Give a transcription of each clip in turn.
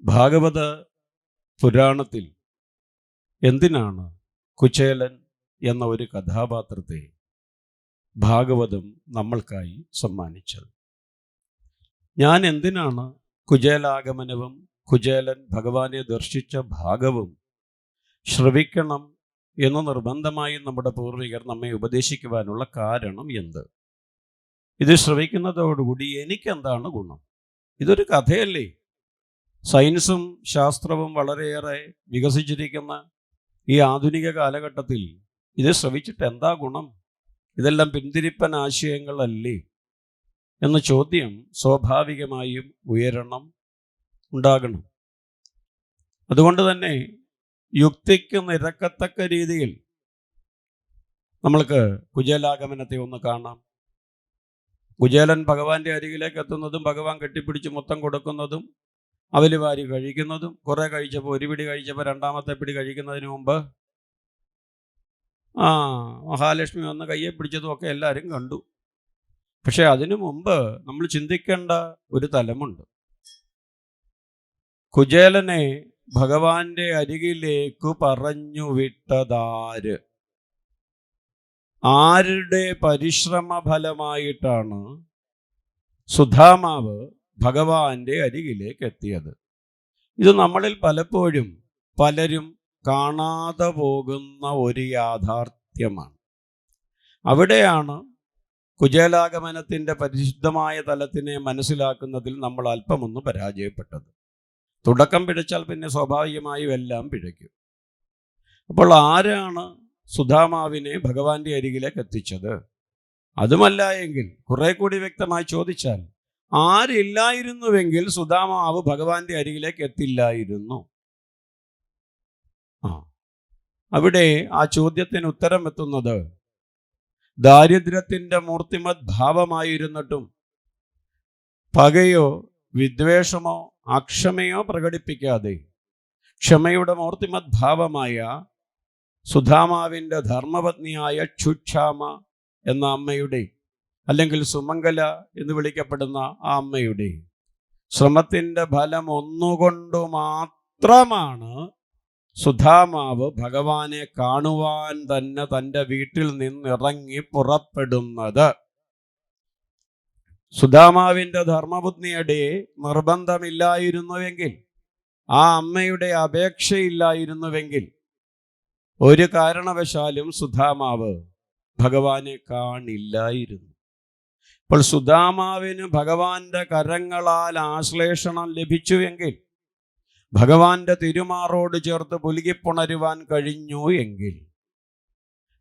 ഭാഗവത പുരാണത്തിൽ എന്തിനാണ് കുചേലൻ എന്ന ഒരു കഥാപാത്രത്തെ ഭാഗവതം നമ്മൾക്കായി സമ്മാനിച്ചത്? ഞാൻ എന്തിനാണ് കുചേലാഗമനവും കുചേലൻ ഭഗവാനെ ദർശിച്ച ഭാഗവും ശ്രവിക്കണം എന്ന് നിർബന്ധമായി നമ്മുടെ പൂർവികർ നമ്മെ ഉപദേശിക്കുവാനുള്ള കാരണം എന്ത്? ഇത് ശ്രവിക്കുന്നതോടുകൂടി എനിക്കെന്താണ് ഗുണം? ഇതൊരു കഥയല്ലേ? സയൻസും ശാസ്ത്രവും വളരെയേറെ വികസിച്ചിരിക്കുന്ന ഈ ആധുനിക കാലഘട്ടത്തിൽ ഇത് ശ്രവിച്ചിട്ട് എന്താ ഗുണം? ഇതെല്ലാം പിന്തിരിപ്പൻ ആശയങ്ങളല്ലേ എന്ന ചോദ്യം സ്വാഭാവികമായും ഉണ്ടാകണം. അതുകൊണ്ട് തന്നെ യുക്തിക്ക് നിരക്കത്തക്ക രീതിയിൽ നമ്മൾക്ക് കുചേലാഗമനത്തെ ഒന്ന് കാണാം. കുചേലൻ ഭഗവാന്റെ അരികിലേക്ക് എത്തുന്നതും ഭഗവാൻ കെട്ടിപ്പിടിച്ച് മൊത്തം കൊടുക്കുന്നതും അവല് വാരി കഴിക്കുന്നതും, കുറെ കഴിച്ചപ്പോൾ ഒരു പിടി കഴിച്ചപ്പോൾ രണ്ടാമത്തെ പിടി കഴിക്കുന്നതിന് മുമ്പ് മഹാലക്ഷ്മി വന്ന് കയ്യെ പിടിച്ചതും ഒക്കെ എല്ലാവരും കണ്ടു. പക്ഷെ അതിനു മുമ്പ് നമ്മൾ ചിന്തിക്കേണ്ട ഒരു തലമുണ്ട്. കുചേലനെ ഭഗവാന്റെ അരികിലേക്ക് പറഞ്ഞു വിട്ടതാര്? ആരുടെ പരിശ്രമ ഫലമായിട്ടാണ് സുധാമാവ് ഭഗവാന്റെ അരികിലേക്ക് എത്തിയത്? ഇത് നമ്മളിൽ പലരും കാണാതെ പോകുന്ന ഒരു യാഥാർത്ഥ്യമാണ്. അവിടെയാണ് കുചേലാഗമനത്തിൻ്റെ പരിശുദ്ധമായ തലത്തിനെ മനസ്സിലാക്കുന്നതിൽ നമ്മൾ അല്പമൊന്ന് പരാജയപ്പെട്ടത്. തുടക്കം പിഴച്ചാൽ പിന്നെ സ്വാഭാവികമായും എല്ലാം പിഴയ്ക്കും. അപ്പോൾ ആരാണ് സുധാമാവിനെ ഭഗവാന്റെ അരികിലേക്ക് എത്തിച്ചത്? അതുമല്ല എങ്കിൽ കുറെ കൂടി വ്യക്തമായി ചോദിച്ചാൽ, ആരില്ലായിരുന്നുവെങ്കിൽ സുധാമാവ് ഭഗവാന്റെ അരികിലേക്ക് എത്തില്ലായിരുന്നു. അവിടെ ആ ചോദ്യത്തിന് ഉത്തരം എത്തുന്നത് ദാരിദ്ര്യത്തിൻ്റെ മൂർത്തിമത് ഭാവമായിരുന്നിട്ടും പകയോ വിദ്വേഷമോ അക്ഷമയോ പ്രകടിപ്പിക്കാതെ ക്ഷമയുടെ മൂർത്തിമത് ഭാവമായ സുധാമാവിൻ്റെ ധർമ്മപത്നിയായ ക്ഷുക്ഷാമ എന്ന അമ്മയുടെ, അല്ലെങ്കിൽ സുമംഗല എന്ന് വിളിക്കപ്പെടുന്ന ആ അമ്മയുടെ ശ്രമത്തിൻ്റെ ഫലം ഒന്നുകൊണ്ട് മാത്രമാണ് സുധാമാവ് ഭഗവാനെ കാണുവാൻ തന്നെ തൻ്റെ വീട്ടിൽ നിന്നിറങ്ങി പുറപ്പെടുന്നത്. സുധാമാവിൻ്റെ ധർമ്മപത്നിയുടെ നിർബന്ധമില്ലായിരുന്നുവെങ്കിൽ, ആ അമ്മയുടെ അപേക്ഷയില്ലായിരുന്നുവെങ്കിൽ ഒരു കാരണവശാലും സുധാമാവ് ഭഗവാനെ കാണില്ലായിരുന്നു. അപ്പോൾ സുധാമാവിന് ഭഗവാന്റെ കരങ്ങളാൽ ആശ്ലേഷണം ലഭിച്ചുവെങ്കിൽ, ഭഗവാന്റെ തിരുമാറോട് ചേർത്ത് പുലുകിപ്പുണരുവാൻ കഴിഞ്ഞു എങ്കിൽ,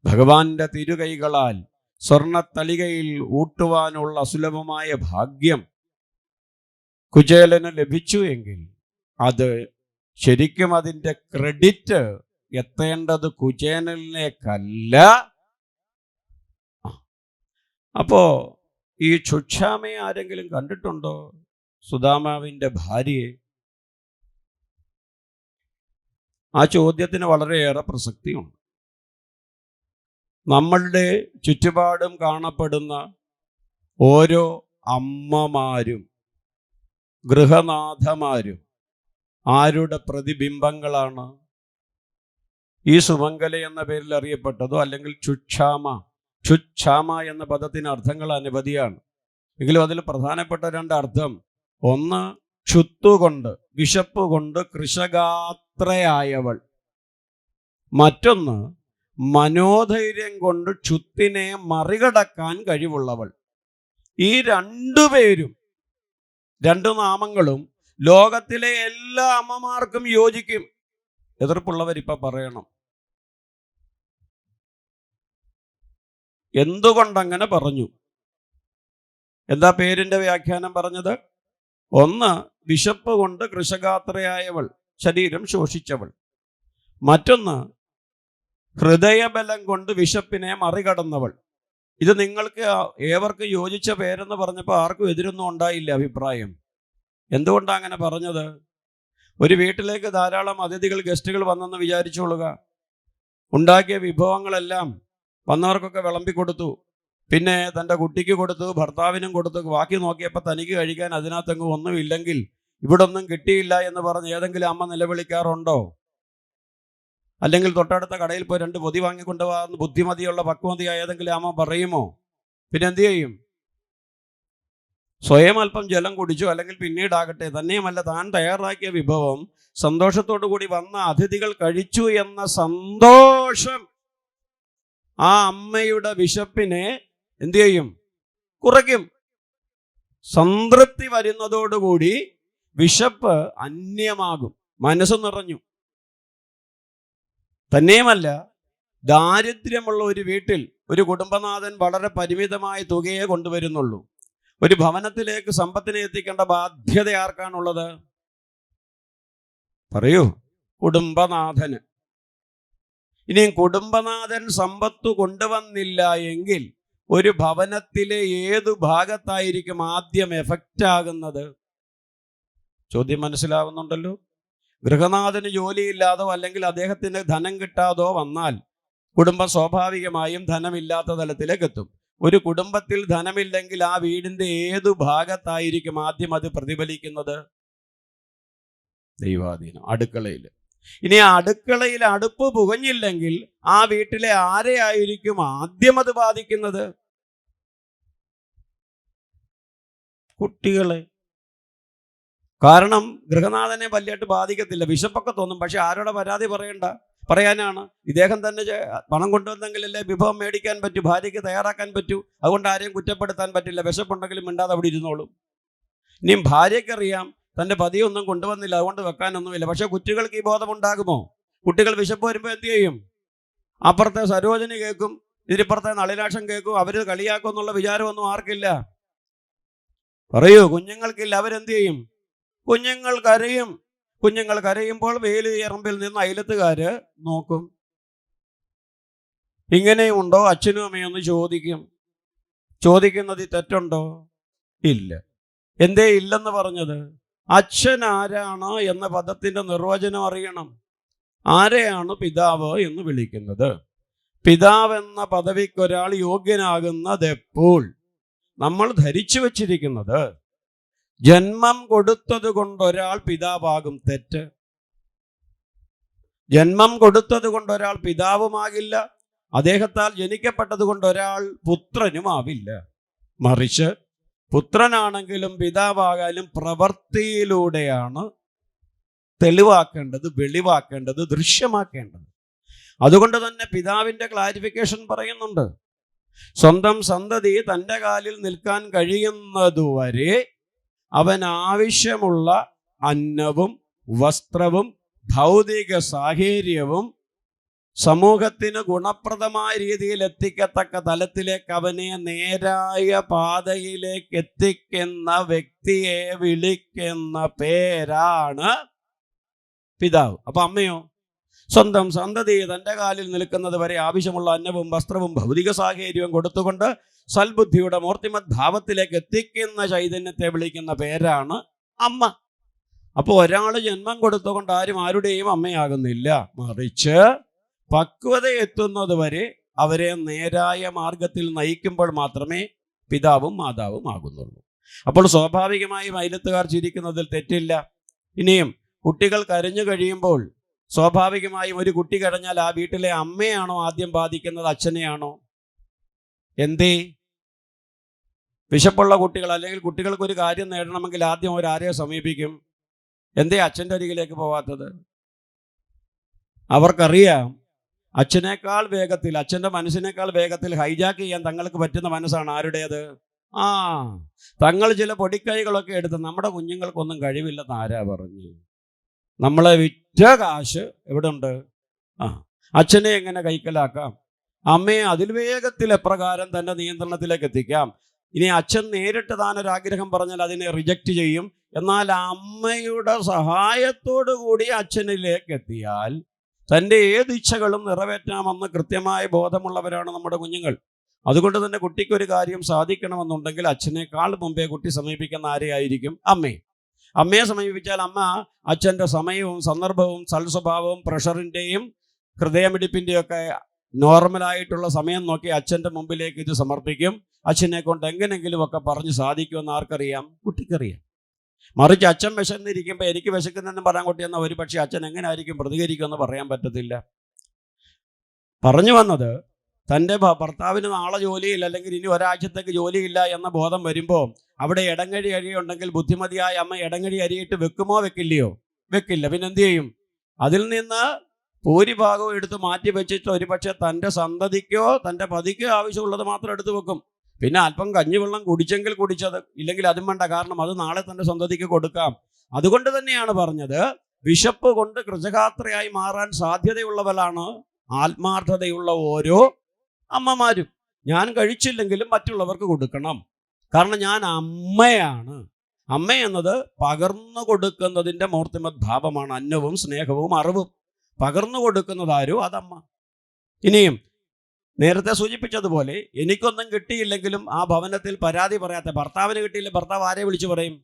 ഭഗവാന്റെ തിരുകൈകളാൽ സ്വർണത്തളികയിൽ ഊട്ടുവാനുള്ള അസുലഭമായ ഭാഗ്യം കുചേലന് ലഭിച്ചു എങ്കിൽ, അത് ശരിക്കും അതിൻ്റെ ക്രെഡിറ്റ് എത്തേണ്ടത് കുചേലനിലേക്കല്ല. അപ്പോ ഈ ക്ഷുക്ഷാമയെ ആരെങ്കിലും കണ്ടിട്ടുണ്ടോ? സുധാമാവിൻ്റെ ഭാര്യയെ? ആ ചോദ്യത്തിന് വളരെയേറെ പ്രസക്തിയുണ്ട്. നമ്മളുടെ ചുറ്റുപാടും കാണപ്പെടുന്ന ഓരോ അമ്മമാരും ഗൃഹനാഥമാരും ആരുടെ പ്രതിബിംബങ്ങളാണ്? ഈ സുമംഗല എന്ന പേരിൽ അറിയപ്പെട്ടതോ അല്ലെങ്കിൽ ക്ഷുക്ഷാമ എന്ന പദത്തിന് അർത്ഥങ്ങൾ അനവധിയാണ്. എങ്കിലും അതിൽ പ്രധാനപ്പെട്ട രണ്ട് അർത്ഥം, ഒന്ന് ക്ഷുത്തുകൊണ്ട്, വിശപ്പ് കൊണ്ട് കൃശഗാത്രയായവൾ. മറ്റൊന്ന് മനോധൈര്യം കൊണ്ട് ക്ഷുത്തിനെ മറികടക്കാൻ കഴിവുള്ളവൾ. ഈ രണ്ടു നാമങ്ങളും ലോകത്തിലെ എല്ലാ അമ്മമാർക്കും യോജിക്കും. എതിർപ്പുള്ളവരിപ്പ പറയണം, എന്തുകൊണ്ടങ്ങനെ പറഞ്ഞു? എന്താ പേരിന്റെ വ്യാഖ്യാനം പറഞ്ഞത്? ഒന്ന്, വിശപ്പ് കൊണ്ട് കൃശഗാത്രയായവൾ, ശരീരം ശോഷിച്ചവൾ. മറ്റൊന്ന്, ഹൃദയബലം കൊണ്ട് വിശപ്പിനെ മറികടന്നവൾ. ഇത് നിങ്ങൾക്ക് ഏവർക്കും യോജിച്ച പേരെന്ന് പറഞ്ഞപ്പോൾ ആർക്കും എതിരൊന്നും ഉണ്ടായില്ല അഭിപ്രായം. എന്തുകൊണ്ടാണ് അങ്ങനെ പറഞ്ഞത്? ഒരു വീട്ടിലേക്ക് ധാരാളം അതിഥികൾ, ഗസ്റ്റുകൾ വന്നെന്ന് വിചാരിച്ചോളുക. ഉണ്ടാക്കിയ വിഭവങ്ങളെല്ലാം വന്നവർക്കൊക്കെ വിളമ്പിക്കൊടുത്തു. പിന്നെ തൻ്റെ കുട്ടിക്ക് കൊടുത്തു, ഭർത്താവിനും കൊടുത്തു. ബാക്കി നോക്കിയപ്പോൾ തനിക്ക് കഴിക്കാൻ അതിനകത്തെങ്ങും ഒന്നുമില്ലെങ്കിൽ ഇവിടെ ഒന്നും കിട്ടിയില്ല എന്ന് പറഞ്ഞ് ഏതെങ്കിലും അമ്മ നിലവിളിക്കാറുണ്ടോ? അല്ലെങ്കിൽ തൊട്ടടുത്ത കടയിൽ പോയി 2 പൊതി വാങ്ങിക്കൊണ്ടുപോകാന്ന് ബുദ്ധിമതിയുള്ള പക്വതയായ ഏതെങ്കിലും അമ്മ പറയുമോ? പിന്നെ എന്തു ചെയ്യും? സ്വയം അല്പം ജലം കുടിച്ചു, അല്ലെങ്കിൽ പിന്നീടാകട്ടെ. തന്നെയുമല്ല, താൻ തയ്യാറാക്കിയ വിഭവം സന്തോഷത്തോടു കൂടി വന്ന അതിഥികൾ കഴിച്ചു എന്ന സന്തോഷം ആ അമ്മയുടെ വിശപ്പിനെ എന്തു ചെയ്യും? കുറയ്ക്കും. സംതൃപ്തി വരുന്നതോടുകൂടി വിശപ്പ് അന്യമാകും, മനസ്സ് നിറഞ്ഞു. തന്നെയുമല്ല, ദാരിദ്ര്യമുള്ള ഒരു വീട്ടിൽ ഒരു കുടുംബനാഥൻ വളരെ പരിമിതമായ തുകയെ കൊണ്ടുവരുന്നുള്ളൂ. ഒരു ഭവനത്തിലേക്ക് സമ്പത്തിനെ എത്തിക്കേണ്ട ബാധ്യത ആർക്കാണുള്ളത്? പറയൂ. കുടുംബനാഥന്. ഇനിയും കുടുംബനാഥൻ സമ്പത്ത് കൊണ്ടുവന്നില്ല എങ്കിൽ ഒരു ഭവനത്തിലെ ഏതു ഭാഗത്തായിരിക്കും ആദ്യം എഫക്റ്റ് ആകുന്നത്? ചോദ്യം മനസ്സിലാവുന്നുണ്ടല്ലോ. ഗൃഹനാഥന് ജോലിയില്ലാതോ അല്ലെങ്കിൽ അദ്ദേഹത്തിന് ധനം കിട്ടാതോ വന്നാൽ കുടുംബം സ്വാഭാവികമായും ധനമില്ലാത്ത തലത്തിലേക്ക് എത്തും. ഒരു കുടുംബത്തിൽ ധനമില്ലെങ്കിൽ ആ വീടിന്റെ ഏതു ഭാഗത്തായിരിക്കും ആദ്യം അത് പ്രതിഫലിക്കുന്നത്? ദൈവാധീനം. അടുക്കളയിൽ. ഇനി ആ അടുക്കളയിൽ അടുപ്പ് പുകഞ്ഞില്ലെങ്കിൽ ആ വീട്ടിലെ ആരെയായിരിക്കും ആദ്യം അത് ബാധിക്കുന്നത്? കുട്ടികളെ. കാരണം ഗൃഹനാഥനെ വലിയായിട്ട് ബാധിക്കത്തില്ല. വിശപ്പൊക്കെ തോന്നും, പക്ഷെ ആരോടെ പരാതി പറയാനാണ്? ഇദ്ദേഹം തന്നെ പണം കൊണ്ടുവന്നെങ്കിലല്ലേ വിഭവം മേടിക്കാൻ പറ്റൂ, ഭാര്യയ്ക്ക് തയ്യാറാക്കാൻ പറ്റൂ. അതുകൊണ്ട് ആരെയും കുറ്റപ്പെടുത്താൻ പറ്റില്ല. വിശപ്പുണ്ടെങ്കിലും മിണ്ടാതെ അവിടെ ഇരുന്നോളും. ഇനിയും ഭാര്യയ്ക്കറിയാം തൻ്റെ പതിയൊന്നും കൊണ്ടുവന്നില്ല, അതുകൊണ്ട് വെക്കാനൊന്നുമില്ല. പക്ഷെ കുട്ടികൾക്ക് ഈ ബോധമുണ്ടാകുമോ? കുട്ടികൾ വിശപ്പ് വരുമ്പോൾ എന്ത് ചെയ്യും? അപ്പുറത്തെ സരോജനി കേൾക്കും, ഇതിരിപ്പുറത്തെ നളിനാക്ഷം കേൾക്കും. അവർ കളിയാക്കും എന്നുള്ള വിചാരമൊന്നും ആർക്കില്ല. പറയൂ. കുഞ്ഞുങ്ങൾക്കില്ല. അവരെന്ത് ചെയ്യും? കുഞ്ഞുങ്ങൾ കരയും. കുഞ്ഞുങ്ങൾ കരയുമ്പോൾ വേലിയറമ്പിൽ നിന്ന് അയലത്തുകാര് നോക്കും. ഇങ്ങനെയുണ്ടോ അച്ഛനും അമ്മയൊന്ന് ചോദിക്കും. ചോദിക്കുന്നത് തെറ്റുണ്ടോ? ഇല്ല. എന്തേ ഇല്ലെന്ന് പറഞ്ഞത്? അച്ഛൻ ആരാണ് എന്ന പദത്തിന്റെ നിർവചനം അറിയണം. ആരെയാണ് പിതാവ് എന്ന് വിളിക്കുന്നത്? പിതാവ് എന്ന പദവിക്കൊരാൾ യോഗ്യനാകുന്നത് എപ്പോൾ? നമ്മൾ ധരിച്ചു വച്ചിരിക്കുന്നത് ജന്മം കൊടുത്തത് കൊണ്ട് ഒരാൾ പിതാവാകും. തെറ്റ്. ജന്മം കൊടുത്തത് കൊണ്ട് ഒരാൾ പിതാവുമാകില്ല. അദ്ദേഹത്താൽ ജനിക്കപ്പെട്ടത് കൊണ്ട് ഒരാൾ പുത്രനുമാവില്ല. മറിച്ച് പുത്രനാണെങ്കിലും പിതാവാകാനും പ്രവൃത്തിയിലൂടെയാണ് തെളിവാക്കേണ്ടത്, വെളിവാക്കേണ്ടത്, ദൃശ്യമാക്കേണ്ടത്. അതുകൊണ്ട് തന്നെ പിതാവിൻ്റെ ക്ലാരിഫിക്കേഷൻ പറയുന്നുണ്ട്. സ്വന്തം സന്തതി തൻ്റെ കാലിൽ നിൽക്കാൻ കഴിയുന്നതുവരെ അവൻ ആവശ്യമുള്ള അന്നവും വസ്ത്രവും ഭൗതിക സാഹചര്യവും സമൂഹത്തിന് ഗുണപ്രദമായ രീതിയിൽ എത്തിക്കത്തക്ക തലത്തിലേക്ക് അവനെ നേരായ പാതയിലേക്ക് എത്തിക്കുന്ന വ്യക്തിയെ വിളിക്കുന്ന പേരാണ് പിതാവ്. അപ്പൊ അമ്മയോ? സ്വന്തം സന്തതി തൻ്റെ കാലിൽ നിൽക്കുന്നത് വരെ ആവശ്യമുള്ള അന്നവും വസ്ത്രവും ഭൗതിക സാഹചര്യവും കൊടുത്തുകൊണ്ട് സൽബുദ്ധിയുടെ മൂർത്തിമത് ഭാവത്തിലേക്ക് എത്തിക്കുന്ന ചൈതന്യത്തെ വിളിക്കുന്ന പേരാണ് അമ്മ. അപ്പോൾ ഒരാൾ ജന്മം കൊടുത്തുകൊണ്ട് ആരും ആരുടെയും അമ്മയാകുന്നില്ല. മറിച്ച് പക്വത എത്തുന്നത് വരെ അവരെ നേരായ മാർഗത്തിൽ നയിക്കുമ്പോൾ മാത്രമേ പിതാവും മാതാവും ആകുന്നുള്ളൂ. അപ്പോൾ സ്വാഭാവികമായും അയലത്തുകാർ ചിരിക്കുന്നതിൽ തെറ്റില്ല. ഇനിയും കുട്ടികൾ കരഞ്ഞു കഴിയുമ്പോൾ സ്വാഭാവികമായും ഒരു കുട്ടി കരഞ്ഞാൽ ആ വീട്ടിലെ അമ്മയാണോ ആദ്യം ബാധിക്കുന്നത്, അച്ഛനെയാണോ? എന്തേ? വിശപ്പുള്ള കുട്ടികൾ അല്ലെങ്കിൽ കുട്ടികൾക്ക് ഒരു കാര്യം നേടണമെങ്കിൽ ആദ്യം അവരാരെ സമീപിക്കും? എന്തേ അച്ഛൻ്റെ അരികിലേക്ക് പോവാത്തത്? അവർക്കറിയാം അച്ഛനേക്കാൾ വേഗത്തിൽ, അച്ഛൻ്റെ മനസ്സിനേക്കാൾ വേഗത്തിൽ ഹൈജാക്ക് ചെയ്യാൻ തങ്ങൾക്ക് പറ്റുന്ന മനസ്സാണ് ആരുടേത്? തങ്ങൾ ചില പൊടിക്കൈകളൊക്കെ എടുത്ത് നമ്മുടെ കുഞ്ഞുങ്ങൾക്കൊന്നും കഴിവില്ലെന്ന് ആരാ പറഞ്ഞു? നമ്മളെ വിറ്റ കാശ് എവിടെ ഉണ്ട്? അച്ഛനെ എങ്ങനെ കൈക്കലാക്കാം? അമ്മയെ അതിൽ വേഗത്തിൽ എപ്രകാരം തൻ്റെ നിയന്ത്രണത്തിലേക്ക് എത്തിക്കാം? ഇനി അച്ഛൻ നേരിട്ട് താനൊരാഗ്രഹം പറഞ്ഞാൽ അതിനെ റിജക്റ്റ് ചെയ്യും. എന്നാൽ അമ്മയുടെ സഹായത്തോടു കൂടി അച്ഛനിലേക്ക് എത്തിയാൽ തൻ്റെ ഏത് ഇച്ഛകളും നിറവേറ്റാമെന്ന് കൃത്യമായ ബോധമുള്ളവരാണ് നമ്മുടെ കുഞ്ഞുങ്ങൾ. അതുകൊണ്ട് തന്നെ കുട്ടിക്കൊരു കാര്യം സാധിക്കണമെന്നുണ്ടെങ്കിൽ അച്ഛനേക്കാൾ മുമ്പേ കുട്ടി സമീപിക്കുന്ന ആരെയായിരിക്കും? അമ്മയെ സമീപിച്ചാൽ അമ്മ അച്ഛൻ്റെ സമയവും സന്ദർഭവും സൽസ്വഭാവവും പ്രഷറിൻ്റെയും ഹൃദയമിടിപ്പിൻ്റെയും ഒക്കെ നോർമലായിട്ടുള്ള സമയം നോക്കി അച്ഛൻ്റെ മുമ്പിലേക്ക് ഇത് സമർപ്പിക്കും. അച്ഛനെ കൊണ്ട് എങ്ങനെങ്കിലും ഒക്കെ പറഞ്ഞ് സാധിക്കുമെന്ന് ആർക്കറിയാം? കുട്ടിക്കറിയാം. മറിച്ച് അച്ഛൻ വിശന്നിരിക്കുമ്പോൾ എനിക്ക് വിശക്കുന്നെന്ന് പറയാൻ കൊട്ടിയെന്നാൽ ഒരു പക്ഷേ അച്ഛൻ എങ്ങനെയായിരിക്കും പ്രതികരിക്കുമെന്ന് പറയാൻ പറ്റത്തില്ല. പറഞ്ഞു വന്നത്, തൻ്റെ ഭർത്താവിന് നാളെ ജോലിയില്ല, അല്ലെങ്കിൽ ഇനി ഒരാഴ്ചത്തേക്ക് ജോലിയില്ല എന്ന ബോധം വരുമ്പോൾ അവിടെ ഇടങ്ങഴി അരിയുണ്ടെങ്കിൽ ബുദ്ധിമതിയായ അമ്മ ഇടങ്ങഴി അരിയിട്ട് വെക്കുമോ വെക്കില്ലയോ? വെക്കില്ല. പിന്നെ എന്തു ചെയ്യും? അതിൽ നിന്ന് ഭൂരിഭാഗവും എടുത്ത് മാറ്റി വെച്ചിട്ട് ഒരു പക്ഷേ തൻ്റെ സന്തതിക്കോ തൻ്റെ പതിക്കോ ആവശ്യമുള്ളത് മാത്രം എടുത്തു വെക്കും. പിന്നെ അല്പം കഞ്ഞിവെള്ളം കുടിച്ചെങ്കിൽ കുടിച്ചത്, ഇല്ലെങ്കിൽ അതും വേണ്ട, കാരണം അത് നാളെ തൻ്റെ സന്തതിക്ക് കൊടുക്കാം. അതുകൊണ്ട് തന്നെയാണ് പറഞ്ഞത്, വിശപ്പ് കൊണ്ട് കൃതഗാത്രയായി മാറാൻ സാധ്യതയുള്ളവരാണ് ആത്മാർത്ഥതയുള്ള ഓരോ അമ്മമാരും. ഞാൻ കഴിച്ചില്ലെങ്കിലും മറ്റുള്ളവർക്ക് കൊടുക്കണം, കാരണം ഞാൻ അമ്മയാണ്. അമ്മ എന്നത് പകർന്നു കൊടുക്കുന്നതിൻ്റെ മൂർത്തിമത് ഭാവമാണ്. അന്നവും സ്നേഹവും അറിവും പകർന്നു കൊടുക്കുന്നതാരോ അതമ്മ. ഇനിയും നേരത്തെ സൂചിപ്പിച്ചതുപോലെ, എനിക്കൊന്നും കിട്ടിയില്ലെങ്കിലും ആ ഭവനത്തിൽ പരാതി പറയാത്ത ഭർത്താവിന് കിട്ടിയില്ല, ഭർത്താവ് ആരെ വിളിച്ചു പറയും?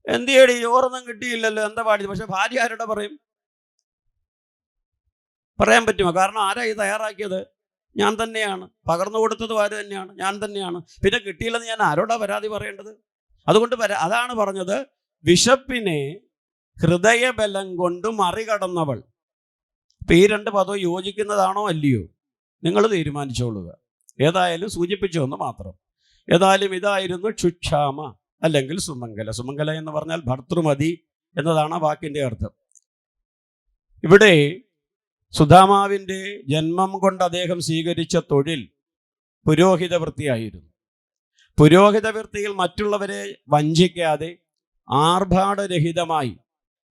എന്തിയേടി ചോറൊന്നും കിട്ടിയില്ലല്ലോ, എന്താ പാടി? പക്ഷെ ഭാര്യ ആരോടെ പറയും? പറയാൻ പറ്റുമോ? കാരണം ആരാ ഇത് തയ്യാറാക്കിയത്? ഞാൻ തന്നെയാണ്. പകർന്നു കൊടുത്തതും ആര് തന്നെയാണ്? ഞാൻ തന്നെയാണ്. പിന്നെ കിട്ടിയില്ലെന്ന് ഞാൻ ആരോടാ പരാതി പറയേണ്ടത്? അതുകൊണ്ട് അതാണ് പറഞ്ഞത്, വിശപ്പിനെ ഹൃദയബലം കൊണ്ട് മറികടന്നവൾ. ഇപ്പം ഈ രണ്ട് പദവും യോജിക്കുന്നതാണോ അല്ലയോ നിങ്ങൾ തീരുമാനിച്ചോളുക. ഏതായാലും സൂചിപ്പിച്ചു എന്ന് മാത്രം. ഏതായാലും ഇതായിരുന്നു ക്ഷുക്ഷാമ അല്ലെങ്കിൽ സുമംഗല. സുമംഗല എന്ന് പറഞ്ഞാൽ ഭർതൃമതി എന്നതാണ് വാക്കിൻ്റെ അർത്ഥം. ഇവിടെ സുധാമാവിൻ്റെ ജന്മം കൊണ്ട് അദ്ദേഹം സ്വീകരിച്ച തൊഴിൽ പുരോഹിത വൃത്തിയായിരുന്നു. പുരോഹിത വൃത്തിയിൽ മറ്റുള്ളവരെ വഞ്ചിക്കാതെ ആർഭാടരഹിതമായി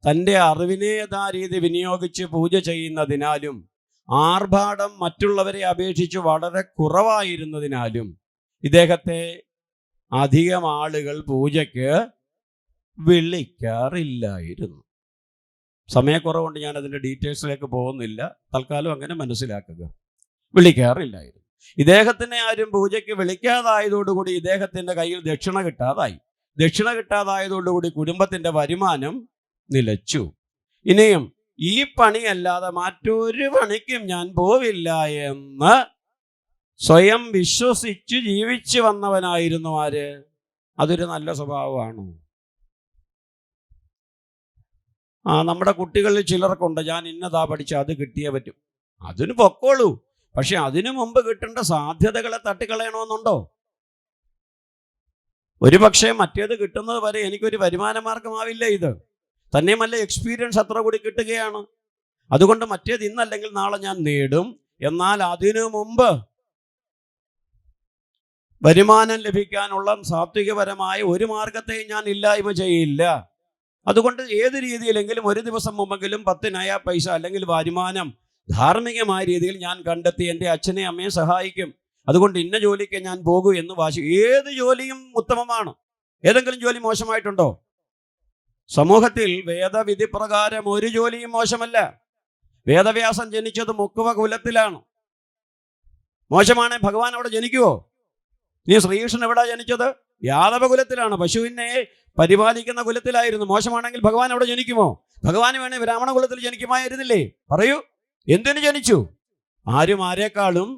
തൻ്റെ അറിവിനെ യഥാരീതി വിനിയോഗിച്ച് പൂജ ചെയ്യുന്നതിനാലും ആർഭാടം മറ്റുള്ളവരെ അപേക്ഷിച്ച് വളരെ കുറവായിരുന്നതിനാലും ഇദ്ദേഹത്തെ അധികം ആളുകൾ പൂജയ്ക്ക് വിളിക്കാറില്ലായിരുന്നു. സമയക്കുറവുകൊണ്ട് ഞാൻ അതിൻ്റെ ഡീറ്റെയിൽസിലേക്ക് പോകുന്നില്ല, തൽക്കാലം അങ്ങനെ മനസ്സിലാക്കുക. വിളിക്കാറില്ലായിരുന്നു. ഇദ്ദേഹത്തിനെ ആരും പൂജയ്ക്ക് വിളിക്കാതായതോടുകൂടി ഇദ്ദേഹത്തിൻ്റെ കയ്യിൽ ദക്ഷിണ കിട്ടാതായി. ദക്ഷിണ കിട്ടാതായതോടുകൂടി കുടുംബത്തിൻ്റെ വരുമാനം നിലച്ചു. ഇനിയും ഈ പണിയല്ലാതെ മറ്റൊരു പണിക്കും ഞാൻ പോവില്ല എന്ന് സ്വയം വിശ്വസിച്ച് ജീവിച്ചു വന്നവനായിരുന്നു ആര്? അതൊരു നല്ല സ്വഭാവമാണോ? നമ്മുടെ കുട്ടികളിൽ ചിലർക്കുണ്ട്, ഞാൻ ഇന്നതാ പഠിച്ച അത് കിട്ടിയേ പറ്റും, അതിന് പൊക്കോളൂ. പക്ഷെ അതിനു മുമ്പ് കിട്ടേണ്ട സാധ്യതകളെ തട്ടിക്കളയണമെന്നുണ്ടോ? ഒരു പക്ഷേ മറ്റേത് കിട്ടുന്നത് വരെ എനിക്കൊരു വരുമാന മാർഗമാവില്ല ഇത്. തന്നെയുമല്ല, എക്സ്പീരിയൻസ് അത്ര കൂടി കിട്ടുകയാണ്. അതുകൊണ്ട് മറ്റേത് ഇന്നല്ലെങ്കിൽ നാളെ ഞാൻ നേടും. എന്നാൽ അതിനു മുമ്പ് വരുമാനം ലഭിക്കാനുള്ള സാത്വികപരമായ ഒരു മാർഗത്തെയും ഞാൻ ഇല്ലായ്മ ചെയ്യില്ല. അതുകൊണ്ട് ഏത് രീതിയിലെങ്കിലും ഒരു ദിവസം മുമ്പെങ്കിലും 10 നയ പൈസ അല്ലെങ്കിൽ വരുമാനം ധാർമ്മികമായ രീതിയിൽ ഞാൻ കണ്ടെത്തി എൻ്റെ അച്ഛനെ അമ്മയെ സഹായിക്കും. അതുകൊണ്ട് ഇന്ന ജോലിക്ക് ഞാൻ പോകൂ എന്ന് വാശി. ഏത് ജോലിയും ഉത്തമമാണ്. ഏതെങ്കിലും ജോലി മോശമായിട്ടുണ്ടോ? സമൂഹത്തിൽ വേദവിധി പ്രകാരം ഒരു ജോലിയും മോശമല്ല. വേദവ്യാസൻ ജനിച്ചത് മുക്കുവ കുലത്തിലാണ്. മോശമാണെ ഭഗവാൻ അവിടെ ജനിക്കുവോ? നീ ശ്രീകൃഷ്ണൻ എവിടെ ജനിച്ചത്? യാദവ കുലത്തിലാണ്, പശുവിനെ പരിപാലിക്കുന്ന കുലത്തിലായിരുന്നു. മോശമാണെങ്കിൽ ഭഗവാൻ അവിടെ ജനിക്കുമോ? ഭഗവാൻ വേണേ ബ്രാഹ്മണ കുലത്തിൽ ജനിക്കുമായിരുന്നില്ലേ? പറയൂ, എന്തിനു ജനിച്ചു? ആരും ആരെക്കാളും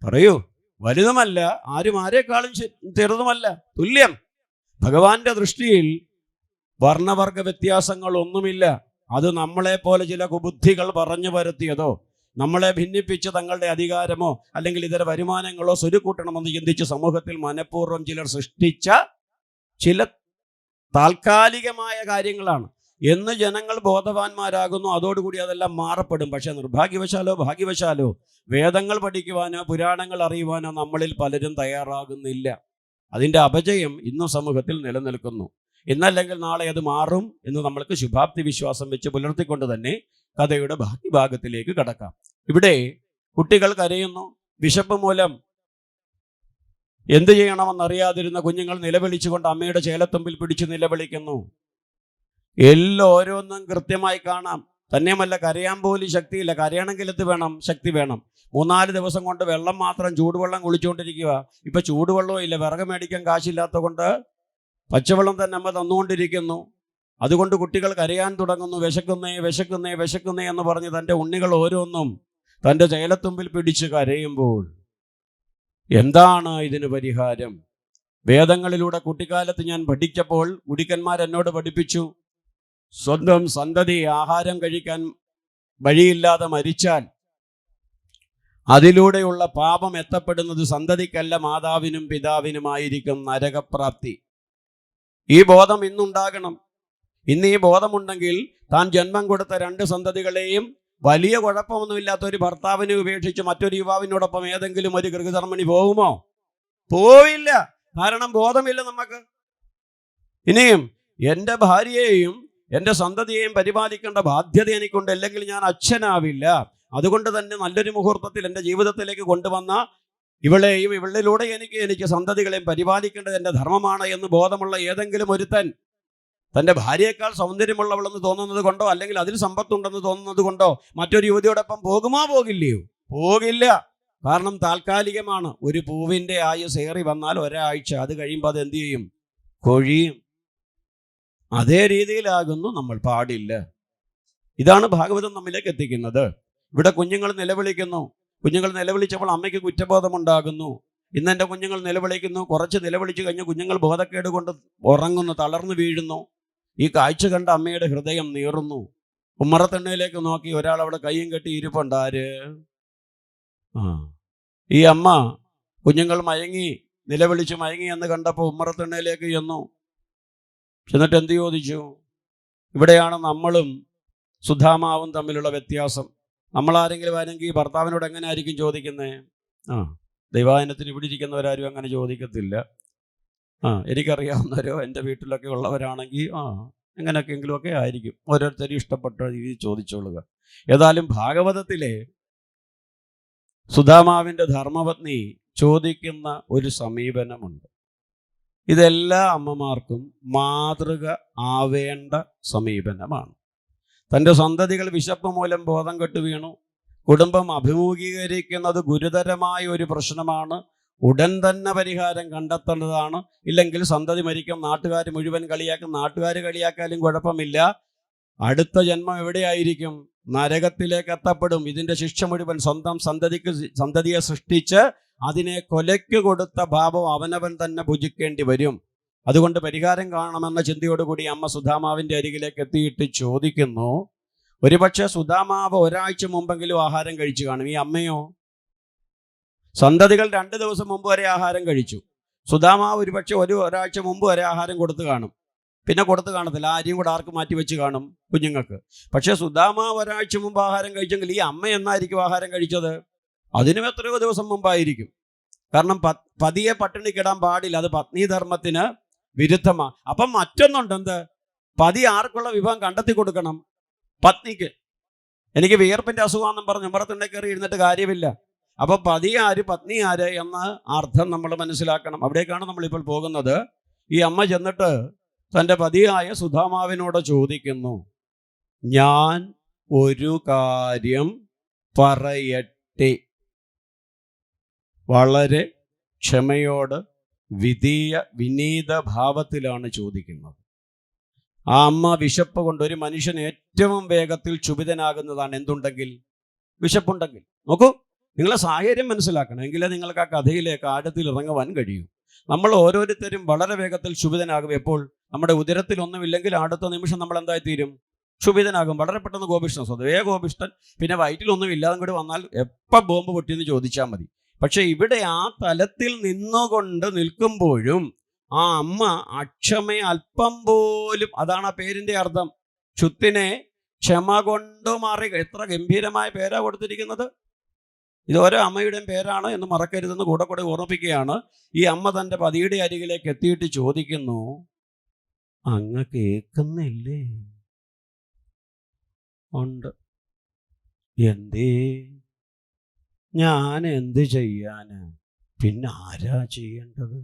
പറയൂ വലുതുമല്ല, ആരും ആരെക്കാളും ചെറുതുമല്ല, തുല്യം. ഭഗവാന്റെ ദൃഷ്ടിയിൽ വർണ്ണവർഗ വ്യത്യാസങ്ങളൊന്നുമില്ല. അത് നമ്മളെപ്പോലെ ചില കുബുദ്ധികൾ പറഞ്ഞു വരുത്തിയതോ നമ്മളെ ഭിന്നിപ്പിച്ച് തങ്ങളുടെ അധികാരമോ അല്ലെങ്കിൽ ഇതര വരുമാനങ്ങളോ സ്വരുക്കൂട്ടണമെന്ന് ചിന്തിച്ച് സമൂഹത്തിൽ മനഃപൂർവ്വം ചിലർ സൃഷ്ടിച്ച ചില താൽക്കാലികമായ കാര്യങ്ങളാണ്. എന്ന് ജനങ്ങൾ ബോധവാന്മാരാകുന്നു, അതോടുകൂടി അതെല്ലാം മാറപ്പെടും. പക്ഷെ നിർഭാഗ്യവശാലോ ഭാഗ്യവശാലോ വേദങ്ങൾ പഠിക്കുവാനോ പുരാണങ്ങൾ അറിയുവാനോ നമ്മളിൽ പലരും തയ്യാറാകുന്നില്ല. അതിൻ്റെ അപജയം ഇന്നും സമൂഹത്തിൽ നിലനിൽക്കുന്നു. ഇന്നല്ലെങ്കിൽ നാളെ അത് മാറും എന്ന് നമ്മൾക്ക് ശുഭാപ്തി വിശ്വാസം വെച്ച് പുലർത്തിക്കൊണ്ട് തന്നെ കഥയുടെ ബാക്കി ഭാഗത്തിലേക്ക് കടക്കാം. ഇവിടെ കുട്ടികൾ കരയുന്നു. വിശപ്പ് മൂലം എന്തു ചെയ്യണമെന്നറിയാതിരുന്ന കുഞ്ഞുങ്ങൾ നിലവിളിച്ചുകൊണ്ട് അമ്മയുടെ ചേലത്തുമ്പിൽ പിടിച്ച് നിലവിളിക്കുന്നു. എല്ലാം ഓരോന്നും കൃത്യമായി കാണാം. തന്നെയുമല്ല, കരയാൻ പോലും ശക്തിയില്ല. കരയണമെങ്കിൽ എന്ത് വേണം? ശക്തി വേണം. 3-4 ദിവസം കൊണ്ട് വെള്ളം മാത്രം ചൂടുവെള്ളം കുളിച്ചുകൊണ്ടിരിക്കുക. ഇപ്പം ചൂടുവെള്ളവും ഇല്ല, വിറക് മേടിക്കാൻ കാശില്ലാത്ത കൊണ്ട് പച്ചവെള്ളം തന്നെ അമ്മ തന്നുകൊണ്ടിരിക്കുന്നു. അതുകൊണ്ട് കുട്ടികൾ കരയാൻ തുടങ്ങുന്നു. വിശക്കുന്നേ വിശക്കുന്നേ വിശക്കുന്നേ എന്ന് പറഞ്ഞ് തൻ്റെ ഉണ്ണികൾ ഓരോന്നും തൻ്റെ ചേലത്തുമ്പിൽ പിടിച്ച് കരയുമ്പോൾ എന്താണ് ഇതിന് പരിഹാരം? വേദങ്ങളിലൂടെ കുട്ടിക്കാലത്ത് ഞാൻ പഠിച്ചപ്പോൾ ഗുരുക്കന്മാരെന്നോട് പഠിപ്പിച്ചു, സ്വന്തം സന്തതി ആഹാരം കഴിക്കാൻ വഴിയില്ലാതെ മരിച്ചാൽ അതിലൂടെയുള്ള പാപം എത്തപ്പെടുന്നത് സന്തതിക്കല്ല, മാതാവിനും പിതാവിനുമായിരിക്കും നരകപ്രാപ്തി. ഈ ബോധം ഇന്നുണ്ടാകണം. ഇന്ന് ഈ ബോധമുണ്ടെങ്കിൽ താൻ ജന്മം കൊടുത്ത 2 സന്തതികളെയും വലിയ കുഴപ്പമൊന്നുമില്ലാത്ത ഒരു ഭർത്താവിനെ ഉപേക്ഷിച്ച് മറ്റൊരു യുവാവിനോടൊപ്പം ഏതെങ്കിലും ഒരു ഗൃഹധർമ്മിണി പോകുമോ? പോവില്ല. കാരണം ബോധമില്ല നമുക്ക്. ഇനിയും എൻ്റെ ഭാര്യയെയും എൻ്റെ സന്തതിയെയും പരിപാലിക്കേണ്ട ബാധ്യത എനിക്കുണ്ട്, അല്ലെങ്കിൽ ഞാൻ അച്ഛനാവില്ല. അതുകൊണ്ട് തന്നെ നല്ലൊരു മുഹൂർത്തത്തിൽ എൻ്റെ ജീവിതത്തിലേക്ക് കൊണ്ടുവന്ന ഇവളെയും ഇവളിലൂടെ എനിക്ക് സന്തതികളെയും പരിപാലിക്കേണ്ടത് എൻ്റെ ധർമ്മമാണ് എന്ന് ബോധമുള്ള ഏതെങ്കിലും ഒരുത്തൻ തൻ്റെ ഭാര്യയേക്കാൾ സൗന്ദര്യമുള്ളവളെന്ന് തോന്നുന്നത് കൊണ്ടോ അല്ലെങ്കിൽ അതിൽ സമ്പത്തുണ്ടെന്ന് തോന്നുന്നത് കൊണ്ടോ മറ്റൊരു യുവതിയോടൊപ്പം പോകുമോ? പോകില്ലയോ? പോകില്ല. കാരണം താൽക്കാലികമാണ്. ഒരു പൂവിൻ്റെ ആയുസ് ഏറി വന്നാൽ ഒരാഴ്ച, അത് കഴിയുമ്പോൾ അത് എന്തു ചെയ്യും? കൊഴിയും. അതേ രീതിയിലാകുന്നു നമ്മൾ. പാടില്ല. ഇതാണ് ഭാഗവതം നമ്മിലേക്ക് എത്തിക്കുന്നത്. ഇവിടെ കുഞ്ഞുങ്ങൾ നിലവിളിക്കുന്നു. കുഞ്ഞുങ്ങൾ നിലവിളിച്ചപ്പോൾ അമ്മയ്ക്ക് കുറ്റബോധമുണ്ടാകുന്നു. ഇന്ന് എൻ്റെ കുഞ്ഞുങ്ങൾ നിലവിളിക്കുന്നു. കുറച്ച് നിലവിളിച്ചു കഴിഞ്ഞ് കുഞ്ഞുങ്ങൾ ബോധക്കേട് കൊണ്ട് ഉറങ്ങുന്നു, തളർന്നു വീഴുന്നു. ഈ കാഴ്ച കണ്ട അമ്മയുടെ ഹൃദയം നീറുന്നു. ഉമ്മറത്തെണ്ണയിലേക്ക് നോക്കി ഒരാൾ അവിടെ കയ്യും കെട്ടി ഇരിപ്പുണ്ട്. ആര്? ഈ അമ്മ കുഞ്ഞുങ്ങൾ നിലവിളിച്ച് മയങ്ങി എന്ന് കണ്ടപ്പോൾ ഉമ്മറത്തെണ്ണയിലേക്ക് ചെന്നിട്ട് എന്ത് ചോദിച്ചു? ഇവിടെയാണ് നമ്മളും സുധാമാവും തമ്മിലുള്ള വ്യത്യാസം. നമ്മളാരെങ്കിലും ആരെങ്കിൽ ഭർത്താവിനോട് എങ്ങനെ ആയിരിക്കും ചോദിക്കുന്നത്? ദൈവായനത്തിന് ഇവിടെ ഇരിക്കുന്നവരാരും അങ്ങനെ ചോദിക്കത്തില്ല. എനിക്കറിയാവുന്നവരോ എൻ്റെ വീട്ടിലൊക്കെ ഉള്ളവരാണെങ്കിൽ എങ്ങനെയൊക്കെയെങ്കിലുമൊക്കെ ആയിരിക്കും. ഓരോരുത്തരും ഇഷ്ടപ്പെട്ട രീതിയിൽ ചോദിച്ചോളുക. ഏതായാലും ഭാഗവതത്തിലെ സുധാമാവിൻ്റെ ധർമ്മപത്നി ചോദിക്കുന്ന ഒരു സമീപനമുണ്ട്. ഇതെല്ലാ അമ്മമാർക്കും മാതൃക ആവേണ്ട സമീപനമാണ്. തൻ്റെ സന്തതികൾ വിശപ്പ് മൂലം ബോധം കെട്ടു വീണു, കുടുംബം അഭിമുഖീകരിക്കുന്നത് ഗുരുതരമായ ഒരു പ്രശ്നമാണ്, ഉടൻ തന്നെ പരിഹാരം കണ്ടെത്തേണ്ടതാണ്. ഇല്ലെങ്കിൽ സന്തതി മരിക്കും. നാട്ടുകാർ മുഴുവൻ കളിയാക്കും. നാട്ടുകാർ കളിയാക്കാലും കുഴപ്പമില്ല, അടുത്ത ജന്മം എവിടെയായിരിക്കും? നരകത്തിലേക്ക് എത്തപ്പെടും. ഇതിൻ്റെ ശിക്ഷ മുഴുവൻ സ്വന്തം സന്തതിയെ സൃഷ്ടിച്ച് അതിനെ കൊലയ്ക്ക് കൊടുത്ത പാപം അവനവൻ തന്നെ ഭുജിക്കേണ്ടി വരും. അതുകൊണ്ട് പരിഹാരം കാണണമെന്ന ചിന്തയോടുകൂടി അമ്മ സുധാമാവിൻ്റെ അരികിലേക്ക് എത്തിയിട്ട് ചോദിക്കുന്നു. ഒരുപക്ഷെ സുധാമാവ് ഒരാഴ്ച മുമ്പെങ്കിലും ആഹാരം കഴിച്ചു കാണും. ഈ അമ്മയോ? സന്തതികൾ 2 ദിവസം മുമ്പ് വരെ ആഹാരം കഴിച്ചു. സുധാമാവ് ഒരുപക്ഷെ ഒരാഴ്ച മുമ്പ് വരെ ആഹാരം കൊടുത്തു കാണും. പിന്നെ കൊടുത്തു കാണത്തില്ല. ആരെയും കൂടെ ആർക്ക് മാറ്റി വെച്ച് കാണും? കുഞ്ഞുങ്ങൾക്ക്. പക്ഷേ സുധാമാവ് ഒരാഴ്ച മുമ്പ് ആഹാരം കഴിച്ചെങ്കിൽ ഈ അമ്മ എന്നായിരിക്കും ആഹാരം കഴിച്ചത്? അതിനും എത്രയോ ദിവസം മുമ്പായിരിക്കും. കാരണം പതിയെ പട്ടിണിക്കിടാൻ പാടില്ല. അത് പത്നീധർമ്മത്തിന് വിരുദ്ധമാണ്. അപ്പം മറ്റൊന്നുണ്ട്. എന്ത്? പതി ആർക്കുള്ള വിഭവം കണ്ടെത്തി കൊടുക്കണം? പത്നിക്ക്. എനിക്ക് വിയർപ്പിൻ്റെ അസുഖമാണെന്നും പറഞ്ഞ് ഉമ്മറത്തുണ്ടെ കയറി ഇരുന്നിട്ട് കാര്യമില്ല. അപ്പോൾ പതി ആര്, പത്നി ആര് എന്ന അർത്ഥം നമ്മൾ മനസ്സിലാക്കണം. അവിടേക്കാണ് നമ്മളിപ്പോൾ പോകുന്നത്. ഈ അമ്മ ചെന്നിട്ട് തൻ്റെ പതിയായ സുധാമാവിനോട് ചോദിക്കുന്നു, ഞാൻ ഒരു കാര്യം പറയട്ടെ. വളരെ ക്ഷമയോട് വിനീത ഭാവത്തിലാണ് ചോദിക്കുന്നത്. ആ അമ്മ വിശപ്പ് കൊണ്ട്, ഒരു മനുഷ്യൻ ഏറ്റവും വേഗത്തിൽ ക്ഷുഭിതനാകുന്നതാണ് എന്തുണ്ടെങ്കിൽ? വിശപ്പുണ്ടെങ്കിൽ. നോക്കൂ, നിങ്ങളെ സാഹചര്യം മനസ്സിലാക്കണം, എങ്കിലേ നിങ്ങൾക്ക് ആ കഥയിലേക്ക് ആഴത്തിൽ ഇറങ്ങുവാൻ കഴിയൂ. നമ്മൾ ഓരോരുത്തരും വളരെ വേഗത്തിൽ ക്ഷുഭിതനാകും. എപ്പോൾ? നമ്മുടെ ഉദരത്തിലൊന്നുമില്ലെങ്കിൽ അടുത്ത നിമിഷം നമ്മൾ എന്തായിത്തീരും? ക്ഷുഭിതനാകും. വളരെ പെട്ടെന്ന് കോപിഷ്ഠൻ, സ്വതവേ കോപിഷ്ഠൻ. പിന്നെ വയറ്റിലൊന്നും ഇല്ലാതെ കൂടി വന്നാൽ എപ്പോൾ ബോംബ് പൊട്ടിയെന്ന് ചോദിച്ചാൽ മതി. പക്ഷെ ഇവിടെ ആ തലത്തിൽ നിന്നുകൊണ്ട് നിൽക്കുമ്പോഴും ആ അമ്മ അക്ഷമ അല്പം പോലും, അതാണ് ആ പേരിൻ്റെ അർത്ഥം. ക്ഷുത്തിനെ ക്ഷമ കൊണ്ട് മാറി. എത്ര ഗംഭീരമായ പേരാ കൊടുത്തിരിക്കുന്നത്. ഇത് ഓരോ അമ്മയുടെയും പേരാണ് എന്ന് മറക്കരുതെന്ന് കൂടെ ഓർമ്മിപ്പിക്കുകയാണ്. ഈ അമ്മ തൻ്റെ പതിയുടെ അരികിലേക്ക് എത്തിയിട്ട് ചോദിക്കുന്നു, അങ്ങ് കേൾക്കുന്നില്ലേ? ഉണ്ട്. എന്തേ? ഞാൻ എന്ത് ചെയ്യാന്? പിന്നെ ആരാ ചെയ്യേണ്ടത്?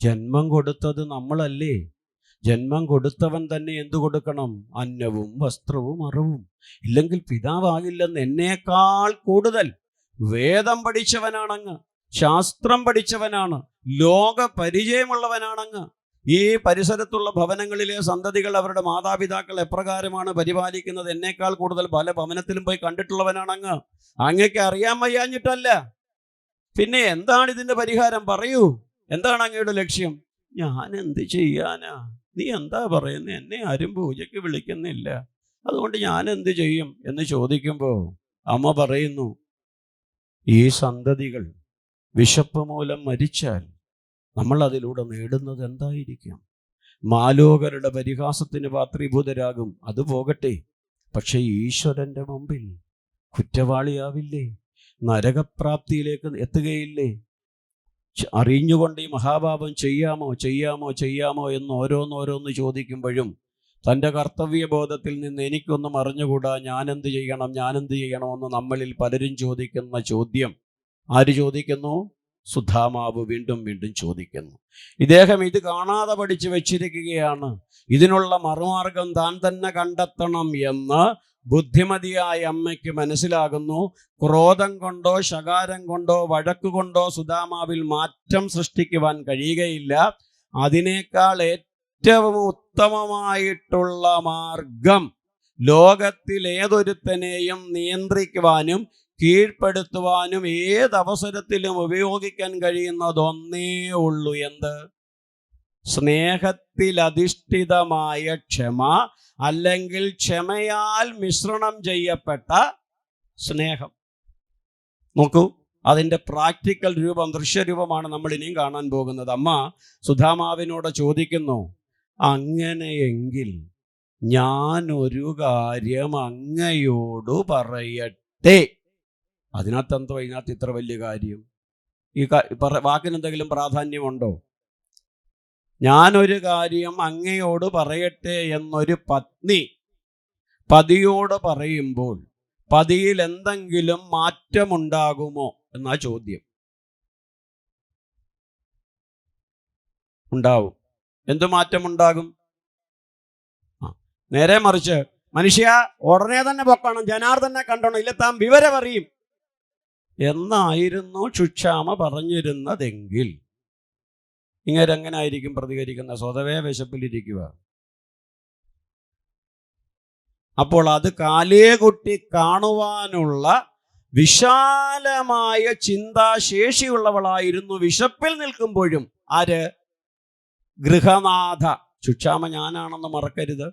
ജന്മം കൊടുത്തത് നമ്മളല്ലേ? ജന്മം കൊടുത്തവൻ തന്നെ എന്തു കൊടുക്കണം? അന്നവും വസ്ത്രവും അറിവും. ഇല്ലെങ്കിൽ പിതാവാകില്ലെന്ന് എന്നേക്കാൾ കൂടുതൽ വേദം പഠിച്ചവനാണങ്ങ്, ശാസ്ത്രം പഠിച്ചവനാണ്, ലോക പരിചയമുള്ളവനാണങ്ങ്. ഈ പരിസരത്തുള്ള ഭവനങ്ങളിലെ സന്തതികൾ അവരുടെ മാതാപിതാക്കൾ എപ്രകാരമാണ് പരിപാലിക്കുന്നത് എന്നേക്കാൾ കൂടുതൽ പല ഭവനത്തിലും പോയി കണ്ടിട്ടുള്ളവനാണങ്ങ്. അങ്ങക്ക് അറിയാൻ വയ്യാഞ്ഞിട്ടല്ല. പിന്നെ എന്താണ് ഇതിൻ്റെ പരിഹാരം? പറയൂ. എന്താണ് അങ്ങയുടെ ലക്ഷ്യം? ഞാൻ എന്ത് ചെയ്യാനാ, നീ എന്താ പറയുന്നത്, എന്നെ ആരും പൂജയ്ക്ക് വിളിക്കുന്നില്ല, അതുകൊണ്ട് ഞാൻ എന്ത് ചെയ്യും എന്ന് ചോദിക്കുമ്പോൾ അമ്മ പറയുന്നു, ഈ സന്തതികൾ വിശപ്പ് മൂലം മരിച്ചാൽ നമ്മൾ അതിലൂടെ നേടുന്നത് എന്തായിരിക്കും? മാലോകരുടെ പരിഹാസത്തിന് പാത്രീഭൂതരാകും, അത് പോകട്ടെ, പക്ഷെ ഈശ്വരൻ്റെ മുമ്പിൽ കുറ്റവാളിയാവില്ലേ? നരകപ്രാപ്തിയിലേക്ക് എത്തുകയില്ലേ? അറിഞ്ഞുകൊണ്ട് ഈ മഹാപാപം ചെയ്യാമോ ചെയ്യാമോ ചെയ്യാമോ എന്ന് ഓരോന്നോരോന്ന് ചോദിക്കുമ്പോഴും തൻ്റെ കർത്തവ്യബോധത്തിൽ നിന്ന് എനിക്കൊന്നും അറിഞ്ഞുകൂടാ, ഞാനെന്ത് ചെയ്യണമെന്ന് നമ്മളിൽ പലരും ചോദിക്കുന്ന ചോദ്യം ആര് ചോദിക്കുന്നു? സുധാമാവ് വീണ്ടും വീണ്ടും ചോദിക്കുന്നു. ഇദ്ദേഹം ഇത് കാണാതെ പഠിച്ചു വെച്ചിരിക്കുകയാണ്. ഇതിനുള്ള മറുമാർഗം താൻ തന്നെ കണ്ടെത്തണം എന്ന് ബുദ്ധിമതിയായ അമ്മയ്ക്ക് മനസ്സിലാകുന്നു. ക്രോധം കൊണ്ടോ ശകാരം കൊണ്ടോ വഴക്കുകൊണ്ടോ സുധാമാവിൽ മാറ്റം സൃഷ്ടിക്കുവാൻ കഴിയുകയില്ല. അതിനേക്കാൾ ഏറ്റവും ഉത്തമമായിട്ടുള്ള മാർഗം ലോകത്തിൽ ഏതൊരുത്തനെയും നിയന്ത്രിക്കുവാനും കീഴ്പ്പെടുത്തുവാനും ഏതവസരത്തിലും ഉപയോഗിക്കാൻ കഴിയുന്നതൊന്നേ ഉള്ളൂ. എന്ത്? സ്നേഹത്തിൽ അധിഷ്ഠിതമായ ക്ഷമ, അല്ലെങ്കിൽ ക്ഷമയാൽ മിശ്രണം ചെയ്യപ്പെട്ട സ്നേഹം. നോക്കൂ, അതിൻ്റെ പ്രാക്ടിക്കൽ രൂപം, ദൃശ്യരൂപമാണ് നമ്മൾ ഇനിയും കാണാൻ പോകുന്നത്. അമ്മ സുധാമാവിനോട് ചോദിക്കുന്നു, അങ്ങനെയെങ്കിൽ ഞാൻ ഒരു കാര്യം അങ്ങയോട് പറയട്ടെ. അതിനകത്തെന്തോ ഇതിനകത്ത് ഇത്ര വലിയ കാര്യം? ഈ വാക്കിന് എന്തെങ്കിലും പ്രാധാന്യമുണ്ടോ? ഞാനൊരു കാര്യം അങ്ങയോട് പറയട്ടെ എന്നൊരു പത്നി പതിയോട് പറയുമ്പോൾ പതിയിൽ എന്തെങ്കിലും മാറ്റമുണ്ടാകുമോ എന്നാ ചോദ്യം. ഉണ്ടാവും. എന്തു മാറ്റമുണ്ടാകും? നേരെ മറിച്ച്, മനുഷ്യ ഉടനെ തന്നെ പൊക്കണം, ജനാർദ്ദനെ കണ്ടോണം, ഇല്ല താൻ വിവരം അറിയും എന്നായിരുന്നു സുക്ഷാമ പറഞ്ഞിരുന്നതെങ്കിൽ ഇങ്ങനെ ആയിരിക്കും പ്രതികരിക്കുന്ന? സ്വതവേ വിശപ്പിലിരിക്കുക. അപ്പോൾ അത് കാലേകുട്ടി കാണുവാനുള്ള വിശാലമായ ചിന്താശേഷിയുള്ളവളായിരുന്നു വിശപ്പിൽ നിൽക്കുമ്പോഴും. ആര്? ഗൃഹനാഥ. സുക്ഷാമ ഞാനാണെന്ന് മറക്കരുത്.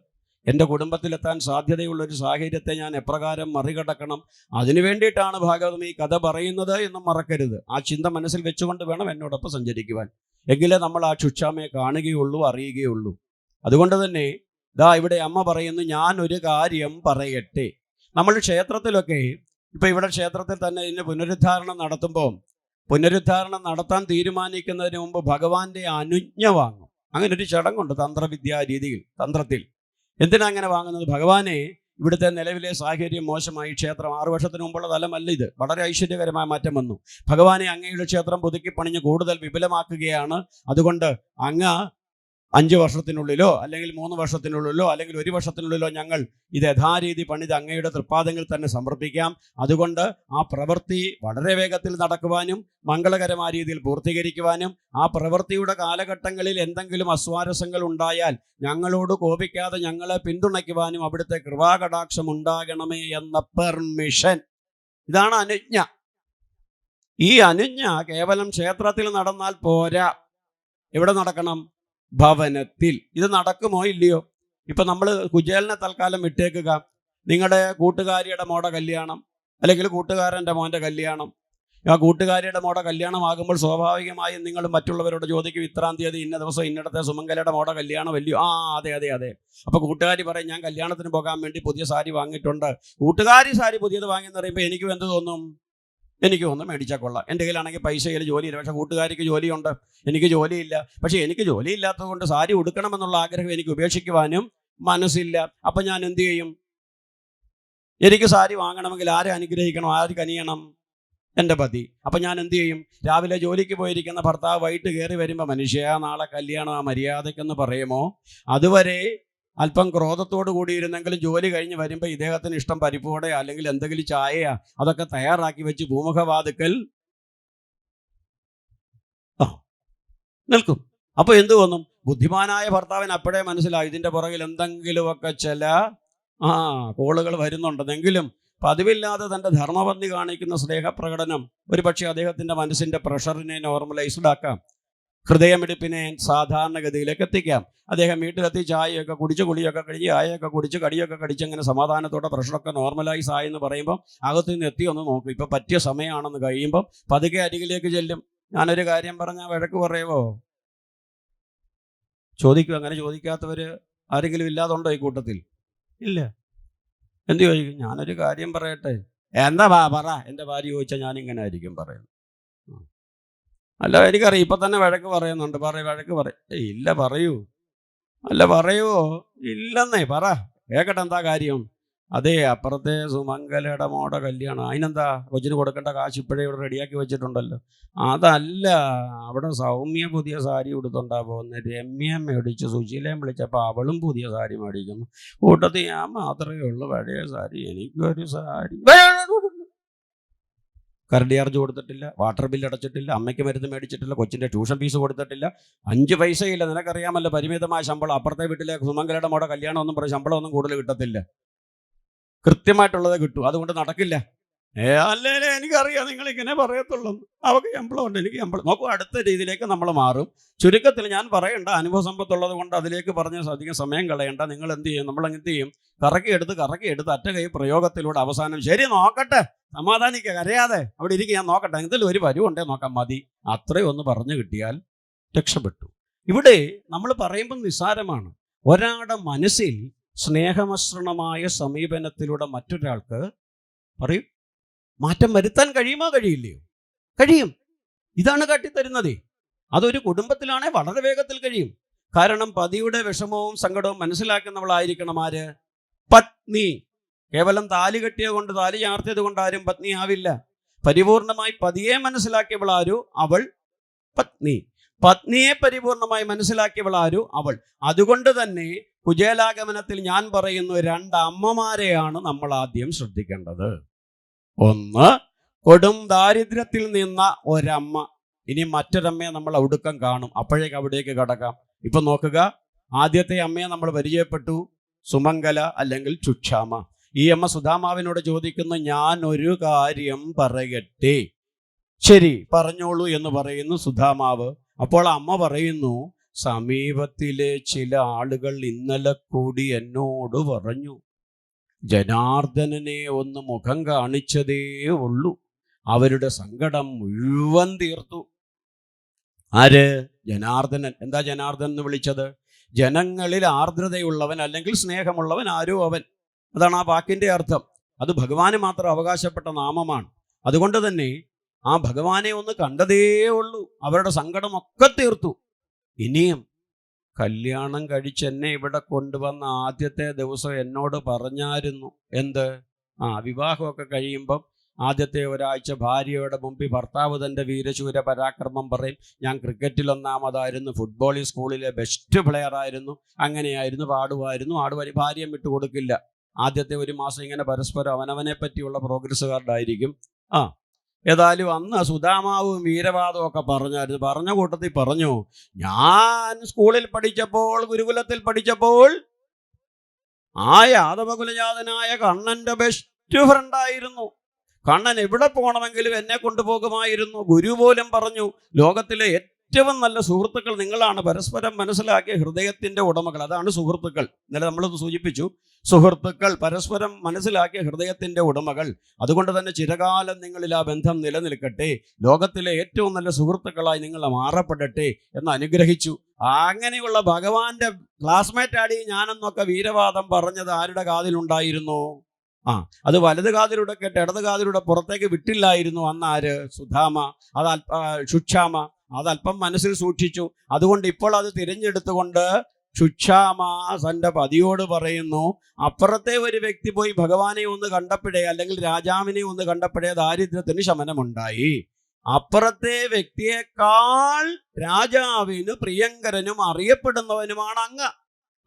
എൻ്റെ കുടുംബത്തിലെത്താൻ സാധ്യതയുള്ളൊരു സാഹചര്യത്തെ ഞാൻ എപ്രകാരം മറികടക്കണം, അതിനു വേണ്ടിയിട്ടാണ് ഭാഗവതം ഈ കഥ പറയുന്നത് എന്നും മറക്കരുത്. ആ ചിന്ത മനസ്സിൽ വെച്ചുകൊണ്ട് വേണം എന്നോടൊപ്പം സഞ്ചരിക്കുവാൻ. എങ്കിലേ നമ്മൾ ആ സുക്ഷാമയെ കാണുകയുള്ളൂ, അറിയുകയുള്ളൂ. അതുകൊണ്ട് തന്നെ ഇവിടെ അമ്മ പറയുന്നു, ഞാൻ ഒരു കാര്യം പറയട്ടെ. നമ്മൾ ക്ഷേത്രത്തിലൊക്കെ, ഇപ്പം ഇവിടെ ക്ഷേത്രത്തിൽ തന്നെ ഇതിന് പുനരുദ്ധാരണം നടത്തുമ്പോൾ, പുനരുദ്ധാരണം നടത്താൻ തീരുമാനിക്കുന്നതിന് മുമ്പ് ഭഗവാന്റെ അനുജ്ഞ വാങ്ങും. അങ്ങനെ ഒരു ചടങ്ങുണ്ട് തന്ത്രവിദ്യാ രീതിയിൽ, തന്ത്രത്തിൽ. എന്തിനാ അങ്ങനെ വാങ്ങുന്നത്? ഭഗവാനെ ഇവിടുത്തെ നിലവിലെ സാഹചര്യം മോശമായി, ക്ഷേത്രം 6 വർഷത്തിന് മുമ്പുള്ള തലമല്ല ഇത്, വളരെ ഐശ്വര്യകരമായ മാറ്റം വന്നു. ഭഗവാനെ അങ്ങയുടെ ക്ഷേത്രം പുതുക്കി പണിഞ്ഞ് കൂടുതൽ വിപുലമാക്കുകയാണ്. അതുകൊണ്ട് അങ്ങ് 5 വർഷത്തിനുള്ളിലോ അല്ലെങ്കിൽ 3 വർഷത്തിനുള്ളിലോ അല്ലെങ്കിൽ 1 വർഷത്തിനുള്ളിലോ ഞങ്ങൾ ഇത് യഥാരീതി പണിത് അങ്ങയുടെ തൃപ്പാദങ്ങളിൽ തന്നെ സമർപ്പിക്കാം. അതുകൊണ്ട് ആ പ്രവൃത്തി വളരെ വേഗത്തിൽ നടക്കുവാനും മംഗളകരമായ രീതിയിൽ പൂർത്തീകരിക്കുവാനും, ആ പ്രവൃത്തിയുടെ കാലഘട്ടങ്ങളിൽ എന്തെങ്കിലും അസ്വാരസ്യങ്ങൾ ഉണ്ടായാൽ ഞങ്ങളോട് കോപിക്കാതെ ഞങ്ങളെ പിന്തുണയ്ക്കുവാനും അവിടുത്തെ കൃപാകടാക്ഷം ഉണ്ടാകണമേ എന്ന പെർമിഷൻ. ഇതാണ് അനുജ്ഞ. ഈ അനുജ്ഞ കേവലം ക്ഷേത്രത്തിൽ നടന്നാൽ പോരാ. എവിടെ നടക്കണം? ഭവനത്തിൽ. ഇത് നടക്കുമോ ഇല്ലയോ? ഇപ്പം നമ്മൾ കുചേലിനെ തൽക്കാലം വിട്ടേക്കുക. നിങ്ങളുടെ കൂട്ടുകാരിയുടെ മോടെ കല്യാണം അല്ലെങ്കിൽ കൂട്ടുകാരൻ്റെ മോൻ്റെ കല്യാണം, ആ കൂട്ടുകാരിയുടെ മോടെ കല്യാണം ആകുമ്പോൾ സ്വാഭാവികമായും നിങ്ങൾ മറ്റുള്ളവരോട് ചോദിക്കും, ഇത്രാം തീയതി ഇന്ന ദിവസം ഇന്നിടത്തെ സുമംഗലയുടെ മോടെ കല്യാണം അല്ലയോ? അതെ അതെ അതെ. അപ്പോൾ കൂട്ടുകാരി പറയും, ഞാൻ കല്യാണത്തിന് പോകാൻ വേണ്ടി പുതിയ സാരി വാങ്ങിയിട്ടുണ്ട്. കൂട്ടുകാരി സാരി പുതിയത് വാങ്ങിയെന്ന് പറയുമ്പോൾ എനിക്കും എന്ത് തോന്നും? എനിക്ക് ഒന്ന് മേടിച്ചാൽ കൊള്ളാം. എൻ്റെ കയ്യിലാണെങ്കിൽ പൈസയിൽ ജോലിയില്ല, പക്ഷേ കൂട്ടുകാരിക്ക് ജോലിയുണ്ട്, എനിക്ക് ജോലിയില്ല. പക്ഷേ എനിക്ക് ജോലിയില്ലാത്തത് കൊണ്ട് സാരി ഉടുക്കണമെന്നുള്ള ആഗ്രഹം എനിക്ക് ഉപേക്ഷിക്കുവാനും മനസ്സില്ല. അപ്പം ഞാൻ എന്ത് ചെയ്യും? എനിക്ക് സാരി വാങ്ങണമെങ്കിൽ ആരെ അനുഗ്രഹിക്കണം? ആര് കനിയണം? എൻ്റെ പതി. അപ്പം ഞാൻ എന്ത് ചെയ്യും? രാവിലെ ജോലിക്ക് പോയിരിക്കുന്ന ഭർത്താവ് വൈകിട്ട് കയറി വരുമ്പോൾ, മനുഷ്യ നാളെ കല്യാണം, ആ മര്യാദയ്ക്കെന്ന് പറയുമോ? അതുവരെ അല്പം ക്രോധത്തോടു കൂടിയിരുന്നെങ്കിലും ജോലി കഴിഞ്ഞ് വരുമ്പോൾ ഇദ്ദേഹത്തിന് ഇഷ്ടം പരിപ്പോടെ അല്ലെങ്കിൽ എന്തെങ്കിലും ചായയാ അതൊക്കെ തയ്യാറാക്കി വെച്ച് ഭൂമുഖവാതുക്കൽ നിൽക്കും. അപ്പോൾ എന്തു തോന്നും? ബുദ്ധിമാനായ ഭർത്താവിന് അപ്പോഴേ മനസ്സിലായി ഇതിൻ്റെ പുറകിൽ എന്തെങ്കിലുമൊക്കെ ചില കോളുകൾ വരുന്നുണ്ടെന്നെങ്കിലും പതിവില്ലാതെ തൻ്റെ ധർമ്മപന്തി കാണിക്കുന്ന സ്നേഹപ്രകടനം ഒരു പക്ഷേ അദ്ദേഹത്തിൻ്റെ മനസ്സിൻ്റെ പ്രഷറിനെ നോർമലൈസ്ഡ് ആക്കാം. ഹൃദയമിടിപ്പിനെ സാധാരണഗതിയിലേക്ക് എത്തിക്കാം. അദ്ദേഹം വീട്ടിലെത്തി ചായയൊക്കെ കുടിച്ച് കുളിയൊക്കെ കഴിഞ്ഞ് ചായയൊക്കെ കുടിച്ച് കടിയൊക്കെ കടിച്ച് അങ്ങനെ സമാധാനത്തോടെ പ്രഷറൊക്കെ നോർമലൈസ് ആയി എന്ന് പറയുമ്പം അകത്തു നിന്ന് എത്തി ഒന്ന് നോക്കും. ഇപ്പം പറ്റിയ സമയമാണെന്ന് കഴിയുമ്പം പതുക്കെ അരികിലേക്ക് ചെല്ലും. ഞാനൊരു കാര്യം പറഞ്ഞാൽ വഴക്ക് പറയുമോ? ചോദിക്കും. അങ്ങനെ ചോദിക്കാത്തവർ ആരെങ്കിലും ഇല്ലാതുണ്ടോ ഈ കൂട്ടത്തിൽ? ഇല്ല. എന്ത് ചോദിക്കും? ഞാനൊരു കാര്യം പറയട്ടെ. എന്താ പറ. എൻ്റെ ഭാര്യ ചോദിച്ചാൽ ഞാനിങ്ങനെ ആയിരിക്കും പറയുന്നത്. അല്ല, എനിക്കറിയാം ഇപ്പം തന്നെ വഴക്ക് പറയുന്നുണ്ട്. വഴക്ക് ഇല്ല പറയൂ. അല്ല പറയുമോ? ഇല്ലെന്നേ പറ, കേൾക്കട്ടെ എന്താ കാര്യം. അതെ, അപ്പുറത്തെ സുമംഗലയുടെ മോടെ കല്യാണം. അതിനെന്താ? കൊച്ചിന് കൊടുക്കേണ്ട കാശ് ഇപ്പോഴേ ഇവിടെ റെഡിയാക്കി വെച്ചിട്ടുണ്ടല്ലോ. അതല്ല, അവിടെ സൗമ്യ പുതിയ സാരി ഉടുത്തുണ്ടാ പോകുന്നത്. രമ്യ മേടിച്ചു, സുശീലയും വിളിച്ചപ്പോൾ അവളും പുതിയ സാരി മേടിക്കുന്നു. കൂട്ടത്തിൽ ഞാൻ മാത്രമേ ഉള്ളൂ പഴയ സാരി. എനിക്കൊരു സാരി. കറണ്ട് ചാർജ് കൊടുത്തിട്ടില്ല, വാട്ടർ ബില്ല് അടച്ചിട്ടില്ല, അമ്മയ്ക്ക് മരുന്ന് മേടിച്ചിട്ടില്ല, കൊച്ചിൻ്റെ ട്യൂഷൻ ഫീസ് കൊടുത്തിട്ടില്ല, 5 പൈസയില്ല. നിനക്കറിയാമല്ലോ പരിമിതമായ ശമ്പളം. അപ്പുറത്തെ വീട്ടിലെ സുമംഗലയുടെ മോടെ കല്യാണം ഒന്നും പറയും ശമ്പളമൊന്നും കൂടുതൽ കിട്ടത്തില്ല, കൃത്യമായിട്ടുള്ളത് കിട്ടും. അതുകൊണ്ട് നടക്കില്ല. അല്ലേ, എനിക്കറിയാം നിങ്ങളിങ്ങനെ പറയത്തുള്ളൂ. അവർക്ക് ശമ്പളമുണ്ട്, എനിക്ക് ശമ്പളം. നോക്കൂ, അടുത്ത രീതിയിലേക്ക് നമ്മൾ മാറും. ചുരുക്കത്തിൽ ഞാൻ പറയേണ്ട അനുഭവ സമ്പത്തുള്ളത് കൊണ്ട് അതിലേക്ക് പറഞ്ഞ് അധികം സമയം കളയണ്ട. നിങ്ങൾ എന്ത് ചെയ്യും? നമ്മൾ എന്ത് ചെയ്യും? കറക്കിയെടുത്ത് അറ്റകൈ പ്രയോഗത്തിലൂടെ അവസാനം ശരി നോക്കട്ടെ, സമാധാനിക്കുക, കരയാതെ അവിടെ ഇരിക്കുക, ഞാൻ നോക്കട്ടെ, എന്തെങ്കിലും ഒരു പരുവുണ്ടേ നോക്കാം, മതി, അത്രയും ഒന്ന് പറഞ്ഞു കിട്ടിയാൽ രക്ഷപ്പെട്ടു. ഇവിടെ നമ്മൾ പറയുമ്പോൾ നിസ്സാരമാണ്. ഒരാളുടെ മനസ്സിൽ സ്നേഹമസൃണമായ സമീപനത്തിലൂടെ മറ്റൊരാൾക്ക് പറയും മാറ്റം വരുത്താൻ കഴിയുമോ? കഴിയില്ലയോ? കഴിയും. ഇതാണ് കാട്ടിത്തരുന്നതേ. അതൊരു കുടുംബത്തിലാണെങ്കിൽ വളരെ വേഗത്തിൽ കഴിയും. കാരണം പതിയുടെ വിഷമവും സങ്കടവും മനസ്സിലാക്കുന്നവളായിരിക്കണം ആര്? പത്നി. കേവലം താലി കെട്ടിയ കൊണ്ട്, താലി ചാർത്തിയത് കൊണ്ട് ആരും പത്നി ആവില്ല. പരിപൂർണമായി പതിയെ മനസ്സിലാക്കിയവളാരു? അവൾ പത്നി. പത്നിയെ പരിപൂർണമായി മനസ്സിലാക്കിയവളാരു? അവൾ. അതുകൊണ്ട് തന്നെ കുചേലാഗമനത്തിൽ ഞാൻ പറയുന്നു, 2 അമ്മമാരെയാണ് നമ്മൾ ആദ്യം ശ്രദ്ധിക്കേണ്ടത്. ഒന്ന്, കൊടും ദാരിദ്ര്യത്തിൽ നിന്ന ഒരമ്മ. ഇനി മറ്റൊരമ്മയെ നമ്മൾ ഒടുക്കം കാണും, അപ്പോഴേക്ക് അവിടേക്ക് കടക്കാം. ഇപ്പൊ നോക്കുക, ആദ്യത്തെ അമ്മയെ നമ്മൾ പരിചയപ്പെട്ടു, സുമംഗല അല്ലെങ്കിൽ ചുക്ഷാമ. ഈ അമ്മ സുധാമാവിനോട് ചോദിക്കുന്നു, ഞാൻ ഒരു കാര്യം പറയട്ടെ. ശരി, പറഞ്ഞോളൂ എന്ന് പറയുന്നു സുധാമാവ്. അപ്പോൾ അമ്മ പറയുന്നു, സമീപത്തിലെ ചില ആളുകൾ ഇന്നലെ കൂടി എന്നോട് പറഞ്ഞു, ജനാർദ്ദനനെ ഒന്ന് മുഖം കാണിച്ചതേ ഉള്ളൂ, അവരുടെ സങ്കടം മുഴുവൻ തീർത്തു. ആര്? ജനാർദ്ദനൻ. എന്താ ജനാർദ്ദനൻ എന്ന് വിളിച്ചത്? ജനങ്ങളിൽ ആർദ്രതയുള്ളവൻ അല്ലെങ്കിൽ സ്നേഹമുള്ളവൻ ആരോ അവൻ. അതാണ് ആ വാക്കിൻ്റെ അർത്ഥം. അത് ഭഗവാന് മാത്രം അവകാശപ്പെട്ട നാമമാണ്. അതുകൊണ്ട് തന്നെ ആ ഭഗവാനെ ഒന്ന് കണ്ടതേ ഉള്ളൂ, അവരുടെ സങ്കടമൊക്കെ തീർത്തു. ഇനിയും കല്യാണം കഴിച്ച് എന്നെ ഇവിടെ കൊണ്ടുവന്ന ആദ്യത്തെ ദിവസം എന്നോട് പറഞ്ഞായിരുന്നു എന്ത്? വിവാഹമൊക്കെ കഴിയുമ്പം ആദ്യത്തെ ഒരാഴ്ച ഭാര്യയുടെ മുമ്പിൽ ഭർത്താവ് തൻ്റെ വീരശൂര പരാക്രമം പറയും. ഞാൻ ക്രിക്കറ്റിൽ 1ാമതായിരുന്നു, ഫുട്ബോളിൽ സ്കൂളിലെ ബെസ്റ്റ് പ്ലെയർ ആയിരുന്നു, അങ്ങനെയായിരുന്നു, പാടുമായിരുന്നു. ഭാര്യയെ വിട്ടു കൊടുക്കില്ല. ആദ്യത്തെ 1 മാസം ഇങ്ങനെ പരസ്പരം അവനവനെ പറ്റിയുള്ള പ്രോഗ്രസ് കാർഡായിരിക്കും. ഏതായാലും അന്ന് സുധാമാവും വീരവാദവും ഒക്കെ പറഞ്ഞായിരുന്നു. പറഞ്ഞ കൂട്ടത്തിൽ പറഞ്ഞു, ഞാൻ സ്കൂളിൽ പഠിച്ചപ്പോൾ, ഗുരുകുലത്തിൽ പഠിച്ചപ്പോൾ ആ യാദവകുലജാതനായ കണ്ണൻ്റെ ബെസ്റ്റ് ഫ്രണ്ടായിരുന്നു. കണ്ണൻ എവിടെ പോകണമെങ്കിലും എന്നെ കൊണ്ടുപോകുമായിരുന്നു. ഗുരു പോലും പറഞ്ഞു, ലോകത്തിലെ ഏറ്റവും നല്ല സുഹൃത്തുക്കൾ നിങ്ങളാണ്, പരസ്പരം മനസ്സിലാക്കിയ ഹൃദയത്തിൻ്റെ ഉടമകൾ. അതാണ് സുഹൃത്തുക്കൾ. ഇന്നലെ നമ്മളത് സൂചിപ്പിച്ചു. സുഹൃത്തുക്കൾ, പരസ്പരം മനസ്സിലാക്കിയ ഹൃദയത്തിൻ്റെ ഉടമകൾ. അതുകൊണ്ട് തന്നെ ചിരകാലം നിങ്ങളിൽ ആ ബന്ധം നിലനിൽക്കട്ടെ, ലോകത്തിലെ ഏറ്റവും നല്ല സുഹൃത്തുക്കളായി നിങ്ങൾ മാറപ്പെടട്ടെ എന്ന് അനുഗ്രഹിച്ചു. അങ്ങനെയുള്ള ഭഗവാന്റെ ക്ലാസ്മേറ്റാടി ഞാനെന്നൊക്കെ വീരവാദം പറഞ്ഞത് ആരുടെ കാതിലുണ്ടായിരുന്നു? അത് വലത് കാതിലൂടെ കേട്ട് ഇടത് കാതിലൂടെ പുറത്തേക്ക് വിട്ടില്ലായിരുന്നു അന്ന് ആര്? സുധാമ. ശുക്ഷാമ അതല്പം മനസ്സിൽ സൂക്ഷിച്ചു. അതുകൊണ്ട് ഇപ്പോൾ അത് തിരഞ്ഞെടുത്തുകൊണ്ട് ശുക്ഷാമ തൻ്റെ പതിയോട് പറയുന്നു, അപ്പുറത്തെ ഒരു വ്യക്തി പോയി ഭഗവാനെ ഒന്ന് കണ്ടപ്പോഴേ, അല്ലെങ്കിൽ രാജാവിനെ ഒന്ന് കണ്ടപ്പോഴേ ദാരിദ്ര്യത്തിന് ശമനമുണ്ടായി. അപ്പുറത്തെ വ്യക്തിയേക്കാൾ രാജാവിന് പ്രിയങ്കരനും അറിയപ്പെടുന്നവനുമാണ്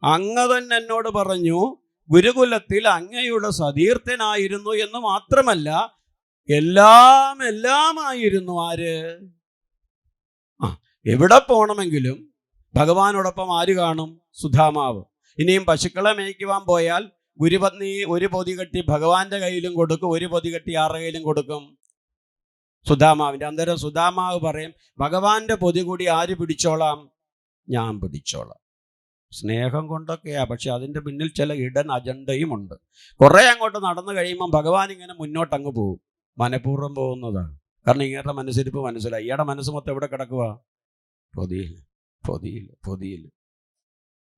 അങ്ങ് തന്നെ എന്നോട് പറഞ്ഞു, ഗുരുകുലത്തിൽ അങ്ങയുടെ സതീർത്ഥനായിരുന്നു എന്ന് മാത്രമല്ല എല്ലാമായിരുന്നു. ആര്? എവിടെ പോകണമെങ്കിലും ഭഗവാനോടൊപ്പം ആര് കാണും? സുധാമാവ്. ഇനിയും പശുക്കളെ മേയ്ക്കുവാൻ പോയാൽ ഗുരുപത്നി ഒരു പൊതി കെട്ടി ഭഗവാന്റെ കയ്യിലും കൊടുക്കും, ഒരു പൊതി കെട്ടി ആരുടെ കയ്യിലും കൊടുക്കും? സുധാമാവിൻ്റെ. അന്നേരം സുധാമാവ് പറയും, ഭഗവാന്റെ പൊതി കൂടി ആര് പിടിച്ചോളാം? ഞാൻ പിടിച്ചോളാം. സ്നേഹം കൊണ്ടൊക്കെയാ, പക്ഷെ അതിൻ്റെ പിന്നിൽ ചില ഇടൻ അജണ്ടയും ഉണ്ട്. കുറേ അങ്ങോട്ട് നടന്നു കഴിയുമ്പം ഭഗവാൻ ഇങ്ങനെ മുന്നോട്ടങ്ങ് പോകും. മനഃപൂർവ്വം പോകുന്നതാണ്. കാരണം ഇങ്ങയുടെ മനസ്സിരിപ്പ് മനസ്സിലായി. ഇയാളുടെ മനസ്സ് മൊത്തം എവിടെ കിടക്കുക? പൊതിയിൽ, പൊതിയിൽ, പൊതിയിൽ.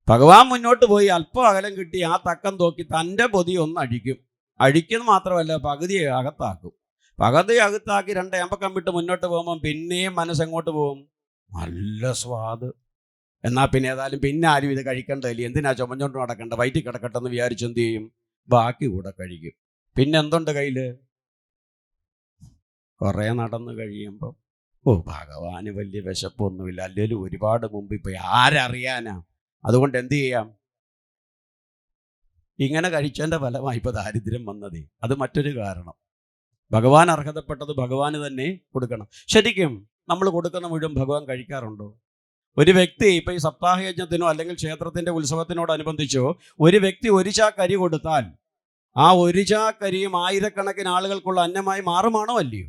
ഭഗവാൻ മുന്നോട്ട് പോയി അല്പം അകലം കിട്ടി ആ തക്കം നോക്കി തൻ്റെ പൊതി ഒന്ന് അഴിക്കും. അഴിക്കുന്നത് മാത്രമല്ല, പകുതി അകത്താക്കും. പകുതി അകത്താക്കി 2 ഏമ്പക്കം വിട്ട് മുന്നോട്ട് പോകുമ്പം പിന്നെയും മനസ്സെങ്ങോട്ട് പോകും? നല്ല സ്വാദ്. എന്നാൽ പിന്നെ ഏതായാലും പിന്നെ ആരും ഇത് കഴിക്കണ്ടല്ലേ, എന്തിനാ ചുമഞ്ഞോണ്ട് നടക്കണ്ട, വയറ്റിൽ കിടക്കട്ടെ എന്ന് വിചാരിച്ച് എന്ത് ചെയ്യും? ബാക്കി കൂടെ കഴിക്കും. പിന്നെ എന്തുണ്ട് കയ്യിൽ? കുറേ നടന്ന് കഴിയുമ്പം ഭഗവാന് വലിയ വിശപ്പൊന്നുമില്ല, അല്ലെങ്കിലും ഒരുപാട് മുമ്പ് ഇപ്പം ആരറിയാനാ. അതുകൊണ്ട് എന്ത് ചെയ്യാം? ഇങ്ങനെ കഴിച്ചതിൻ്റെ ഫലമായി ഇപ്പോൾ ദാരിദ്ര്യം വന്നതേ. അത് മറ്റൊരു കാരണം. ഭഗവാൻ അർഹതപ്പെട്ടത് ഭഗവാന് തന്നെ കൊടുക്കണം. ശരിക്കും നമ്മൾ കൊടുക്കുന്ന മുഴുവൻ ഭഗവാൻ കഴിക്കാറുണ്ടോ? ഒരു വ്യക്തി ഇപ്പം ഈ സപ്താഹയജ്ഞത്തിനോ അല്ലെങ്കിൽ ക്ഷേത്രത്തിൻ്റെ ഉത്സവത്തിനോടനുബന്ധിച്ചോ ഒരു വ്യക്തി 1 ചാക്ക് കൊടുത്താൽ ആ 1 ചാക്കരിയും ആയിരക്കണക്കിന് ആളുകൾക്കുള്ള അന്നമായി മാറുമാണോ അല്ലയോ?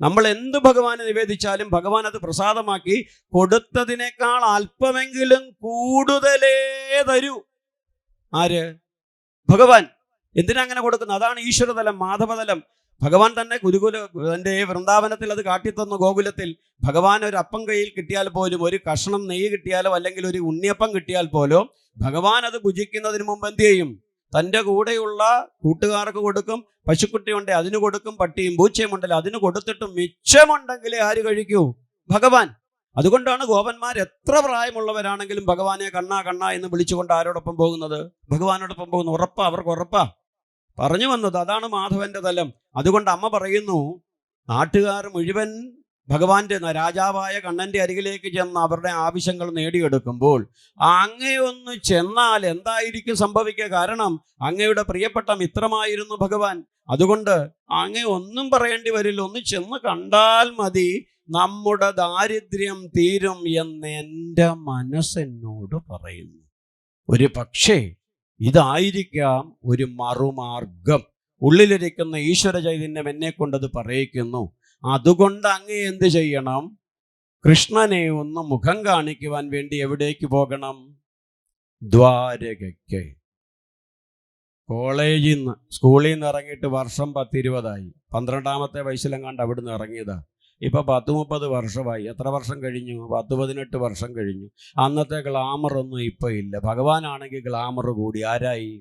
നമ്മൾ എന്ത് ഭഗവാന് നിവേദിച്ചാലും ഭഗവാൻ അത് പ്രസാദമാക്കി കൊടുത്തതിനേക്കാൾ അല്പമെങ്കിലും കൂടുതലേ തരൂ. ആര്? ഭഗവാൻ. എന്തിനാ അങ്ങനെ കൊടുക്കുന്നത്? അതാണ് ഈശ്വരതലം, മാധവതലം. ഭഗവാൻ തന്നെ തൻ്റെ വൃന്ദാവനത്തിൽ അത് കാട്ടിത്തന്നു. ഗോകുലത്തിൽ ഭഗവാൻ ഒരു അപ്പം കയ്യിൽ കിട്ടിയാൽ പോലും, ഒരു കഷ്ണം നെയ്യ് കിട്ടിയാലോ അല്ലെങ്കിൽ ഒരു ഉണ്ണിയപ്പം കിട്ടിയാൽ പോലും ഭഗവാൻ അത് ഭുജിക്കുന്നതിന് മുമ്പ് എന്ത് ചെയ്യും? തൻ്റെ കൂടെയുള്ള കൂട്ടുകാർക്ക് കൊടുക്കും. പശുക്കുട്ടിയുണ്ടെ അതിന് കൊടുക്കും, പട്ടിയും പൂച്ചയും ഉണ്ടല്ലോ അതിന് കൊടുത്തിട്ടും മിച്ചമുണ്ടെങ്കിലേ ആര് കഴിക്കൂ? ഭഗവാൻ. അതുകൊണ്ടാണ് ഗോപന്മാർ എത്ര പ്രായമുള്ളവരാണെങ്കിലും ഭഗവാനെ കണ്ണാ കണ്ണാ എന്ന് വിളിച്ചുകൊണ്ട് ആരോടൊപ്പം പോകുന്നത്? ഭഗവാനോടൊപ്പം പോകുന്നു. ഉറപ്പാ, അവർക്ക് ഉറപ്പാ. പറഞ്ഞു വന്നത് അതാണ് മാധവന്റെ തലം. അതുകൊണ്ട് അമ്മ പറയുന്നു, നാട്ടുകാർ മുഴുവൻ ഭഗവാന്റെ രാജാവായ കണ്ണൻ്റെ അരികിലേക്ക് ചെന്ന് അവരുടെ ആവശ്യങ്ങൾ നേടിയെടുക്കുമ്പോൾ അങ്ങയൊന്ന് ചെന്നാൽ എന്തായിരിക്കും സംഭവിക്കുക? കാരണം അങ്ങയുടെ പ്രിയപ്പെട്ട മിത്രമായിരുന്നു ഭഗവാൻ. അതുകൊണ്ട് അങ്ങ ഒന്നും പറയേണ്ടി വരില്ല, ഒന്ന് ചെന്ന് കണ്ടാൽ മതി, നമ്മുടെ ദാരിദ്ര്യം തീരും എന്ന് എൻ്റെ മനസ്സെന്നോട് പറയുന്നു. ഒരു പക്ഷേ ഇതായിരിക്കാം ഒരു മറുമാർഗം. ഉള്ളിലിരിക്കുന്ന ഈശ്വര ചൈതന്യം എന്നെ കൊണ്ടത് പറയിക്കുന്നു. അതുകൊണ്ട് അങ്ങ് എന്ത് ചെയ്യണം? കൃഷ്ണനെ ഒന്ന് മുഖം കാണിക്കുവാൻ വേണ്ടി എവിടേക്ക് പോകണം? ദ്വാരകയ്ക്ക്. കോളേജിൽ നിന്ന്, സ്കൂളിൽ നിന്ന് ഇറങ്ങിയിട്ട് വർഷം 10-20ആയി. 12ാമത്തെ വയസ്സിലെങ്ങാണ്ട് അവിടുന്ന് ഇറങ്ങിയതാ. ഇപ്പം 10-30 വർഷമായി. എത്ര വർഷം കഴിഞ്ഞു? 10-18 വർഷം കഴിഞ്ഞു. അന്നത്തെ ഗ്ലാമറൊന്നും ഇപ്പം ഇല്ല. ഭഗവാനാണെങ്കിൽ ഗ്ലാമർ കൂടി. ആരായി?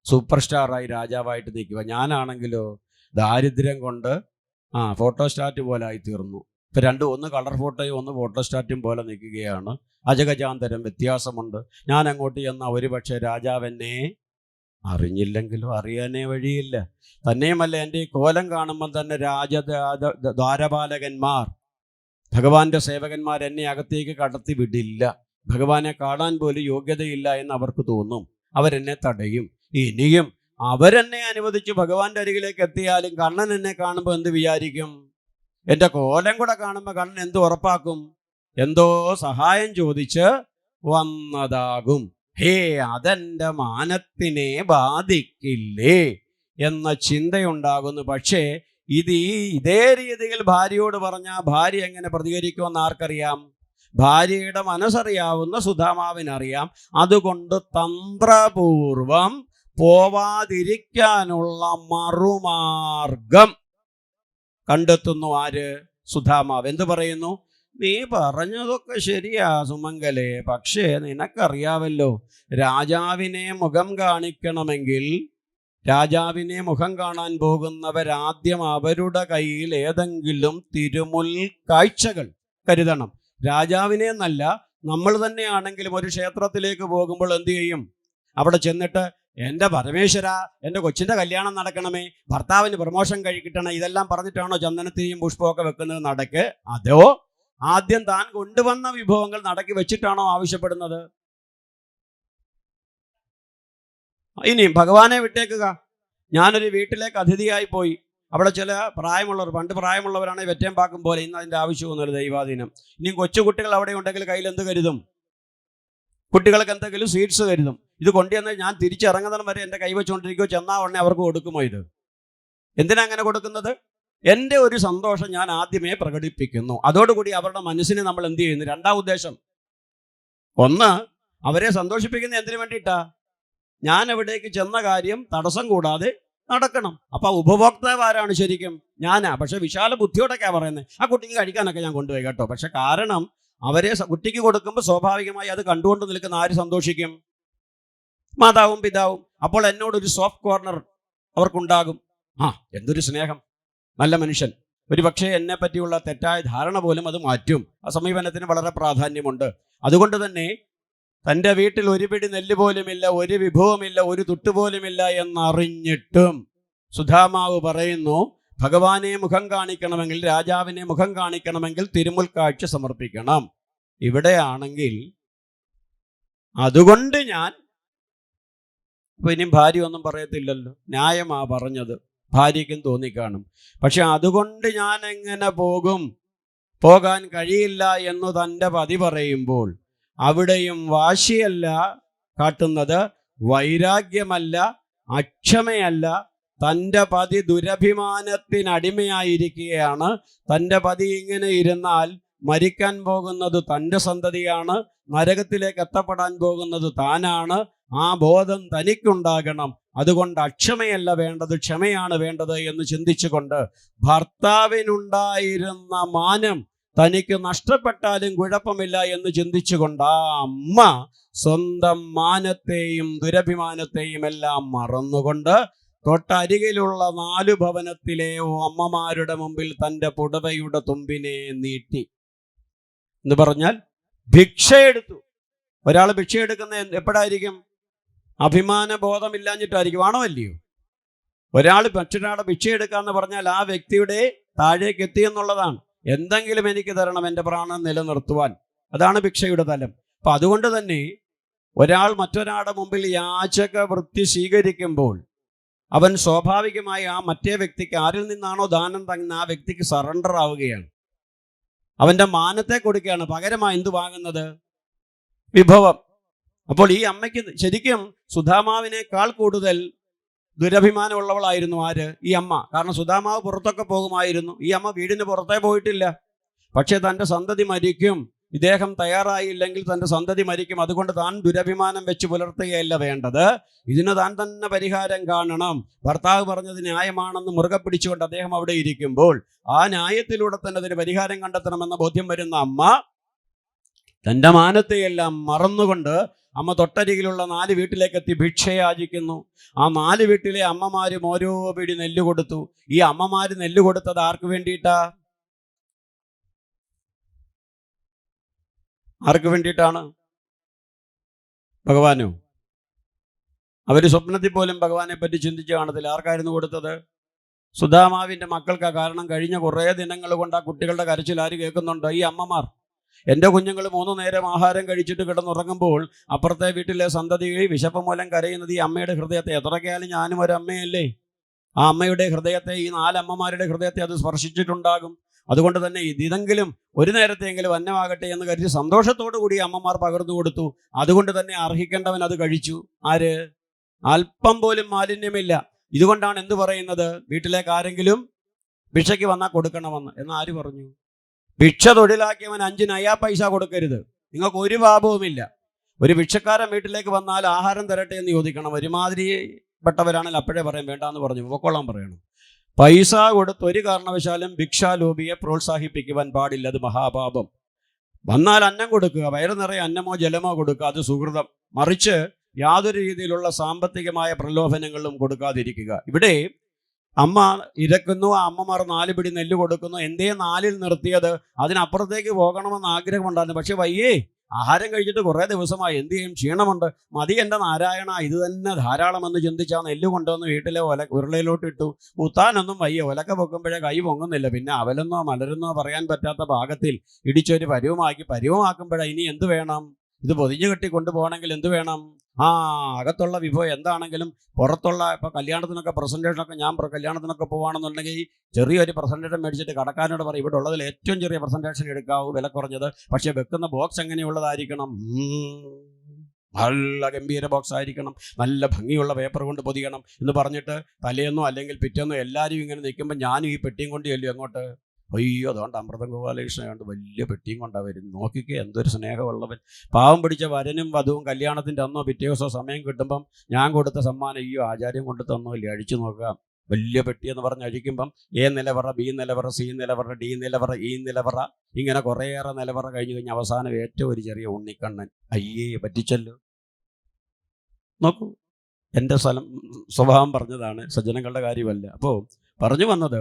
സൂപ്പർ സ്റ്റാറായി, രാജാവായിട്ട് നിൽക്കുക. ഞാനാണെങ്കിലോ ദാരിദ്ര്യം കൊണ്ട് ഫോട്ടോസ്റ്റാറ്റ് പോലെ ആയി തീർന്നു. ഇപ്പം ഒന്ന് കളർ ഫോട്ടോയും ഒന്ന് ഫോട്ടോസ്റ്റാറ്റും പോലെ നിൽക്കുകയാണ്. അജഗജാന്തരം വ്യത്യാസമുണ്ട്. ഞാൻ അങ്ങോട്ട് ചെന്നാൽ ഒരു പക്ഷേ രാജാവെന്നെ അറിഞ്ഞില്ലെങ്കിലും അറിയാനേ വഴിയില്ല. തന്നെയുമല്ല, എൻ്റെ ഈ കോലം കാണുമ്പം തന്നെ ദ്വാരപാലകന്മാർ, ഭഗവാന്റെ സേവകന്മാർ എന്നെ അകത്തേക്ക് കടത്തി വിടില്ല. ഭഗവാനെ കാണാൻ പോലും യോഗ്യതയില്ല എന്ന് അവർക്ക് തോന്നും. അവരെന്നെ തടയും. ഇനിയും അവരെന്നെ അനുവദിച്ച് ഭഗവാന്റെ അരികിലേക്ക് എത്തിയാലും കണ്ണൻ എന്നെ കാണുമ്പോൾ എന്ത് വിചാരിക്കും? എൻ്റെ കോലം കൂടെ കാണുമ്പോൾ കണ്ണൻ എന്ത് ഉറപ്പാക്കും? എന്തോ സഹായം ചോദിച്ച് വന്നതാകും. ഹേ, അതെൻ്റെ മാനത്തിനെ ബാധിക്കില്ലേ എന്ന ചിന്തയുണ്ടാകുന്നു. പക്ഷേ ഇതേ രീതിയിൽ ഭാര്യയോട് പറഞ്ഞാൽ ഭാര്യ എങ്ങനെ പ്രതികരിക്കുമെന്ന് ആർക്കറിയാം? ഭാര്യയുടെ മനസ്സറിയാവുന്ന സുധാമാവിനറിയാം. അതുകൊണ്ട് തന്ത്രപൂർവം പോവാതിരിക്കാനുള്ള മറുമാർഗം കണ്ടെത്തുന്നു. ആര്? സുധാമാവ്. എന്ത് പറയുന്നു? നീ പറഞ്ഞതൊക്കെ ശരിയാ സുമംഗലേ, പക്ഷേ നിനക്കറിയാവല്ലോ, രാജാവിനെ മുഖം കാണിക്കണമെങ്കിൽ രാജാവിനെ മുഖം കാണാൻ പോകുന്നവരാദ്യം അവരുടെ കയ്യിൽ ഏതെങ്കിലും തിരുമുൽ കാഴ്ചകൾ കരുതണം. രാജാവിനെ എന്നല്ല, നമ്മൾ തന്നെയാണെങ്കിലും ഒരു ക്ഷേത്രത്തിലേക്ക് പോകുമ്പോൾ എന്തു ചെയ്യും? അവിടെ ചെന്നിട്ട് എൻ്റെ പരമേശ്വര, എൻ്റെ കൊച്ചിൻ്റെ കല്യാണം നടക്കണമേ, ഭർത്താവിന് പ്രമോഷൻ കിട്ടണം, ഇതെല്ലാം പറഞ്ഞിട്ടാണോ ചന്ദനത്തിരിയും പുഷ്പമൊക്കെ വെക്കുന്നത് നടക്ക്? അതോ ആദ്യം താൻ കൊണ്ടുവന്ന വിഭവങ്ങൾ നടക്കി വെച്ചിട്ടാണോ ആവശ്യപ്പെടുന്നത്? ഇനിയും ഭഗവാനെ വിട്ടേക്കുക. ഞാനൊരു വീട്ടിലേക്ക് അതിഥിയായി പോയി. അവിടെ ചില പ്രായമുള്ളവർ, പണ്ട് പ്രായമുള്ളവരാണെങ്കിൽ വെറ്റേം പാക്കും പോലെ, ഇന്ന് അതിൻ്റെ ആവശ്യമൊന്നുമില്ല, ദൈവാധീനം. ഇനിയും കൊച്ചുകുട്ടികൾ അവിടെ ഉണ്ടെങ്കിൽ കയ്യിൽ എന്ത് കരുതും? കുട്ടികൾക്ക് എന്തെങ്കിലും സ്വീറ്റ്സ് കരുതും. ഇത് കൊണ്ടുവന്ന് ഞാൻ തിരിച്ചിറങ്ങുന്നതിന് വരെ എൻ്റെ കൈവച്ചുകൊണ്ടിരിക്കുകയോ ചെന്നാൽ ഉടനെ അവർക്ക് കൊടുക്കുമോ? ഇത് എന്തിനാ അങ്ങനെ കൊടുക്കുന്നത്? എൻ്റെ ഒരു സന്തോഷം ഞാൻ ആദ്യമേ പ്രകടിപ്പിക്കുന്നു. അതോടുകൂടി അവരുടെ മനസ്സിനെ നമ്മൾ എന്ത് ചെയ്യുന്നു? രണ്ടാം ഉദ്ദേശം, ഒന്ന്, അവരെ സന്തോഷിപ്പിക്കുന്ന എന്തിനു വേണ്ടിയിട്ടാ? ഞാൻ എവിടേക്ക് ചെന്ന കാര്യം തടസ്സം കൂടാതെ നടക്കണം. അപ്പൊ ഉപഭോക്താവ് ആരാണ് ശരിക്കും? ഞാനാ. പക്ഷെ വിശാല ബുദ്ധിയോടൊക്കെയാ പറയുന്നത്, ആ കുട്ടിക്ക് കഴിക്കാനൊക്കെ ഞാൻ കൊണ്ടുപോയി കേട്ടോ. പക്ഷെ കാരണം അവരെ കുട്ടിക്ക് കൊടുക്കുമ്പോൾ സ്വാഭാവികമായി അത് കണ്ടുകൊണ്ട് നിൽക്കുന്ന ആര് സന്തോഷിക്കും? മാതാവും പിതാവും. അപ്പോൾ എന്നോടൊരു സോഫ്റ്റ് കോർണർ അവർക്കുണ്ടാകും. എന്തൊരു സ്നേഹം, നല്ല മനുഷ്യൻ. ഒരു പക്ഷേ എന്നെ പറ്റിയുള്ള തെറ്റായ ധാരണ പോലും അത് മാറ്റും. ആ സമീപനത്തിന് വളരെ പ്രാധാന്യമുണ്ട്. അതുകൊണ്ട് തന്നെ തൻ്റെ വീട്ടിൽ ഒരു പിടി നെല്ല് പോലുമില്ല, ഒരു വിഭവമില്ല, ഒരു തുട്ടുപോലുമില്ല എന്നറിഞ്ഞിട്ടും സുധാമാവ് പറയുന്നു, ഭഗവാനെ മുഖം കാണിക്കണമെങ്കിൽ, രാജാവിനെ മുഖം കാണിക്കണമെങ്കിൽ തിരുമുൽക്കാഴ്ച സമർപ്പിക്കണം. ഇവിടെയാണെങ്കിൽ അതുകൊണ്ട് ഞാൻ, ഇപ്പൊ ഇനിയും ഭാര്യ ഒന്നും പറയത്തില്ലല്ലോ, ന്യായമാ പറഞ്ഞത്, ഭാര്യയ്ക്കും തോന്നിക്കാണും. പക്ഷെ അതുകൊണ്ട് ഞാൻ എങ്ങനെ പോകും, പോകാൻ കഴിയില്ല എന്ന് തൻ്റെ പതി പറയുമ്പോൾ അവിടെയും വാശിയല്ല കാട്ടുന്നത്, വൈരാഗ്യമല്ല, അക്ഷമയല്ല. തൻ്റെ പതി ദുരഭിമാനത്തിനടിമയായിരിക്കുകയാണ്. തൻ്റെ പതി ഇങ്ങനെ ഇരുന്നാൽ മരിക്കാൻ പോകുന്നത് തൻ്റെ സന്തതിയാണ്, നരകത്തിലേക്ക് എത്തപ്പെടാൻ പോകുന്നത് താനാണ്. ആ ബോധം തനിക്കുണ്ടാകണം. അതുകൊണ്ട് അക്ഷമയല്ല വേണ്ടത്, ക്ഷമയാണ് വേണ്ടത് എന്ന് ചിന്തിച്ചുകൊണ്ട് ഭർത്താവിനുണ്ടായിരുന്ന മാനം തനിക്ക് നഷ്ടപ്പെട്ടാലും കുഴപ്പമില്ല എന്ന് ചിന്തിച്ചുകൊണ്ട് ആ അമ്മ സ്വന്തം മാനത്തെയും ദുരഭിമാനത്തെയും എല്ലാം മറന്നുകൊണ്ട് തൊട്ടരികിലുള്ള 4 ഭവനത്തിലെ അമ്മമാരുടെ മുമ്പിൽ തൻ്റെ പുടവയുടെ തുമ്പിനെ നീട്ടി. എന്ന് പറഞ്ഞാൽ ഭിക്ഷയെടുത്തു. ഒരാൾ ഭിക്ഷയെടുക്കുന്ന എപ്പോഴായിരിക്കും? അഭിമാന ബോധമില്ലാഞ്ഞിട്ടായിരിക്കും. ആണോ അല്ലയോ? ഒരാൾ മറ്റൊരാളെ ഭിക്ഷയെടുക്കാന്ന് പറഞ്ഞാൽ ആ വ്യക്തിയുടെ താഴേക്ക് എത്തി എന്നുള്ളതാണ്. എന്തെങ്കിലും എനിക്ക് തരണം എൻ്റെ പ്രാണൻ നിലനിർത്തുവാൻ. അതാണ് ഭിക്ഷയുടെ തലം. അപ്പൊ അതുകൊണ്ട് തന്നെ ഒരാൾ മറ്റൊരാളുടെ മുമ്പിൽ യാചക വൃത്തി സ്വീകരിക്കുമ്പോൾ അവൻ സ്വാഭാവികമായി ആ മറ്റേ വ്യക്തിക്ക്, ആരിൽ നിന്നാണോ ദാനം തങ്ങുന്ന ആ വ്യക്തിക്ക് സറണ്ടർ ആവുകയാണ്. അവൻ്റെ മാനത്തെ കൊടുക്കുകയാണ്. പകരമായി എന്ത് വാങ്ങുന്നത്? വിഭവം. അപ്പോൾ ഈ അമ്മയ്ക്ക് ശരിക്കും സുധാമാവിനേക്കാൾ കൂടുതൽ ദുരഭിമാനമുള്ളവളായിരുന്നു ആര്? ഈ അമ്മ. കാരണം സുധാമാവ് പുറത്തൊക്കെ പോകുമായിരുന്നു, ഈ അമ്മ വീടിന് പുറത്തേ പോയിട്ടില്ല. പക്ഷേ തൻ്റെ സന്തതി മരിക്കും, ഇദ്ദേഹം തയ്യാറായില്ലെങ്കിൽ തൻ്റെ സന്തതി മരിക്കും. അതുകൊണ്ട് താൻ ദുരഭിമാനം വെച്ച് പുലർത്തുകയല്ല വേണ്ടത്, ഇതിന് താൻ തന്നെ പരിഹാരം കാണണം. ഭർത്താവ് പറഞ്ഞത് ന്യായമാണെന്ന് മുറുകെ പിടിച്ചുകൊണ്ട് അദ്ദേഹം അവിടെ ഇരിക്കുമ്പോൾ ആ ന്യായത്തിലൂടെ തന്നെ അതിന് പരിഹാരം കണ്ടെത്തണമെന്ന ബോധ്യം വരുന്ന അമ്മ തൻ്റെ മാനത്തെയെല്ലാം മറന്നുകൊണ്ട് അമ്മ തൊട്ടരികിലുള്ള 4 വീട്ടിലേക്ക് എത്തി ഭിക്ഷയാചിക്കുന്നു. ആ 4 വീട്ടിലെ അമ്മമാരും ഓരോ പിടി നെല്ല് കൊടുത്തു. ഈ അമ്മമാര് നെല്ല് കൊടുത്തത് ആർക്ക് വേണ്ടിയിട്ടാ? ആർക്ക് വേണ്ടിയിട്ടാണ്? ഭഗവാനോ? അവര് സ്വപ്നത്തിൽ പോലും ഭഗവാനെ പറ്റി ചിന്തിച്ച് കാണത്തില്ല. ആർക്കായിരുന്നു കൊടുത്തത്? സുധാമാവിൻ്റെ മക്കൾക്കാ. കാരണം കഴിഞ്ഞ കുറേ ദിനങ്ങൾ കൊണ്ട് ആ കുട്ടികളുടെ കരച്ചിൽ ആര് കേൾക്കുന്നുണ്ട്? ഈ അമ്മമാർ. എൻ്റെ കുഞ്ഞുങ്ങൾ 3 നേരം ആഹാരം കഴിച്ചിട്ട് കിടന്നുറങ്ങുമ്പോൾ അപ്പുറത്തെ വീട്ടിലെ സന്തതി വിശപ്പ് മൂലം കരയുന്നത് ഈ അമ്മയുടെ ഹൃദയത്തെ, എത്രയൊക്കെയാലും ഞാനും ഒരു അമ്മയല്ലേ, ആ അമ്മയുടെ ഹൃദയത്തെ, ഈ 4 അമ്മമാരുടെ ഹൃദയത്തെ അത് സ്പർശിച്ചിട്ടുണ്ടാകും. അതുകൊണ്ട് തന്നെ ഇതെങ്കിലും ഒരു നേരത്തെങ്കിലും അന്നമാകട്ടെ എന്ന് കരുതി സന്തോഷത്തോടു കൂടി അമ്മമാർ പകർന്നു കൊടുത്തു. അതുകൊണ്ട് തന്നെ അർഹിക്കേണ്ടവൻ അത് കഴിച്ചു. ആര്? അല്പം പോലും മാലിന്യമില്ല. ഇതുകൊണ്ടാണ് എന്ത് പറയുന്നത്? വീട്ടിലേക്ക് ആരെങ്കിലും ഭിക്ഷയ്ക്ക് വന്നാൽ കൊടുക്കണമെന്ന്. എന്നാര് പറഞ്ഞു? ഭിക്ഷ തൊഴിലാക്കിയവൻ 5 നയാ പൈസ കൊടുക്കരുത്. നിങ്ങൾക്ക് ഒരു പാപവുമില്ല. ഒരു ഭിക്ഷക്കാരൻ വീട്ടിലേക്ക് വന്നാൽ ആഹാരം തരട്ടെ എന്ന് ചോദിക്കണം. ഒരുമാതിരി പെട്ടവരാണെങ്കിൽ അപ്പോഴേ പറയാൻ വേണ്ടാന്ന് പറഞ്ഞു, പൊക്കോളാൻ പറയണം. പൈസ കൊടുത്ത് ഒരു കാരണവശാലും ഭിക്ഷാലോപിയെ പ്രോത്സാഹിപ്പിക്കുവാൻ പാടില്ല. അത് മഹാപാപം. വന്നാൽ അന്നം കൊടുക്കുക, വയറു നിറയെ അന്നമോ ജലമോ കൊടുക്കുക, അത് സുഹൃതം. മറിച്ച് യാതൊരു രീതിയിലുള്ള സാമ്പത്തികമായ പ്രലോഭനങ്ങളും കൊടുക്കാതിരിക്കുക. ഇവിടെ അമ്മ ഇരക്കുന്നു, ആ അമ്മമാർ 4 പിടി നെല്ല് കൊടുക്കുന്നു. എന്തേ 4-ൽ നിർത്തിയത്? അതിനപ്പുറത്തേക്ക് പോകണമെന്ന് ആഗ്രഹമുണ്ടായിരുന്നു. പക്ഷെ വയ്യേ, ആഹാരം കഴിച്ചിട്ട് കുറേ ദിവസമായി, എന്ത് ചെയ്യും, ക്ഷീണമുണ്ട്, മതി എൻ്റെ നാരായണ, ഇത് തന്നെ ധാരാളമെന്ന് ചിന്തിച്ചാൽ നെല്ല് കൊണ്ടുവന്ന് വീട്ടിലെ ഉരുളയിലോട്ട് ഇട്ടു. കുത്താനൊന്നും വയ്യ, ഒലക്ക പൊക്കുമ്പോഴേ കൈ പൊങ്ങുന്നില്ല. പിന്നെ അവലെന്നോ മലരെന്നോ പറയാൻ പറ്റാത്ത പാകത്തിൽ ഇടിച്ചൊരു പരുവമാക്കുമ്പോഴേ ഇനി എന്ത് വേണം? ഇത് പൊതിഞ്ഞു കെട്ടി കൊണ്ടുപോകണമെങ്കിൽ എന്ത് വേണം? അകത്തുള്ള വിഭവം എന്താണെങ്കിലും പുറത്തുള്ള, ഇപ്പോൾ കല്യാണത്തിനൊക്കെ പ്രസൻറ്റേഷനൊക്കെ, ഞാൻ കല്യാണത്തിനൊക്കെ പോകുകയാണെന്നുണ്ടെങ്കിൽ ചെറിയൊരു പ്രസൻറ്റേഷൻ മേടിച്ചിട്ട് കടക്കാരോട് പറയും, ഇവിടെ ഉള്ളതിൽ ഏറ്റവും ചെറിയ പ്രസൻറ്റേഷൻ എടുക്കാവൂ, വില കുറഞ്ഞത്. പക്ഷേ വെക്കുന്ന ബോക്സ് എങ്ങനെയുള്ളതായിരിക്കണം? നല്ല ഗംഭീര ബോക്സ് ആയിരിക്കണം, നല്ല ഭംഗിയുള്ള പേപ്പർ കൊണ്ട് പൊതിയണം എന്ന് പറഞ്ഞിട്ട് തലേന്നോ അല്ലെങ്കിൽ പിറ്റേന്നോ എല്ലാവരും ഇങ്ങനെ നിൽക്കുമ്പോൾ ഞാനും ഈ പെട്ടിയും കൊണ്ട് ചെല്ലും അങ്ങോട്ട്. അയ്യോ, അതുകൊണ്ട് അമൃതം ഗോപാലകൃഷ്ണൻ കൊണ്ട് വലിയ പെട്ടിയും കൊണ്ടാണ് വരുന്നത്, നോക്കിക്കേ എന്തൊരു സ്നേഹമുള്ളവൻ. പാവം പിടിച്ച വരനും വധുവും കല്യാണത്തിൻ്റെ അന്നോ പിറ്റേ ദിവസമോ സമയം കിട്ടുമ്പം ഞാൻ കൊടുത്ത സമ്മാനം അയ്യോ ആചാര്യം കൊണ്ട് തന്നോ ഇല്ലേ, അഴിച്ചു നോക്കാം. വലിയ പെട്ടി എന്ന് പറഞ്ഞ് അഴിക്കുമ്പം എ നിലവറ, ബി നിലവറ, സി നിലവറ, ഡി നിലവറ, ഇ നിലവറ, ഇങ്ങനെ കുറേയേറെ നിലവറ കഴിഞ്ഞ് കഴിഞ്ഞ് അവസാനം ഏറ്റവും ഒരു ചെറിയ ഉണ്ണിക്കണ്ണൻ. അയ്യേ, പറ്റിച്ചല്ലോ. നോക്കൂ, എൻ്റെ സ്വഭാവം പറഞ്ഞതാണ്, സജ്ജനങ്ങളുടെ കാര്യമല്ല. അപ്പോൾ പറഞ്ഞു വന്നത്,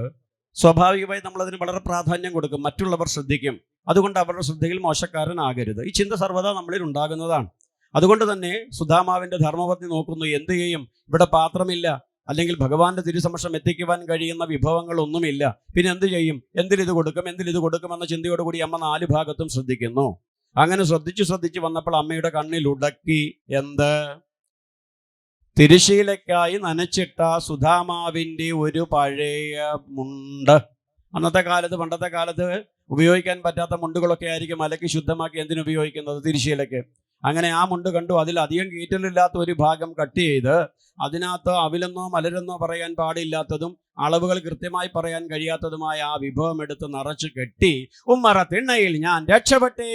സ്വാഭാവികമായി നമ്മളതിന് വളരെ പ്രാധാന്യം കൊടുക്കും, മറ്റുള്ളവർ ശ്രദ്ധിക്കും, അതുകൊണ്ട് അവരുടെ ശ്രദ്ധയിൽ മോശക്കാരനാകരുത്. ഈ ചിന്ത സർവ്വതാ നമ്മളിൽ ഉണ്ടാകുന്നതാണ്. അതുകൊണ്ട് തന്നെ സുധാമാവിൻ്റെ ധർമ്മപത്നി നോക്കുന്നു, എന്ത് ചെയ്യും, ഇവിടെ പാത്രമില്ല, അല്ലെങ്കിൽ ഭഗവാന്റെ തിരുസമക്ഷം എത്തിക്കുവാൻ കഴിയുന്ന വിഭവങ്ങളൊന്നുമില്ല, പിന്നെ എന്ത് ചെയ്യും, എന്തിലിത് കൊടുക്കും എന്ന ചിന്തയോടുകൂടി അമ്മ 4 ഭാഗത്തും ശ്രദ്ധിക്കുന്നു. അങ്ങനെ ശ്രദ്ധിച്ച് വന്നപ്പോൾ അമ്മയുടെ കണ്ണിൽ ഉടക്കി എന്ത്, തിരുശീലയ്ക്കായി നനച്ചിട്ട സുധാമാവിൻ്റെ ഒരു പഴയ മുണ്ട്. പണ്ടത്തെ കാലത്ത് ഉപയോഗിക്കാൻ പറ്റാത്ത മുണ്ടുകളൊക്കെ ആയിരിക്കും അലക്കി ശുദ്ധമാക്കി എന്തിനുപയോഗിക്കുന്നത്, തിരുശീലയ്ക്ക്. അങ്ങനെ ആ മുണ്ട് കണ്ടു, അതിൽ അധികം കീറ്റലില്ലാത്ത ഒരു ഭാഗം കട്ട് ചെയ്ത് അതിനകത്ത് അവിലെന്നോ മലരെന്നോ പറയാൻ പാടില്ലാത്തതും അളവുകൾ കൃത്യമായി പറയാൻ കഴിയാത്തതുമായ ആ വിഭവം എടുത്ത് നിറച്ച് കെട്ടി ഉമ്മറ തിണ്ണയിൽ ഞാൻ രക്ഷപ്പെട്ടേ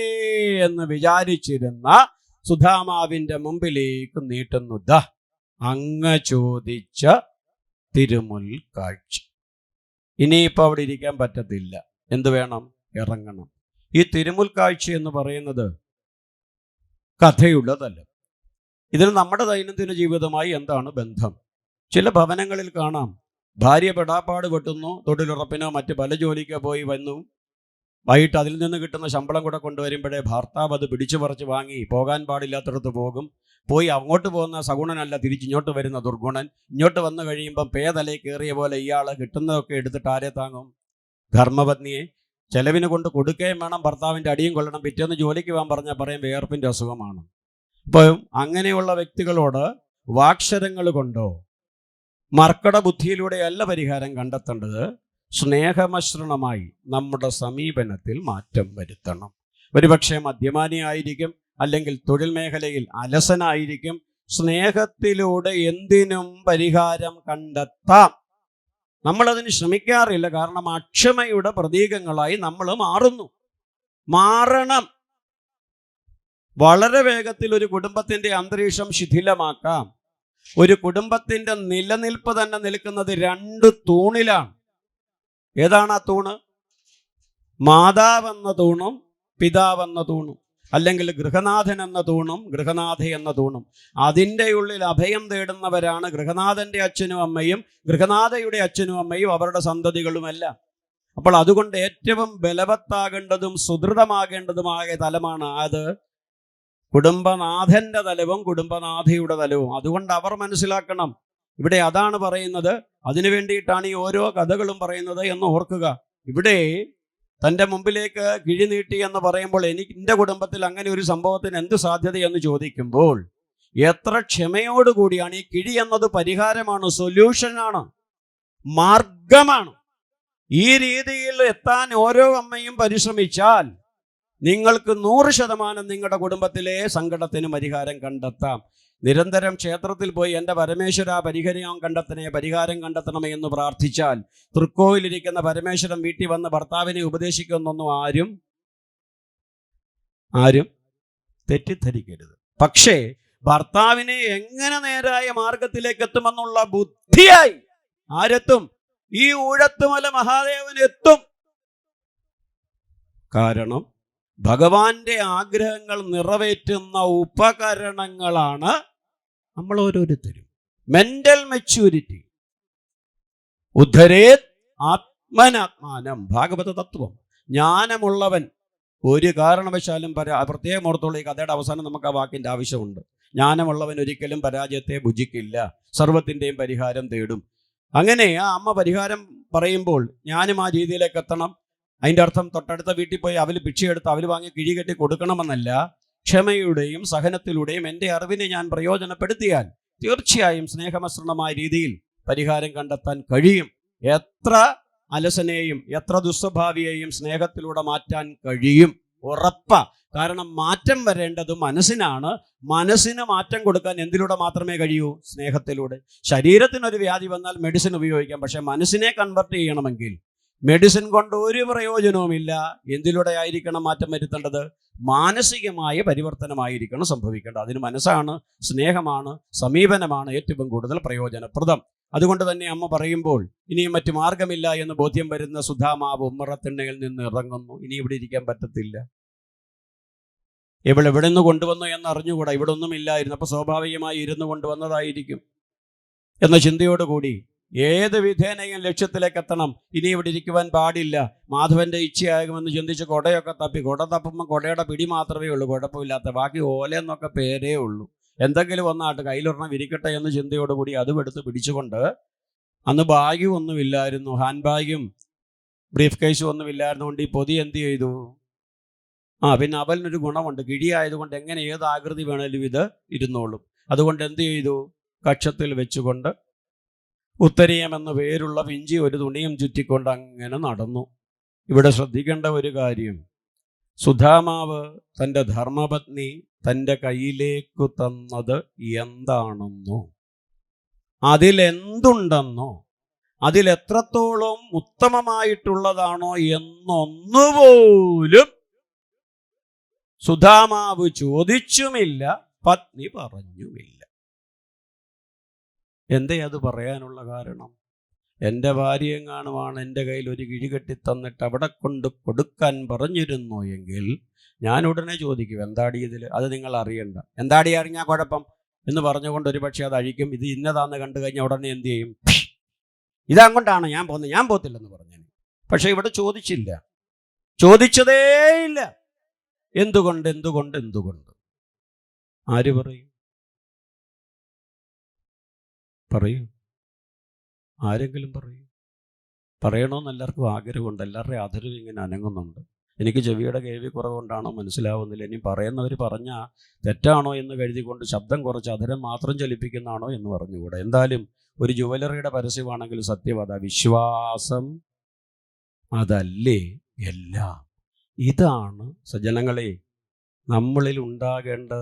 എന്ന് വിചാരിച്ചിരുന്ന സുധാമാവിൻ്റെ മുമ്പിലേക്ക് നീട്ടുന്നു. ദാ അങ്ങ് ചോദിച്ച തിരുമുൽ കാഴ്ച. ഇനിയിപ്പോൾ അവിടെ ഇരിക്കാൻ പറ്റത്തില്ല, എന്ത് വേണം, ഇറങ്ങണം. ഈ തിരുമുൽ കാഴ്ച എന്ന് പറയുന്നത് കഥയുള്ളതല്ല. ഇതിൽ നമ്മുടെ ദൈനംദിന ജീവിതമായി എന്താണ് ബന്ധം? ചില ഭവനങ്ങളിൽ കാണാം, ഭാര്യ പെടാപ്പാട് വെട്ടുന്നു, തൊഴിലുറപ്പിനോ മറ്റ് പല ജോലിക്കോ പോയി വന്നു, വൈകിട്ട് അതിൽ നിന്ന് കിട്ടുന്ന ശമ്പളം കൂടെ കൊണ്ടുവരുമ്പോഴേ ഭർത്താവ് അത് പിടിച്ചു പറിച്ച് വാങ്ങി പോകാൻ പാടില്ലാത്തടത്ത് പോകും. പോയി അങ്ങോട്ട് പോകുന്ന സഗുണനല്ല, തിരിച്ചിങ്ങോട്ട് വരുന്ന ദുർഗുണൻ. ഇങ്ങോട്ട് വന്നു കഴിയുമ്പം പേതലയിൽ കയറിയ പോലെ ഇയാൾ കിട്ടുന്നതൊക്കെ എടുത്തിട്ട് ആരെ താങ്ങും? ധർമ്മപത്നിയെ. ചെലവിന് കൊണ്ട് കൊടുക്കുകയും വേണം, ഭർത്താവിൻ്റെ അടിയും കൊള്ളണം. പിറ്റേന്ന് ജോലിക്ക് പോകാൻ പറഞ്ഞാൽ പറയും വേർപ്പിൻ്റെ അസുഖമാണ്. ഇപ്പം അങ്ങനെയുള്ള വ്യക്തികളോട് വാക്ഷരങ്ങൾ കൊണ്ടോ മർക്കട ബുദ്ധിയിലൂടെയല്ല പരിഹാരം കണ്ടെത്തേണ്ടത്. സ്നേഹമശ്രണമായി നമ്മുടെ സമീപനത്തിൽ മാറ്റം വരുത്തണം. ഒരുപക്ഷെ മദ്യപാനിയായിരിക്കും, അല്ലെങ്കിൽ തൊഴിൽ മേഖലയിൽ അലസനായിരിക്കും. സ്നേഹത്തിലൂടെ എന്തിനും പരിഹാരം കണ്ടെത്താം. നമ്മളതിന് ശ്രമിക്കാറില്ല, കാരണം അക്ഷമയുടെ പ്രതീകങ്ങളായി നമ്മൾ മാറണം. വളരെ വേഗത്തിൽ ഒരു കുടുംബത്തിൻ്റെ അന്തരീക്ഷം ശിഥിലമാക്കാം. ഒരു കുടുംബത്തിൻ്റെ നിലനിൽപ്പ് തന്നെ നിൽക്കുന്നത് 2 തൂണിലാണ്. ഏതാണ് ആ തൂണ്? മാതാവെന്ന തൂണും പിതാവെന്ന തൂണും, അല്ലെങ്കിൽ ഗൃഹനാഥൻ എന്ന തൂണും ഗൃഹനാഥ എന്ന തൂണും. അതിൻ്റെ ഉള്ളിൽ അഭയം തേടുന്നവരാണ് ഗൃഹനാഥൻ്റെ അച്ഛനും അമ്മയും ഗൃഹനാഥയുടെ അച്ഛനും അമ്മയും അവരുടെ സന്തതികളുമെല്ലാം. അപ്പോൾ അതുകൊണ്ട് ഏറ്റവും ബലവത്താകേണ്ടതും സുദൃഢമാകേണ്ടതുമായ തലമാണ് അത് കുടുംബനാഥൻ്റെ തലവും കുടുംബനാഥയുടെ തലവും. അതുകൊണ്ട് അവർ മനസ്സിലാക്കണം, ഇവിടെ അതാണ് പറയുന്നത്. അതിനു വേണ്ടിയിട്ടാണ് ഈ ഓരോ കഥകളും പറയുന്നത് എന്ന് ഓർക്കുക. ഇവിടെ തൻ്റെ മുമ്പിലേക്ക് കിഴി നീട്ടി എന്ന് പറയുമ്പോൾ എൻ്റെ കുടുംബത്തിൽ അങ്ങനെ ഒരു സംഭവത്തിന് എന്ത് സാധ്യതയെന്ന് ചോദിക്കുമ്പോൾ എത്ര ക്ഷമയോടുകൂടിയാണ്. ഈ കിഴി എന്നത് പരിഹാരമാണ്, സൊല്യൂഷനാണ്, മാർഗമാണ്. ഈ രീതിയിൽ എത്താൻ ഓരോ അമ്മയും പരിശ്രമിച്ചാൽ നിങ്ങൾക്ക് 100% നിങ്ങളുടെ കുടുംബത്തിലെ സങ്കടത്തിന് പരിഹാരം കണ്ടെത്താം. നിരന്തരം ക്ഷേത്രത്തിൽ പോയി എൻ്റെ പരമേശ്വര പരിഹാരം കണ്ടെത്തണമേ എന്ന് പ്രാർത്ഥിച്ചാൽ തൃക്കോയിലിരിക്കുന്ന പരമേശ്വരൻ വീട്ടിൽ വന്ന് ഭർത്താവിനെ ഉപദേശിക്കുന്നൊന്നും ആരും തെറ്റിദ്ധരിക്കരുത്. പക്ഷേ ഭർത്താവിനെ എങ്ങനെ നേരായ മാർഗത്തിലേക്ക് എത്തുമെന്നുള്ള ബുദ്ധിയായി ആരെത്തും? ഈ ഊഴത്തുമല മഹാദേവൻ എത്തും. കാരണം ഭഗവാന്റെ ആഗ്രഹങ്ങൾ നിറവേറ്റുന്ന ഉപകരണങ്ങളാണ് നമ്മൾ ഓരോരുത്തരും. മെന്റൽ മെച്യൂരിറ്റി ഉദ്ധരേത് ആത്മനാത്മാനം, ഭാഗവത തത്വം. ജ്ഞാനമുള്ളവൻ ഒരു കാരണവശാലും പ്രത്യേകം ഓർത്തോളൂ, ഈ കഥയുടെ അവസാനം നമുക്ക് ആ വാക്കിൻ്റെ ആവശ്യമുണ്ട്. ജ്ഞാനമുള്ളവൻ ഒരിക്കലും പരാജയത്തെ ഭുജിക്കില്ല, സർവത്തിൻ്റെയും പരിഹാരം തേടും. അങ്ങനെ ആ അമ്മ പരിഹാരം പറയുമ്പോൾ ഞാനും ആ രീതിയിലേക്ക് എത്തണം. അതിൻ്റെ അർത്ഥം തൊട്ടടുത്ത വീട്ടിൽ പോയി അവൽ ഭിക്ഷയെടുത്ത് അവൽ വാങ്ങി കിഴി കെട്ടി കൊടുക്കണമെന്നല്ല. ക്ഷമയുടെയും സഹനത്തിലൂടെയും എൻ്റെ അറിവിനെ ഞാൻ പ്രയോജനപ്പെടുത്തിയാൽ തീർച്ചയായും സ്നേഹമസൃണമായ രീതിയിൽ പരിഹാരം കണ്ടെത്താൻ കഴിയും. എത്ര അലസനെയും എത്ര ദുസ്വഭാവിയെയും സ്നേഹത്തിലൂടെ മാറ്റാൻ കഴിയും. ഉറപ്പാ. കാരണം മാറ്റം വരേണ്ടത് മനസ്സിനാണ്. മനസ്സിന് മാറ്റം കൊടുക്കാൻ എന്തിലൂടെ മാത്രമേ കഴിയൂ? സ്നേഹത്തിലൂടെ. ശരീരത്തിനൊരു വ്യാധി വന്നാൽ മെഡിസിൻ ഉപയോഗിക്കാം, പക്ഷെ മനസ്സിനെ കൺവെർട്ട് ചെയ്യണമെങ്കിൽ മെഡിസിൻ കൊണ്ട് ഒരു പ്രയോജനവുമില്ല. എന്തിലൂടെ ആയിരിക്കണം മാറ്റം വരുത്തേണ്ടത്? മാനസികമായ പരിവർത്തനമായിരിക്കണം സംഭവിക്കേണ്ടത്. അതിന് മനസ്സാണ്, സ്നേഹമാണ്, സമീപനമാണ് ഏറ്റവും കൂടുതൽ പ്രയോജനപ്രദം. അതുകൊണ്ട് തന്നെ അമ്മ പറയുമ്പോൾ ഇനിയും മറ്റു മാർഗമില്ല എന്ന് ബോധ്യം വരുന്ന സുധാമാവ് ഉമ്മറത്തിണ്ണയിൽ നിന്ന് ഇറങ്ങുന്നു. ഇനി ഇവിടെ ഇരിക്കാൻ പറ്റത്തില്ല. എവിടെ നിന്ന് കൊണ്ടുവന്നു എന്ന് അറിഞ്ഞുകൂടാ. ഇവിടെ ഒന്നും ഇല്ലായിരുന്നു, അപ്പോൾ സ്വാഭാവികമായി ഇരുന്ന് കൊണ്ടുവന്നതായിരിക്കും എന്ന ചിന്തയോടുകൂടി ഏത് വിധേനയും ലക്ഷ്യത്തിലേക്ക് എത്തണം. ഇനി ഇവിടെ ഇരിക്കുവാൻ പാടില്ല, മാധവന്റെ ഇച്ഛയാകുമെന്ന് ചിന്തിച്ച് കൊടയൊക്കെ തപ്പി. കൊട തപ്പുമ്പോൾ കൊടയുടെ പിടി മാത്രമേ ഉള്ളൂ, കുഴപ്പമില്ലാത്ത. ബാക്കി ഓല എന്നൊക്കെ പേരേ ഉള്ളൂ. എന്തെങ്കിലും ഒന്നാട്ട് കയ്യിലൊരെണ്ണം ഇരിക്കട്ടെ എന്ന ചിന്തയോടുകൂടി അതും എടുത്ത് പിടിച്ചുകൊണ്ട്, അന്ന് ബാഗും ഒന്നുമില്ലായിരുന്നു, ഹാൻഡ് ബാഗും ബ്രീഫ് കേസും ഒന്നും ഇല്ലായിരുന്നുകൊണ്ട് ഈ പൊതി എന്ത് ചെയ്തു? പിന്നെ അവലിനൊരു ഗുണമുണ്ട്, കിഴിയായതുകൊണ്ട് എങ്ങനെ ഏത് ആകൃതി വേണേലും ഇത് ഇരുന്നോളും. അതുകൊണ്ട് എന്ത് ചെയ്തു? കക്ഷത്തിൽ വെച്ചുകൊണ്ട് ഉത്തരീയമെന്ന പേരുള്ള പിഞ്ചി ഒരു തുണിയും ചുറ്റിക്കൊണ്ട് അങ്ങനെ നടന്നു. ഇവിടെ ശ്രദ്ധിക്കേണ്ട ഒരു കാര്യം, സുധാമാവ് തൻ്റെ ധർമ്മപത്നി തൻ്റെ കയ്യിലേക്കു തന്നത് എന്താണെന്നോ, അതിലെന്തുണ്ടെന്നോ, അതിലെത്രത്തോളം ഉത്തമമായിട്ടുള്ളതാണോ എന്നൊന്നുപോലും സുധാമാവ് ചോദിച്ചുമില്ല, പത്നി പറഞ്ഞുമില്ല. എന്തേ അത് പറയാനുള്ള കാരണം? എൻ്റെ ഭാര്യയെങ്ങാനുമാണ് എൻ്റെ കയ്യിൽ ഒരു കിഴി കെട്ടിത്തന്നിട്ട് അവിടെ കൊണ്ട് കൊടുക്കാൻ പറഞ്ഞിരുന്നു എങ്കിൽ ഞാൻ ഉടനെ ചോദിക്കും, എന്താടി ഇതിൽ? അത് നിങ്ങൾ അറിയണ്ട. എന്താടി അറിഞ്ഞാൽ കുഴപ്പം എന്ന് പറഞ്ഞുകൊണ്ട് ഒരു പക്ഷേ അത് അഴിക്കും. ഇത് ഇന്നതാന്ന് കണ്ടു കഴിഞ്ഞാൽ ഉടനെ എന്ത് ചെയ്യും? ഇതങ്ങോട്ടാണ് ഞാൻ പോകുന്നത്, ഞാൻ പോകത്തില്ലെന്ന് പറഞ്ഞു. പക്ഷെ ഇവിടെ ചോദിച്ചില്ല, ചോദിച്ചതേയില്ല. എന്തുകൊണ്ട്? എന്തുകൊണ്ട്? എന്തുകൊണ്ട്? ആര് പറയും? പറയൂ, ആരെങ്കിലും പറയൂ. പറയണമെന്ന് എല്ലാവർക്കും ആഗ്രഹമുണ്ട്, എല്ലാവരുടെയും അധരം ഇങ്ങനെ അനങ്ങുന്നുണ്ട്. എനിക്ക് ചെവിയുടെ കേൾവി കുറവുകൊണ്ടാണോ മനസ്സിലാവുന്നില്ല. ഇനി പറയുന്നവർ പറഞ്ഞാൽ തെറ്റാണോ എന്ന് കരുതിക്കൊണ്ട് ശബ്ദം കുറച്ച് അധരം മാത്രം ചലിപ്പിക്കുന്നതാണോ എന്ന് പറഞ്ഞുകൂടെ. എന്തായാലും ഒരു ജുവലറിയുടെ പരസ്യമാണെങ്കിൽ സത്യം അതാ, വിശ്വാസം അതല്ലേ എല്ലാം. ഇതാണ് സജ്ജനങ്ങളെ നമ്മളിൽ ഉണ്ടാകേണ്ട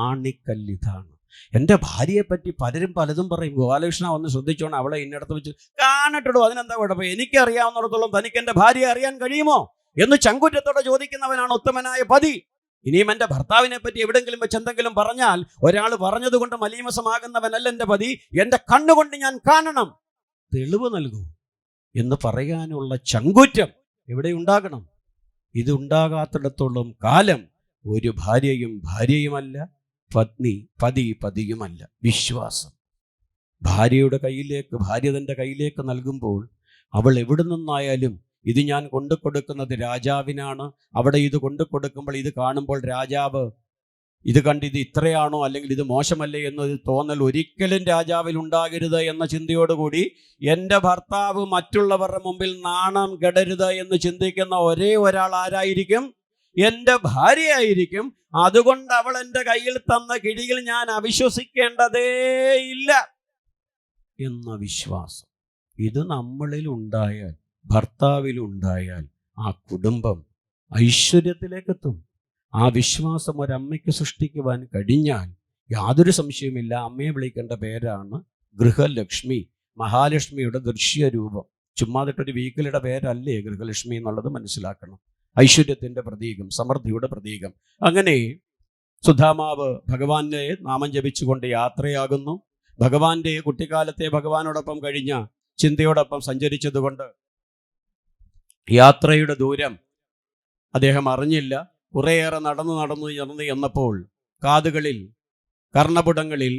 ആണിക്കല്ലിതാണ്. എൻ്റെ ഭാര്യയെപ്പറ്റി പലരും പലതും പറയും. ഗോപാലകൃഷ്ണ ഒന്ന് ശ്രദ്ധിച്ചോണം, അവളെ ഇന്നടത്ത് വെച്ച് കാണിട്ടിടോ, അതിനെന്താ കുഴപ്പം? എനിക്കറിയാവുന്നിടത്തോളം തനിക്ക് എൻ്റെ ഭാര്യയെ അറിയാൻ കഴിയുമോ എന്ന് ചങ്കുറ്റത്തോടെ ചോദിക്കുന്നവനാണ് ഉത്തമനായ പതി. ഇനിയും എൻ്റെ ഭർത്താവിനെ പറ്റി എവിടെങ്കിലും വെച്ച് എന്തെങ്കിലും പറഞ്ഞാൽ ഒരാൾ പറഞ്ഞതുകൊണ്ട് മലീമസമാകുന്നവനല്ല എൻ്റെ പതി. എൻ്റെ കണ്ണുകൊണ്ട് ഞാൻ കാണണം, തെളിവ് നൽകൂ എന്ന് പറയാനുള്ള ചങ്കുറ്റം എവിടെ ഉണ്ടാകണം? ഇതുണ്ടാകാത്തിടത്തോളം കാലം ഒരു ഭാര്യയും ഭാര്യയുമല്ല, പത്നി പതിയുമല്ല. വിശ്വാസം ഭാര്യയുടെ കയ്യിലേക്ക്, ഭാര്യ തൻ്റെ കയ്യിലേക്ക് നൽകുമ്പോൾ അവൾ എവിടെ നിന്നായാലും ഇത് ഞാൻ കൊണ്ടു കൊടുക്കുന്നത് രാജാവിനാണ്, അവിടെ ഇത് കൊണ്ടു കൊടുക്കുമ്പോൾ ഇത് കാണുമ്പോൾ രാജാവ് ഇത് കണ്ട് ഇത് ഇത്രയാണോ അല്ലെങ്കിൽ ഇത് മോശമല്ലേ എന്നൊരു തോന്നൽ ഒരിക്കലും രാജാവിൽ ഉണ്ടാകരുത് എന്ന ചിന്തയോടുകൂടി എൻ്റെ ഭർത്താവ് മറ്റുള്ളവരുടെ മുമ്പിൽ നാണം കെടരുത് എന്ന് ചിന്തിക്കുന്ന ഒരേ ഒരാൾ ആരായിരിക്കും? എൻ്റെ ഭാര്യയായിരിക്കും. അതുകൊണ്ട് അവൾ എൻ്റെ കയ്യിൽ തന്ന കിഴിയിൽ ഞാൻ അവിശ്വസിക്കേണ്ടതേയില്ല എന്ന വിശ്വാസം ഇത് നമ്മളിൽ ഉണ്ടായാൽ, ഭർത്താവിലുണ്ടായാൽ ആ കുടുംബം ഐശ്വര്യത്തിലേക്കെത്തും. ആ വിശ്വാസം ഒരമ്മയ്ക്ക് സൃഷ്ടിക്കുവാൻ കഴിഞ്ഞാൽ യാതൊരു സംശയവുമില്ല, അമ്മയെ വിളിക്കേണ്ട പേരാണ് ഗൃഹലക്ഷ്മി, മഹാലക്ഷ്മിയുടെ ദൃശ്യരൂപം. ചുമ്മാതിട്ടൊരു വീക്കിലിയുടെ പേരല്ലേ ഗൃഹലക്ഷ്മി എന്നുള്ളത് മനസ്സിലാക്കണം. ഐശ്വര്യത്തിൻ്റെ പ്രതീകം, സമൃദ്ധിയുടെ പ്രതീകം. അങ്ങനെ സുധാമാവ് ഭഗവാന്റെ നാമം ജപിച്ചുകൊണ്ട് യാത്രയാകുന്നു. ഭഗവാന്റെ കുട്ടിക്കാലത്തെ ഭഗവാനോടൊപ്പം കഴിഞ്ഞ ചിന്തയോടൊപ്പം സഞ്ചരിച്ചതുകൊണ്ട് യാത്രയുടെ ദൂരം അദ്ദേഹം അറിഞ്ഞില്ല. കുറേയേറെ നടന്നു എന്നപ്പോൾ കാതുകളിൽ, കർണപുടങ്ങളിൽ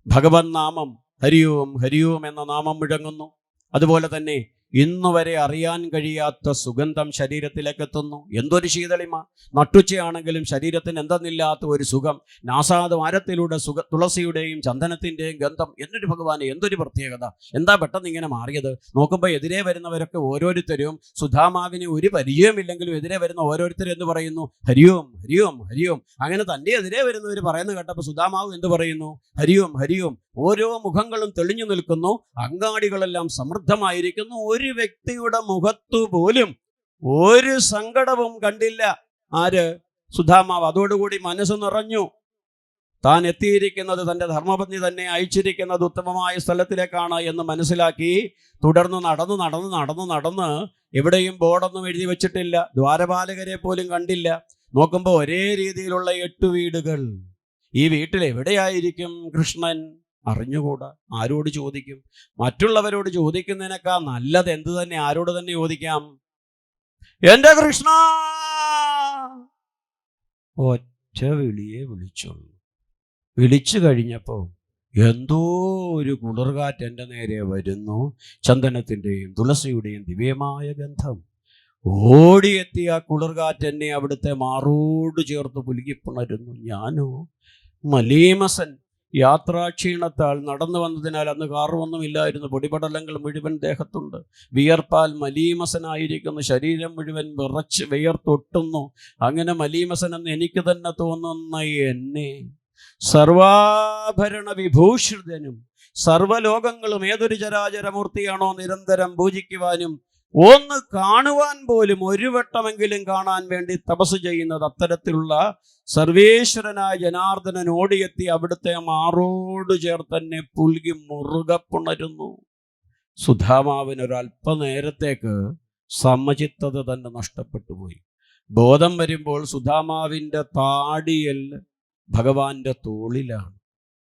ഭഗവൻ നാമം ഹരിയോം ഹരിയോം എന്ന നാമം മുഴങ്ങുന്നു. അതുപോലെ തന്നെ ഇന്നുവരെ അറിയാൻ കഴിയാത്ത സുഗന്ധം ശരീരത്തിലേക്ക് എത്തുന്നു. എന്തൊരു ശീതളിമ! നട്ടുച്ചയാണെങ്കിലും ശരീരത്തിന് എന്തെന്നില്ലാത്ത ഒരു സുഖം. നാസാദ്വാരത്തിലൂടെ തുളസിയുടെയും ചന്ദനത്തിൻ്റെയും ഗന്ധം. എന്നൊരു ഭഗവാനെ, എന്തൊരു പ്രത്യേകത! എന്താ പെട്ടെന്ന് ഇങ്ങനെ മാറിയത്? നോക്കുമ്പോൾ എതിരെ വരുന്നവരൊക്കെ ഓരോരുത്തരും സുധാമാവിന് ഒരു പരിചയമില്ലെങ്കിലും എതിരെ വരുന്ന ഓരോരുത്തരും എന്ത് പറയുന്നു? ഹരിയോം ഹരിയോം ഹരിയോം. അങ്ങനെ തൻ്റെ എതിരെ വരുന്നവർ പറയുന്നത് കേട്ടപ്പോൾ സുധാമാവ് എന്ത് പറയുന്നു? ഹരിയോം ഹരിയോം. ഓരോ മുഖങ്ങളും തെളിഞ്ഞു നിൽക്കുന്നു, അങ്ങാടികളെല്ലാം സമൃദ്ധമായിരിക്കുന്നു. ഒരു വ്യക്തിയുടെ മുഖത്തു പോലും ഒരു സങ്കടവും കണ്ടില്ല. ആര്? സുധാമാവ്. അതോടുകൂടി മനസ്സ് നിറഞ്ഞു. താൻ എത്തിയിരിക്കുന്നത് തൻ്റെ ധർമ്മപത്നി തന്നെ അയച്ചിരിക്കുന്നത് ഉത്തമമായ സ്ഥലത്തിലേക്കാണ് എന്ന് മനസ്സിലാക്കി തുടർന്ന് നടന്ന് എവിടെയും ബോർഡൊന്നും എഴുതി വെച്ചിട്ടില്ല, ദ്വാരപാലകരെ പോലും കണ്ടില്ല. നോക്കുമ്പോൾ ഒരേ രീതിയിലുള്ള 8 വീടുകൾ. ഈ വീട്ടിൽ എവിടെയായിരിക്കും കൃഷ്ണൻ? അറിഞ്ഞുകൂടാ. ആരോട് ചോദിക്കും? മറ്റുള്ളവരോട് ചോദിക്കുന്നതിനേക്കാൾ നല്ലത് എന്ത് തന്നെ, ആരോട് തന്നെ ചോദിക്കാം. എൻ്റെ കൃഷ്ണ! ഒറ്റ വിളിയെ വിളിച്ചുള്ളൂ. വിളിച്ചു കഴിഞ്ഞപ്പോൾ എന്തോ ഒരു കുളിർകാറ്റ് എൻ്റെ നേരെ വരുന്നു. ചന്ദനത്തിൻ്റെയും തുളസിയുടെയും ദിവ്യമായ ഗന്ധം. ഓടിയെത്തിയ ആ കുളിർകാറ്റ് എന്നെ അവിടുത്തെ മാറോട് ചേർത്ത് പുലുകിപ്പുണരുന്നു. ഞാനോ മലീമസൻ, യാത്രാക്ഷീണത്താൽ നടന്നു വന്നതിനാൽ അന്ന് കാറുമൊന്നും ഇല്ലായിരുന്നു. പൊടിപടലങ്ങൾ മുഴുവൻ ദേഹത്തുണ്ട്. വിയർപ്പാൽ മലീമസനായിരിക്കുന്നു. ശരീരം മുഴുവൻ വിറച്ച് വിയർത്തൊട്ടുന്നു. അങ്ങനെ മലീമസൻ എന്ന് എനിക്ക് തന്നെ തോന്നുന്ന എന്നെ സർവാഭരണ വിഭൂഷിതനും സർവലോകങ്ങളും ഏതൊരു ചരാചരമൂർത്തിയാണോ നിരന്തരം പൂജിക്കുവാനും ഒന്ന് കാണുവാൻ പോലും ഒരു വട്ടമെങ്കിലും കാണാൻ വേണ്ടി തപസ് ചെയ്യുന്നത്, അത്തരത്തിലുള്ള സർവേശ്വരനായ ജനാർദ്ദനൻ ഓടിയെത്തി അവിടുത്തെ മാറോട് ചേർത്തന്നെ പുൽകി മുറുകെ പുണരുന്നു. സുധാമാവിനൊരല്പനേരത്തേക്ക് സമചിത്തത തന്നെ നഷ്ടപ്പെട്ടു പോയി. ബോധം വരുമ്പോൾ സുധാമാവിൻ്റെ താടിയൽ ഭഗവാന്റെ തോളിലാണ്.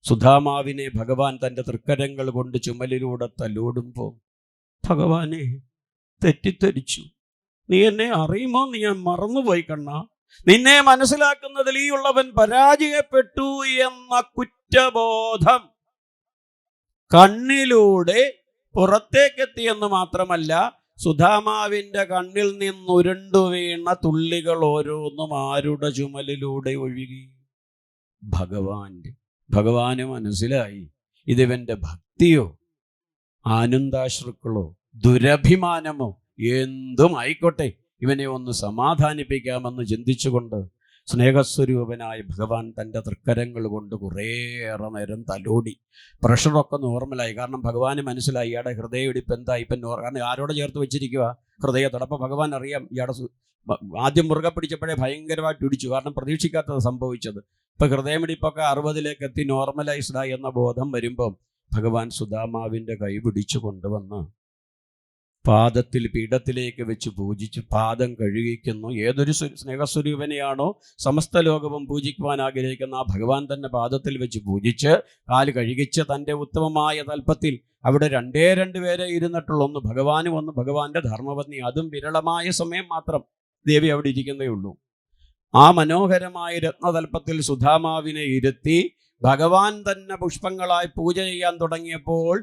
സുധാമാവിനെ ഭഗവാൻ തൻ്റെ തൃക്കരങ്ങൾ കൊണ്ട് ചുമലിലൂടെ തലോടുമ്പോൾ, ഭഗവാനെ, തെറ്റിദ്ധരിച്ചു. നീ എന്നെ അറിയുമോ? നീ ഞാൻ മറന്നുപോയി കണ്ണ. നിന്നെ മനസ്സിലാക്കുന്നതിൽ ഈ ഉള്ളവൻ പരാജയപ്പെട്ടു എന്ന കുറ്റബോധം കണ്ണിലൂടെ പുറത്തേക്കെത്തിയെന്ന് മാത്രമല്ല, സുധാമാവിൻ്റെ കണ്ണിൽ നിന്നുരുണ്ടു വീണ തുള്ളികൾ ഓരോന്നും ആരുടെ ചുമലിലൂടെ ഒഴുകി? ഭഗവാന് മനസ്സിലായി, ഇതിവൻ്റെ ഭക്തിയോ ആനന്ദാശ്രുക്കളോ ദുരഭിമാനമോ എന്തും ആയിക്കോട്ടെ, ഇവനെ ഒന്ന് സമാധാനിപ്പിക്കാമെന്ന് ചിന്തിച്ചുകൊണ്ട് സ്നേഹസ്വരൂപനായ ഭഗവാൻ തൻ്റെ തൃക്കരങ്ങൾ കൊണ്ട് കുറേയേറെ നേരം തലോടി. പ്രഷറൊക്കെ നോർമലായി. കാരണം ഭഗവാന് മനസ്സിലായി ഇയാളുടെ ഹൃദയമിടിപ്പ് എന്താ ഇപ്പം കാരണം ആരോടെ ചേർത്ത് വെച്ചിരിക്കുക? ഹൃദയത്തോടെ. അപ്പോൾ ഭഗവാൻ അറിയാം ഇയാളുടെ ആദ്യം മുറുകെ പിടിച്ചപ്പോഴേ ഭയങ്കരമായിട്ട് ഇടിച്ചു. കാരണം പ്രതീക്ഷിക്കാത്തത് സംഭവിച്ചത്. ഇപ്പം ഹൃദയമിടിപ്പൊക്കെ 60-ലേക്ക് എത്തി നോർമലൈസ്ഡായി എന്ന ബോധം വരുമ്പം ഭഗവാൻ സുധാമാവിൻ്റെ കൈ പിടിച്ചു കൊണ്ടുവന്ന് പാദത്തിൽ പീഠത്തിലേക്ക് വെച്ച് പൂജിച്ച് പാദം കഴുകിക്കുന്നു. ഏതൊരു സ്നേഹസ്വരൂപനെയാണോ സമസ്ത ലോകവും പൂജിക്കുവാൻ ആഗ്രഹിക്കുന്ന ആ ഭഗവാൻ തന്നെ പാദത്തിൽ വെച്ച് പൂജിച്ച് കാല് കഴുകിച്ച് തൻ്റെ ഉത്തമമായ തൽപ്പത്തിൽ അവിടെ 2 പേരെ ഇരുന്നിട്ടുള്ള, ഒന്ന് ഭഗവാനും ഒന്ന് ഭഗവാന്റെ ധർമ്മപത്നി. അതും വിരളമായ സമയം മാത്രം ദേവി അവിടെ ഇരിക്കുന്നേ ഉള്ളൂ. ആ മനോഹരമായ രത്നതൽപ്പത്തിൽ സുധാമാവിനെ ഇരുത്തി ഭഗവാൻ തന്നെ പുഷ്പങ്ങളായി പൂജ ചെയ്യാൻ തുടങ്ങിയപ്പോൾ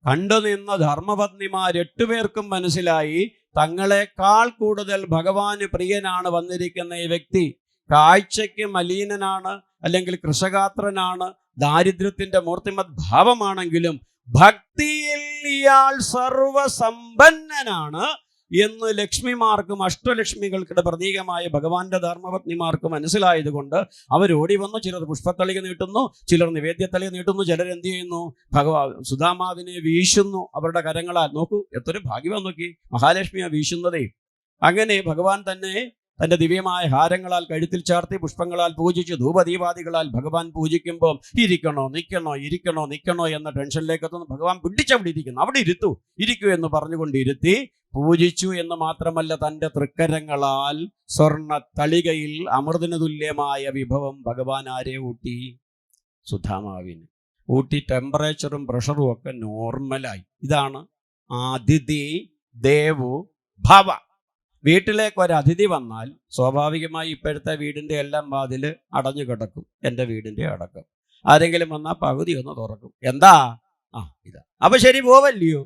കണ്ടുനിന്ന ധർമ്മപത്നിമാർ 8 പേർക്കും മനസ്സിലായി, തങ്ങളെക്കാൾ കൂടുതൽ ഭഗവാന് പ്രിയനാണ് വന്നിരിക്കുന്ന ഈ വ്യക്തി. കാഴ്ചയ്ക്ക് മലീനനാണ്, അല്ലെങ്കിൽ കൃഷഗാത്രനാണ്, ദാരിദ്ര്യത്തിന്റെ മൂർത്തിമത് ഭാവമാണെങ്കിലും ഭക്തിയിൽ ഇയാൾ സർവസമ്പന്നനാണ് എന്ന് ലക്ഷ്മിമാർക്കും അഷ്ടലക്ഷ്മികൾക്കിടെ പ്രതീകമായ ഭഗവാന്റെ ധർമ്മപത്നിമാർക്ക് മനസ്സിലായതുകൊണ്ട് അവരോടി വന്നു. ചിലർ പുഷ്പത്തളിക നീട്ടുന്നു, ചിലർ നിവേദ്യത്തളിക നീട്ടുന്നു, ചിലർ എന്ത് ചെയ്യുന്നു? സുധാമാവിനെ വീശുന്നു അവരുടെ കരങ്ങളാൽ. നോക്കൂ, എത്ര ഭാഗ്യവാൻ നോക്കി, മഹാലക്ഷ്മിയെ വീശുന്നതേ. അങ്ങനെ ഭഗവാൻ തന്നെ തൻ്റെ ദിവ്യമായ ഹാരങ്ങളാൽ കഴുത്തിൽ ചാർത്തി പുഷ്പങ്ങളാൽ പൂജിച്ച് ധൂപദീപാദികളാൽ ഭഗവാൻ പൂജിക്കുമ്പോൾ ഇരിക്കണോ നിൽക്കണോ എന്ന ടെൻഷനിലേക്ക് എത്തുന്നു. ഭഗവാൻ പിടിച്ചവിടെ ഇരിക്കുന്നു. അവിടെ ഇരിക്കൂ എന്ന് പറഞ്ഞുകൊണ്ട് ഇരുത്തി പൂജിച്ചു എന്ന് മാത്രമല്ല, തൻ്റെ തൃക്കരങ്ങളാൽ സ്വർണ്ണ തളികയിൽ അമൃതിന് തുല്യമായ വിഭവം ഭഗവാൻ ആരെ ഊട്ടി? സുധാമാവിന് ഊട്ടി. ടെമ്പറേച്ചറും പ്രഷറും ഒക്കെ നോർമലായി. ഇതാണ് അതിഥി ദേവോ ഭവ. വീട്ടിലേക്ക് ഒരു അതിഥി വന്നാൽ സ്വാഭാവികമായി ഇപ്പോഴത്തെ വീടിൻ്റെ എല്ലാം വാതിൽ അടഞ്ഞു കിടക്കും. എൻ്റെ വീടിൻ്റെ അടക്കം. ആരെങ്കിലും വന്നാൽ പകുതി ഒന്ന് തുറക്കും. എന്താ? ഇതാ. അപ്പം ശരി, പോവല്ലയോ?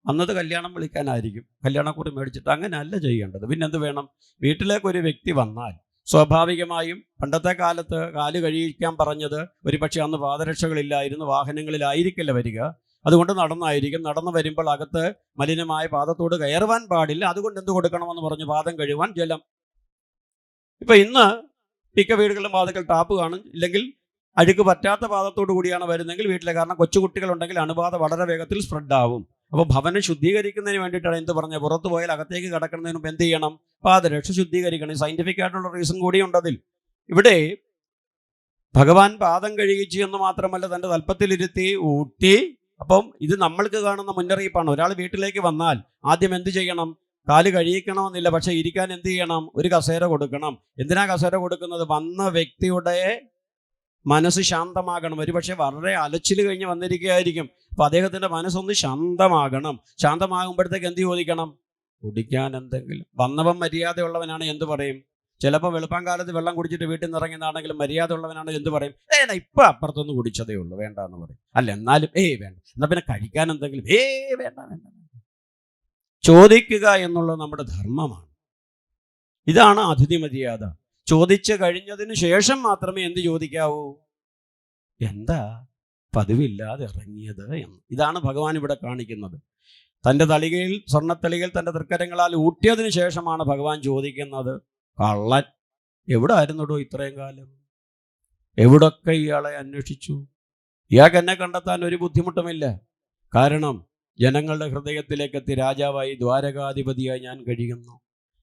അന്നത് കല്യാണം വിളിക്കാനായിരിക്കും, കല്യാണക്കുറി മേടിച്ചിട്ട്. അങ്ങനെ അല്ല ചെയ്യേണ്ടത്. പിന്നെന്ത് വേണം? വീട്ടിലേക്കൊരു വ്യക്തി വന്നാൽ സ്വാഭാവികമായും പണ്ടത്തെ കാലത്ത് കാല് കഴിയിക്കാൻ പറഞ്ഞത് ഒരു പക്ഷേ അന്ന് പാദരക്ഷകളില്ലായിരുന്നു, വാഹനങ്ങളിലായിരിക്കില്ല വരിക. അതുകൊണ്ട് നടന്നായിരിക്കും. നടന്നു വരുമ്പോൾ അകത്ത് മലിനമായ പാദത്തോട് കയറുവാൻ പാടില്ല. അതുകൊണ്ട് എന്ത് കൊടുക്കണമെന്ന് പറഞ്ഞു? പാദം കഴുകുവാൻ ജലം. ഇപ്പം ഇന്ന് മിക്ക വീടുകളിലും വാതിക്കൽ ടാപ്പ് കാണും. ഇല്ലെങ്കിൽ അഴുക്ക് പറ്റാത്ത പാദത്തോടു കൂടിയാണ് വരുന്നതെങ്കിൽ വീട്ടിലെ, കാരണം കൊച്ചുകുട്ടികളുണ്ടെങ്കിൽ അണുബാധ വളരെ വേഗത്തിൽ സ്പ്രെഡ് ആവും. അപ്പോൾ ഭവനം ശുദ്ധീകരിക്കുന്നതിന് വേണ്ടിയിട്ടാണ് എന്ത് പറഞ്ഞത്? പുറത്ത് പോയാൽ അകത്തേക്ക് കടക്കുന്നതിന് മുമ്പ് എന്ത് ചെയ്യണം? പാദരക്ഷ ശുദ്ധീകരിക്കണം. സയന്റിഫിക് ആയിട്ടുള്ള റീസൺ കൂടിയുണ്ട് അതിൽ. ഇവിടെ ഭഗവാൻ പാദം കഴുകിച്ചു എന്ന് മാത്രമല്ല, തൻ്റെ തൽപ്പത്തിലിരുത്തി ഊട്ടി. അപ്പം ഇത് നമ്മൾക്ക് കാണുന്ന മുന്നറിയിപ്പാണ്. ഒരാൾ വീട്ടിലേക്ക് വന്നാൽ ആദ്യം എന്ത് ചെയ്യണം? കാല് കഴുകിക്കണമെന്നില്ല, പക്ഷെ ഇരിക്കാൻ എന്ത് ചെയ്യണം? ഒരു കസേര കൊടുക്കണം. എന്തിനാ കസേര കൊടുക്കുന്നത്? വന്ന വ്യക്തിയുടെ മനസ്സ് ശാന്തമാകണം. ഒരുപക്ഷെ വളരെ അലച്ചിൽ കഴിഞ്ഞ് വന്നിരിക്കുകയായിരിക്കും. അപ്പം അദ്ദേഹത്തിൻ്റെ മനസ്സൊന്ന് ശാന്തമാകണം. ശാന്തമാകുമ്പോഴത്തേക്ക് എന്ത് ചോദിക്കണം? കുടിക്കാൻ എന്തെങ്കിലും. വന്നവൻ മര്യാദയുള്ളവനാണ് എന്ത് പറയും? ചിലപ്പോൾ വെളുപ്പം കാലത്ത് വെള്ളം കുടിച്ചിട്ട് വീട്ടിൽ നിന്ന് ഇറങ്ങുന്നതാണെങ്കിലും മര്യാദ ഉള്ളവനാണ് എന്ത് പറയും? ഇപ്പം അപ്പുറത്തൊന്ന് കുടിച്ചതേ ഉള്ളൂ, വേണ്ട എന്ന് പറയും. അല്ല എന്നാലും വേണ്ട. എന്നാൽ പിന്നെ കഴിക്കാൻ എന്തെങ്കിലും? വേണ്ട വേണ്ട. ചോദിക്കുക എന്നുള്ളത് നമ്മുടെ ധർമ്മമാണ്. ഇതാണ് അതിഥി മര്യാദ. ചോദിച്ചു കഴിഞ്ഞതിന് ശേഷം മാത്രമേ എന്ത് ചോദിക്കാവൂ? എന്താ പതിവില്ലാതെ ഇറങ്ങിയത് എന്ന്. ഇതാണ് ഭഗവാൻ ഇവിടെ കാണിക്കുന്നത്. തൻ്റെ തളികയിൽ, സ്വർണ്ണത്തളികയിൽ തൻ്റെ തൃക്കരങ്ങളാൽ ഊട്ടിയതിന് ശേഷമാണ് ഭഗവാൻ ചോദിക്കുന്നത്, കള്ളൻ എവിടെ ആയിരുന്നടോ ഇത്രയും കാലം? എവിടൊക്കെ ഇയാളെ അന്വേഷിച്ചു? ഇയാൾക്ക് എന്നെ കണ്ടെത്താൻ ഒരു ബുദ്ധിമുട്ടുമില്ല. കാരണം ജനങ്ങളുടെ ഹൃദയത്തിലേക്ക് എത്തി രാജാവായി ദ്വാരകാധിപതിയായി ഞാൻ കഴിയുന്നു.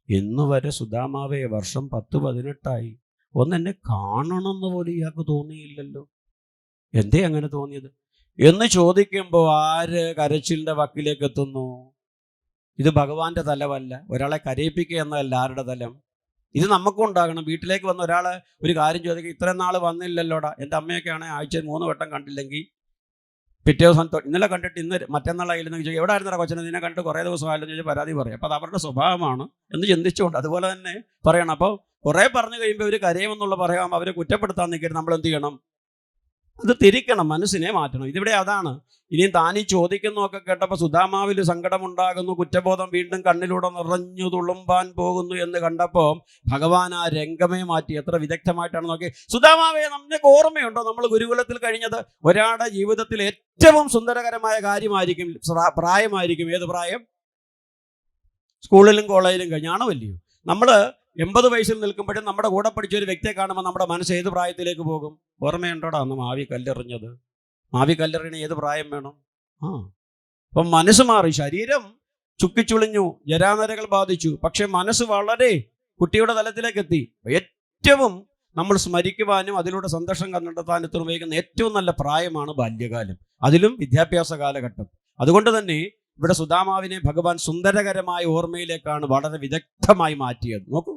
ഇന്നുവരെ സുദാമാവേ, വർഷം 10-18 ഒന്നെന്നെ കാണണമെന്ന് പോലും ഇയാൾക്ക് തോന്നിയില്ലല്ലോ. എന്തേ അങ്ങനെ തോന്നിയത് എന്ന് ചോദിക്കുമ്പോൾ ആര് കരച്ചിലിൻ്റെ വക്കിലേക്ക് എത്തുന്നു? ഇത് ഭഗവാന്റെ തലമല്ല. ഒരാളെ കരയിപ്പിക്കുക എന്നതല്ല ആരുടെ തലം. ഇത് നമുക്കും ഉണ്ടാകണം. വീട്ടിലേക്ക് വന്ന ഒരാൾ ഒരു കാര്യം ചോദിക്കുക, ഇത്രയും നാൾ വന്നില്ലല്ലോടാ. എൻ്റെ അമ്മയൊക്കെ ആണെങ്കിൽ ആഴ്ചയിൽ 3 വട്ടം കണ്ടില്ലെങ്കിൽ പിറ്റേ ദിവസം ഇന്നലെ കണ്ടിട്ട് ഇന്ന് മറ്റന്നാളായില്ലെന്ന് ചോദിക്കും, എവിടെ ആയിരുന്നടാ കൊച്ചനെ, നിന്നെ കണ്ടിട്ട് കുറേ ദിവസമായില്ലെന്ന് ചോദിച്ചാൽ പരാതി പറയും. അപ്പോൾ അത് അവരുടെ സ്വഭാവമാണ് എന്ന് ചിന്തിച്ചുകൊണ്ട് അതുപോലെ തന്നെ പറയണം. അപ്പോൾ കുറേ പറഞ്ഞു കഴിയുമ്പോൾ അവർ കരയുമെന്നുള്ള പറയാം, അവരെ കുറ്റപ്പെടുത്താൻ നിൽക്കരുത്. നമ്മൾ എന്ത് ചെയ്യണം? അത് തിരിക്കണം, മനസ്സിനെ മാറ്റണം. ഇതിവിടെ അതാണ്. ഇനിയും താനീ ചോദിക്കുന്നതൊക്കെ കേട്ടപ്പോൾ സുദാമാവിൽ സങ്കടമുണ്ടാകുന്നു, കുറ്റബോധം വീണ്ടും കണ്ണിലൂടെ നിറഞ്ഞു തുളുമ്പാൻ പോകുന്നു എന്ന് കണ്ടപ്പോൾ ഭഗവാൻ ആ രംഗമേ മാറ്റി. എത്ര വിദഗ്ധമായിട്ടാണ് നോക്കി. സുദാമാവേ, നമുക്ക് ഓർമ്മയുണ്ടോ നമ്മൾ ഗുരുകുലത്തിൽ കഴിഞ്ഞത്? ഒരാളുടെ ജീവിതത്തിൽ ഏറ്റവും സുന്ദരകരമായ കാര്യമായിരിക്കും പ്രായമായിരിക്കും. ഏത് പ്രായം? സ്കൂളിലും കോളേജിലും കഴിഞ്ഞാണോ അല്ലയോ? നമ്മൾ 80 വയസ്സിൽ നിൽക്കുമ്പോഴും നമ്മുടെ കൂടെ പഠിച്ച ഒരു വ്യക്തിയെ കാണുമ്പോൾ നമ്മുടെ മനസ്സ് ഏത് പ്രായത്തിലേക്ക് പോകും? ഓർമ്മയുണ്ടോടാ അന്ന് മാവി കല്ലെറിഞ്ഞത്? മാവി കല്ലെറിയണ ഏത് പ്രായം വേണം? അപ്പം മനസ്സ് മാറി. ശരീരം ചുക്കിച്ചുളിഞ്ഞു, ജരാനരകൾ ബാധിച്ചു, പക്ഷെ മനസ്സ് വളരെ കുട്ടിയുടെ തലത്തിലേക്ക് എത്തി. ഏറ്റവും നമ്മൾ സ്മരിക്കുവാനും അതിലൂടെ സന്തോഷം കണ്ടെത്താനും ഉപയോഗിക്കുന്ന ഏറ്റവും നല്ല പ്രായമാണ് ബാല്യകാലം, അതിലും വിദ്യാഭ്യാസ കാലഘട്ടം. അതുകൊണ്ട് തന്നെ ഇവിടെ സുദാമാവിനെ ഭഗവാൻ സുന്ദരകരമായ ഓർമ്മയിലേക്കാണ് വളരെ വിദഗ്ധമായി മാറ്റിയത്. നോക്കൂ,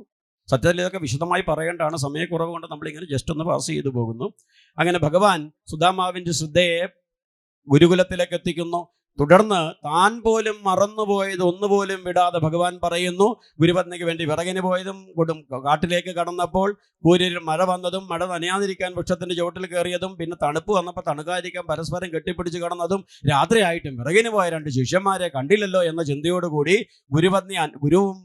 സത്യത്തിൽ ഇതൊക്കെ വിശദമായി പറയേണ്ടതാണ്, സമയക്കുറവ് കൊണ്ട് നമ്മളിങ്ങനെ ജസ്റ്റ് ഒന്ന് പാസ് ചെയ്തു പോകുന്നു. അങ്ങനെ ഭഗവാൻ സുദാമാവിൻ്റെ ശ്രദ്ധയെ ഗുരുകുലത്തിലേക്ക് എത്തിക്കുന്നു. തുടർന്ന് താൻ പോലും മറന്നുപോയത് ഒന്നുപോലും വിടാതെ ഭഗവാൻ പറയുന്നു, ഗുരുപത്നിക്ക് വേണ്ടി വിറകിന് പോയതും കാട്ടിലേക്ക് കടന്നപ്പോൾ കൂരിൽ മഴ വന്നതും, മഴ നനയാതിരിക്കാൻ വൃക്ഷത്തിൻ്റെ ചുവട്ടിൽ കയറിയതും, പിന്നെ തണുപ്പ് വന്നപ്പോൾ തണുക്കാതിരിക്കാൻ പരസ്പരം കെട്ടിപ്പിടിച്ച് കിടന്നതും, രാത്രിയായിട്ടും വിറകിന് പോയ 2 ശിഷ്യന്മാരെ കണ്ടില്ലല്ലോ എന്ന ചിന്തയോടുകൂടി ഗുരുവും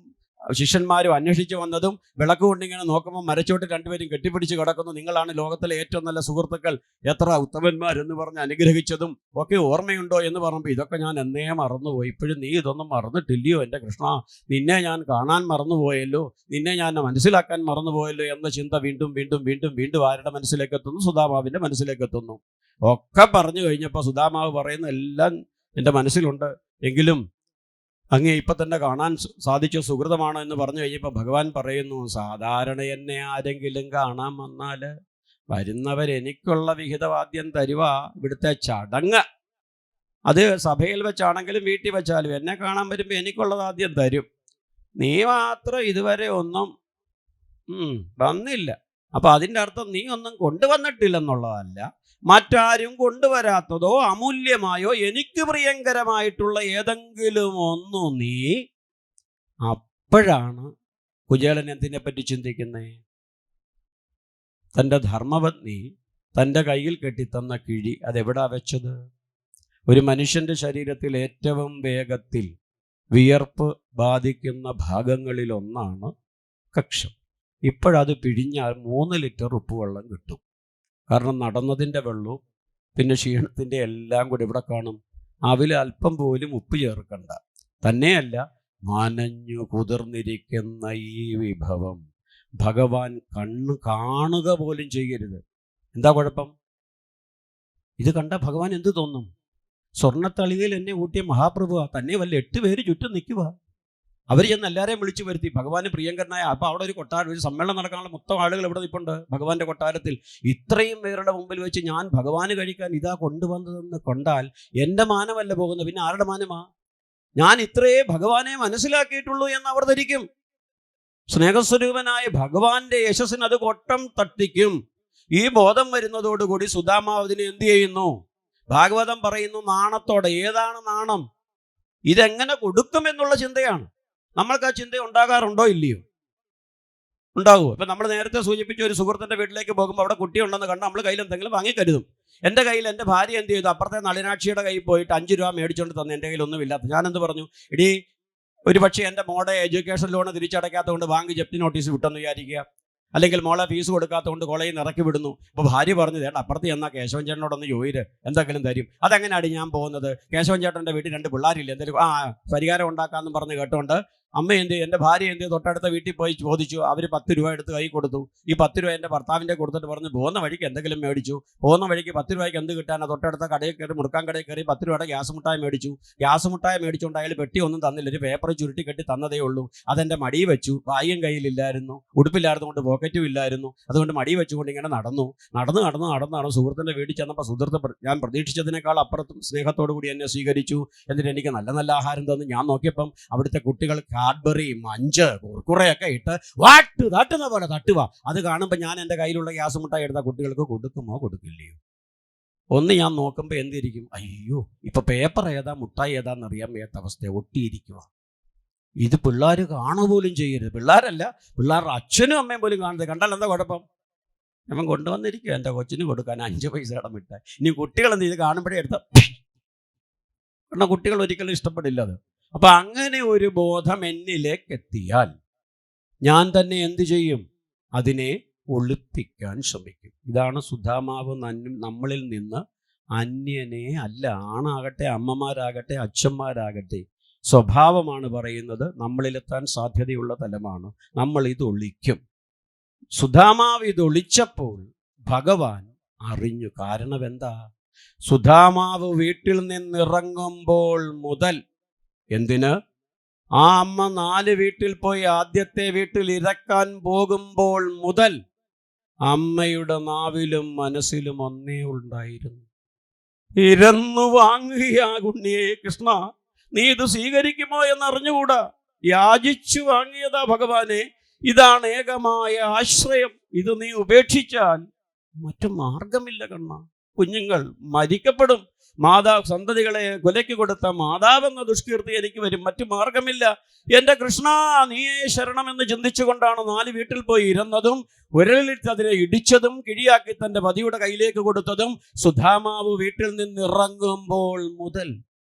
ശിഷ്യന്മാരും അന്വേഷിച്ച് വന്നതും, വിളക്ക് കൊണ്ടിങ്ങനെ നോക്കുമ്പോൾ മരച്ചോട്ട് 2 പേരും കെട്ടിപ്പിടിച്ച് കിടക്കുന്നു. നിങ്ങളാണ് ലോകത്തിലെ ഏറ്റവും നല്ല സുഹൃത്തുക്കൾ, എത്ര ഉത്തമന്മാരെന്ന് പറഞ്ഞ് അനുഗ്രഹിച്ചതും ഒക്കെ ഓർമ്മയുണ്ടോ എന്ന് പറഞ്ഞപ്പോൾ ഇതൊക്കെ ഞാൻ എന്നേ മറന്നുപോയി. ഇപ്പോഴും നീ ഇതൊന്നും മറന്നിട്ടില്ലയോ എൻ്റെ കൃഷ്ണ? നിന്നെ ഞാൻ കാണാൻ മറന്നുപോയല്ലോ, നിന്നെ ഞാൻ മനസ്സിലാക്കാൻ മറന്നുപോയല്ലോ എന്ന ചിന്ത വീണ്ടും വീണ്ടും വീണ്ടും വീണ്ടും ആരുടെ മനസ്സിലേക്ക് എത്തുന്നു? സുദാമാവിൻ്റെ മനസ്സിലേക്ക് എത്തുന്നു. ഒക്കെ പറഞ്ഞു കഴിഞ്ഞപ്പോൾ സുദാമാവ് പറയുന്ന എല്ലാം എൻ്റെ മനസ്സിലുണ്ട്, എങ്കിലും അങ്ങേ ഇപ്പം തന്നെ കാണാൻ സാധിച്ച സുഹൃതമാണോ എന്ന് പറഞ്ഞു കഴിഞ്ഞപ്പോൾ ഭഗവാൻ പറയുന്നു, സാധാരണ എന്നെ ആരെങ്കിലും കാണാൻ വന്നാൽ വരുന്നവരെനിക്കുള്ള വിഹിതവാദ്യം തരുക ഇവിടുത്തെ ചടങ്ങ്. അത് സഭയിൽ വെച്ചാണെങ്കിലും വീട്ടിൽ വെച്ചാലും എന്നെ കാണാൻ വരുമ്പോൾ എനിക്കുള്ളത് ആദ്യം തരും. നീ മാത്രം ഇതുവരെ ഒന്നും വന്നില്ല. അപ്പം അതിൻ്റെ അർത്ഥം നീ ഒന്നും കൊണ്ടുവന്നിട്ടില്ലെന്നുള്ളതല്ല, മറ്റാരും കൊണ്ടുവരാത്തതോ അമൂല്യമായോ എനിക്ക് പ്രിയങ്കരമായിട്ടുള്ള ഏതെങ്കിലും ഒന്നു നീ. അപ്പോഴാണ് കുചേലൻ എന്തിനെപ്പറ്റി ചിന്തിക്കുന്നത്? തൻ്റെ ധർമ്മപത്നി തൻ്റെ കയ്യിൽ കെട്ടിത്തന്ന കിഴി അതെവിടാ വെച്ചത്? ഒരു മനുഷ്യൻ്റെ ശരീരത്തിൽ ഏറ്റവും വേഗത്തിൽ വിയർപ്പ് ബാധിക്കുന്ന ഭാഗങ്ങളിലൊന്നാണ് കക്ഷം. ഇപ്പോഴത് പിഴിഞ്ഞാൽ 3 ലിറ്റർ ഉപ്പുവെള്ളം കിട്ടും. കാരണം നടന്നതിൻ്റെ വെള്ളവും പിന്നെ ക്ഷീണത്തിൻ്റെ എല്ലാം കൂടി ഇവിടെ കാണും. അതിൽ അല്പം പോലും ഉപ്പ് ചേർക്കണ്ട. തന്നെയല്ല, നനഞ്ഞു കുതിർന്നിരിക്കുന്ന ഈ വിഭവം ഭഗവാൻ കാണുക പോലും ചെയ്യരുത്. എന്താ കുഴപ്പം? ഇത് കണ്ട ഭഗവാൻ എന്ത് തോന്നും? സ്വർണ്ണത്തളികയിൽ എന്നെ ഊട്ടിയ മഹാപ്രഭുവാ, തന്നെ വല്ല 8 പേര് ചുറ്റും നിൽക്കുക. അവർ ചെന്ന് എല്ലാവരെയും വിളിച്ചു വരുത്തി. ഭഗവാന് പ്രിയങ്കരനായ, അപ്പോൾ അവിടെ ഒരു കൊട്ടാരം, ഒരു സമ്മേളനം നടക്കാനുള്ള മൊത്തം ആളുകൾ ഇവിടെ നിൽപ്പുണ്ട് ഭഗവാന്റെ കൊട്ടാരത്തിൽ. ഇത്രയും പേരുടെ മുമ്പിൽ വെച്ച് ഞാൻ ഭഗവാന് കഴിക്കാൻ ഇതാ കൊണ്ടുവന്നതെന്ന് കൊണ്ടാൽ എൻ്റെ മാനമല്ല പോകുന്നത്, പിന്നെ ആരുടെ മാനമാ? ഞാൻ ഇത്രയേ ഭഗവാനെ മനസ്സിലാക്കിയിട്ടുള്ളൂ എന്ന് അവർ ധരിക്കും. സ്നേഹസ്വരൂപനായ ഭഗവാന്റെ യശസ്സിന് അത് കൊട്ടം തട്ടിക്കും. ഈ ബോധം വരുന്നതോടുകൂടി സുധാമാവതിനെ എന്ത് ചെയ്യുന്നു? ഭാഗവതം പറയുന്നു നാണത്തോടെ. ഏതാണ് നാണം? ഇതെങ്ങനെ കൊടുക്കുമെന്നുള്ള ചിന്തയാണ്. നമ്മൾക്ക് ആ ചിന്ത ഉണ്ടാകാറുണ്ടോ ഇല്ലയോ? ഉണ്ടാകുമോ? ഇപ്പം നമ്മൾ നേരത്തെ സൂചിപ്പിച്ച ഒരു സുഹൃത്തിൻ്റെ വീട്ടിലേക്ക് പോകുമ്പോൾ അവിടെ കുട്ടിയുണ്ടെന്ന് കണ്ട് നമ്മൾ കയ്യിൽ എന്തെങ്കിലും വാങ്ങിക്കരുതും. എൻ്റെ കയ്യിൽ എൻ്റെ ഭാര്യ എന്ത് ചെയ്തു? അപ്പുറത്തെ നളിനാക്ഷിയുടെ കയ്യിൽ പോയിട്ട് 5 രൂപ മേടിച്ചുകൊണ്ട് തന്നെ എൻ്റെ കയ്യിൽ ഒന്നുമില്ലാത്ത. ഞാനെന്ത് പറഞ്ഞു? ഇടീ, ഒരു പക്ഷേ എൻ്റെ മോടെ എഡ്യൂക്കേഷൻ ലോൺ തിരിച്ചടയ്ക്കാത്തതുകൊണ്ട് ബാങ്ക് ജപ്തി നോട്ടീസ് വിട്ടെന്ന് വിചാരിക്കുക, അല്ലെങ്കിൽ മോളെ ഫീസ് കൊടുക്കാത്തതുകൊണ്ട് കോളേജിൽ നിന്ന് ഇറക്കി വിടുന്നു. അപ്പോൾ ഭാര്യ പറഞ്ഞു, വേണ്ട അപ്പുറത്ത് ചെന്നാൽ കേശവൻ ചേട്ടനോടൊന്ന് ചോദിര്, എന്തെങ്കിലും തരും. അതെങ്ങനെയാണ് ഞാൻ പോകുന്നത്? കേശവൻ ചേട്ടൻ്റെ വീട്ടിൽ 2 പിള്ളേരില്ല, എന്തെങ്കിലും പരിഹാരം ഉണ്ടാക്കാമെന്ന് പറഞ്ഞ് കേട്ടോണ്ട് അമ്മ എന്ത് ചെയ്യും? എൻ്റെ ഭാര്യ എന്ത് ചെയ്യും? തൊട്ടടുത്ത വീട്ടിൽ പോയി ചോദിച്ചു. അവർ 10 രൂപ എടുത്ത് കൈ കൊടുത്തു. ഈ 10 രൂപ എൻ്റെ ഭർത്താവിൻ്റെ കൊടുത്തിട്ട് പറഞ്ഞു, പോകുന്ന വഴിക്ക് എന്തെങ്കിലും മേടിച്ചു. പോകുന്ന വഴിക്ക് 10 രൂപയ്ക്ക് എന്ത് കിട്ടാനോ തൊട്ടടുത്ത കടയിൽ കയറി, മുറുക്കാൻ കടയിൽ കയറി 10 രൂപയുടെ ഗ്യാസ് മുട്ടായി മേടിച്ചു. ഗ്യാസ് മുട്ടായി മേടിച്ചുകൊണ്ട് അയാൾ പെട്ടി ഒന്നും തന്നില്ല, ഒരു പേപ്പർ ചുരുട്ടി കെട്ടി തന്നതേ ഉള്ളൂ. അതെൻ്റെ മടി വെച്ചു. ബാഗ്യം കയ്യിലില്ലായിരുന്നു, ഉടുപ്പില്ലായിരുന്നുകൊണ്ട് പോക്കറ്റും ഇല്ലായിരുന്നു. അതുകൊണ്ട് മടി വെച്ചുകൊണ്ട് ഇങ്ങനെ നടന്നു സുഹൃത്തിൻ്റെ വീട്ടിൽ ചെന്നപ്പോൾ സുഹൃത്ത് ഞാൻ പ്രതീക്ഷിച്ചതിനേക്കാൾ അപ്പുറത്തും സ്നേഹത്തോടു കൂടി എന്നെ സ്വീകരിച്ചു. എന്നിട്ട് എനിക്ക് നല്ല നല്ല ആഹാരം തന്നു. ഞാൻ നോക്കിയപ്പം അവിടുത്തെ കുട്ടികൾ കാഡ്ബറി, മഞ്ച്, കുർക്കുറയൊക്കെ ഇട്ട് തട്ടുന്ന പോലെ തട്ടുക. അത് കാണുമ്പോൾ ഞാൻ എൻ്റെ കയ്യിലുള്ള ഗ്യാസ് മുട്ടായി എടുത്ത കുട്ടികൾക്ക് കൊടുക്കുമോ കൊടുക്കില്ലയോ? ഒന്ന് ഞാൻ നോക്കുമ്പോൾ എന്തിരിക്കും? അയ്യോ, ഇപ്പൊ പേപ്പർ ഏതാ മുട്ടായി ഏതാന്നറിയാൻ വയ്യാത്ത അവസ്ഥ, ഒട്ടിയിരിക്കുക. ഇത് പിള്ളേർ കാണുപോലും ചെയ്യരുത്. പിള്ളേരല്ല, പിള്ളേരുടെ അച്ഛനും അമ്മയും പോലും കാണരുത്. കണ്ടാൽ എന്താ കുഴപ്പം? അവൻ കൊണ്ടുവന്നിരിക്കുക എൻ്റെ കൊച്ചിന് കൊടുക്കാൻ 5 പൈസയുടെ മിഠായി. ഇനി കുട്ടികൾ എന്ത് ചെയ്ത് കാണുമ്പോഴേ എടുത്ത, കാരണം കുട്ടികൾ ഒരിക്കലും ഇഷ്ടപ്പെടില്ല അത്. അപ്പൊ അങ്ങനെ ഒരു ബോധം എന്നിലേക്ക് എത്തിയാൽ ഞാൻ തന്നെ എന്ത് ചെയ്യും? അതിനെ ഒളിപ്പിക്കാൻ ശ്രമിക്കും. ഇതാണ് സുധാമാവ് നമ്മളിൽ നിന്ന് അന്യനെ അല്ല. ആണാകട്ടെ, അമ്മമാരാകട്ടെ, അച്ഛന്മാരാകട്ടെ, സ്വഭാവമാണ് പറയുന്നത്. നമ്മളിലെത്താൻ സാധ്യതയുള്ള തലമാണ്. നമ്മൾ ഇത് ഒളിക്കും. സുധാമാവ് ഇത് ഒളിച്ചപ്പോൾ ഭഗവാൻ അറിഞ്ഞു. കാരണം എന്താ? സുധാമാവ് വീട്ടിൽ നിന്നിറങ്ങുമ്പോൾ മുതൽ, എന്തിന്? ആ അമ്മ 4 വീട്ടിൽ പോയി ആദ്യത്തെ വീട്ടിൽ ഇറക്കാൻ പോകുമ്പോൾ മുതൽ അമ്മയുടെ നാവിലും മനസ്സിലും ഒന്നേ ഉണ്ടായിരുന്നു, ഇരന്നു വാങ്ങുകയാകുണ്ണിയേ കൃഷ്ണ, നീ ഇത് സ്വീകരിക്കുമോ എന്നറിഞ്ഞുകൂടാ. യാചിച്ചു വാങ്ങിയതാ ഭഗവാനെ. ഇതാണ് ഏകമായ ആശ്രയം. ഇത് നീ ഉപേക്ഷിച്ചാൽ മറ്റു മാർഗമില്ല കണ്ണ. കുഞ്ഞുങ്ങൾ മരിക്കപ്പെടും. സന്തതികളെ കൊലയ്ക്ക് കൊടുത്ത മാതാവെന്ന ദുഷ്കീർത്തി എനിക്ക് വരും. മറ്റു മാർഗമില്ല. എൻ്റെ കൃഷ്ണ, നീയേ ശരണമെന്ന് ചിന്തിച്ചുകൊണ്ടാണ് 4 വീട്ടിൽ പോയി ഇരുന്നതും ഉരലിട്ട് അതിനെ ഇടിച്ചതും കിഴിയാക്കി തൻ്റെ പതിയുടെ കയ്യിലേക്ക് കൊടുത്തതും. സുധാമാവ് വീട്ടിൽ നിന്നിറങ്ങുമ്പോൾ മുതൽ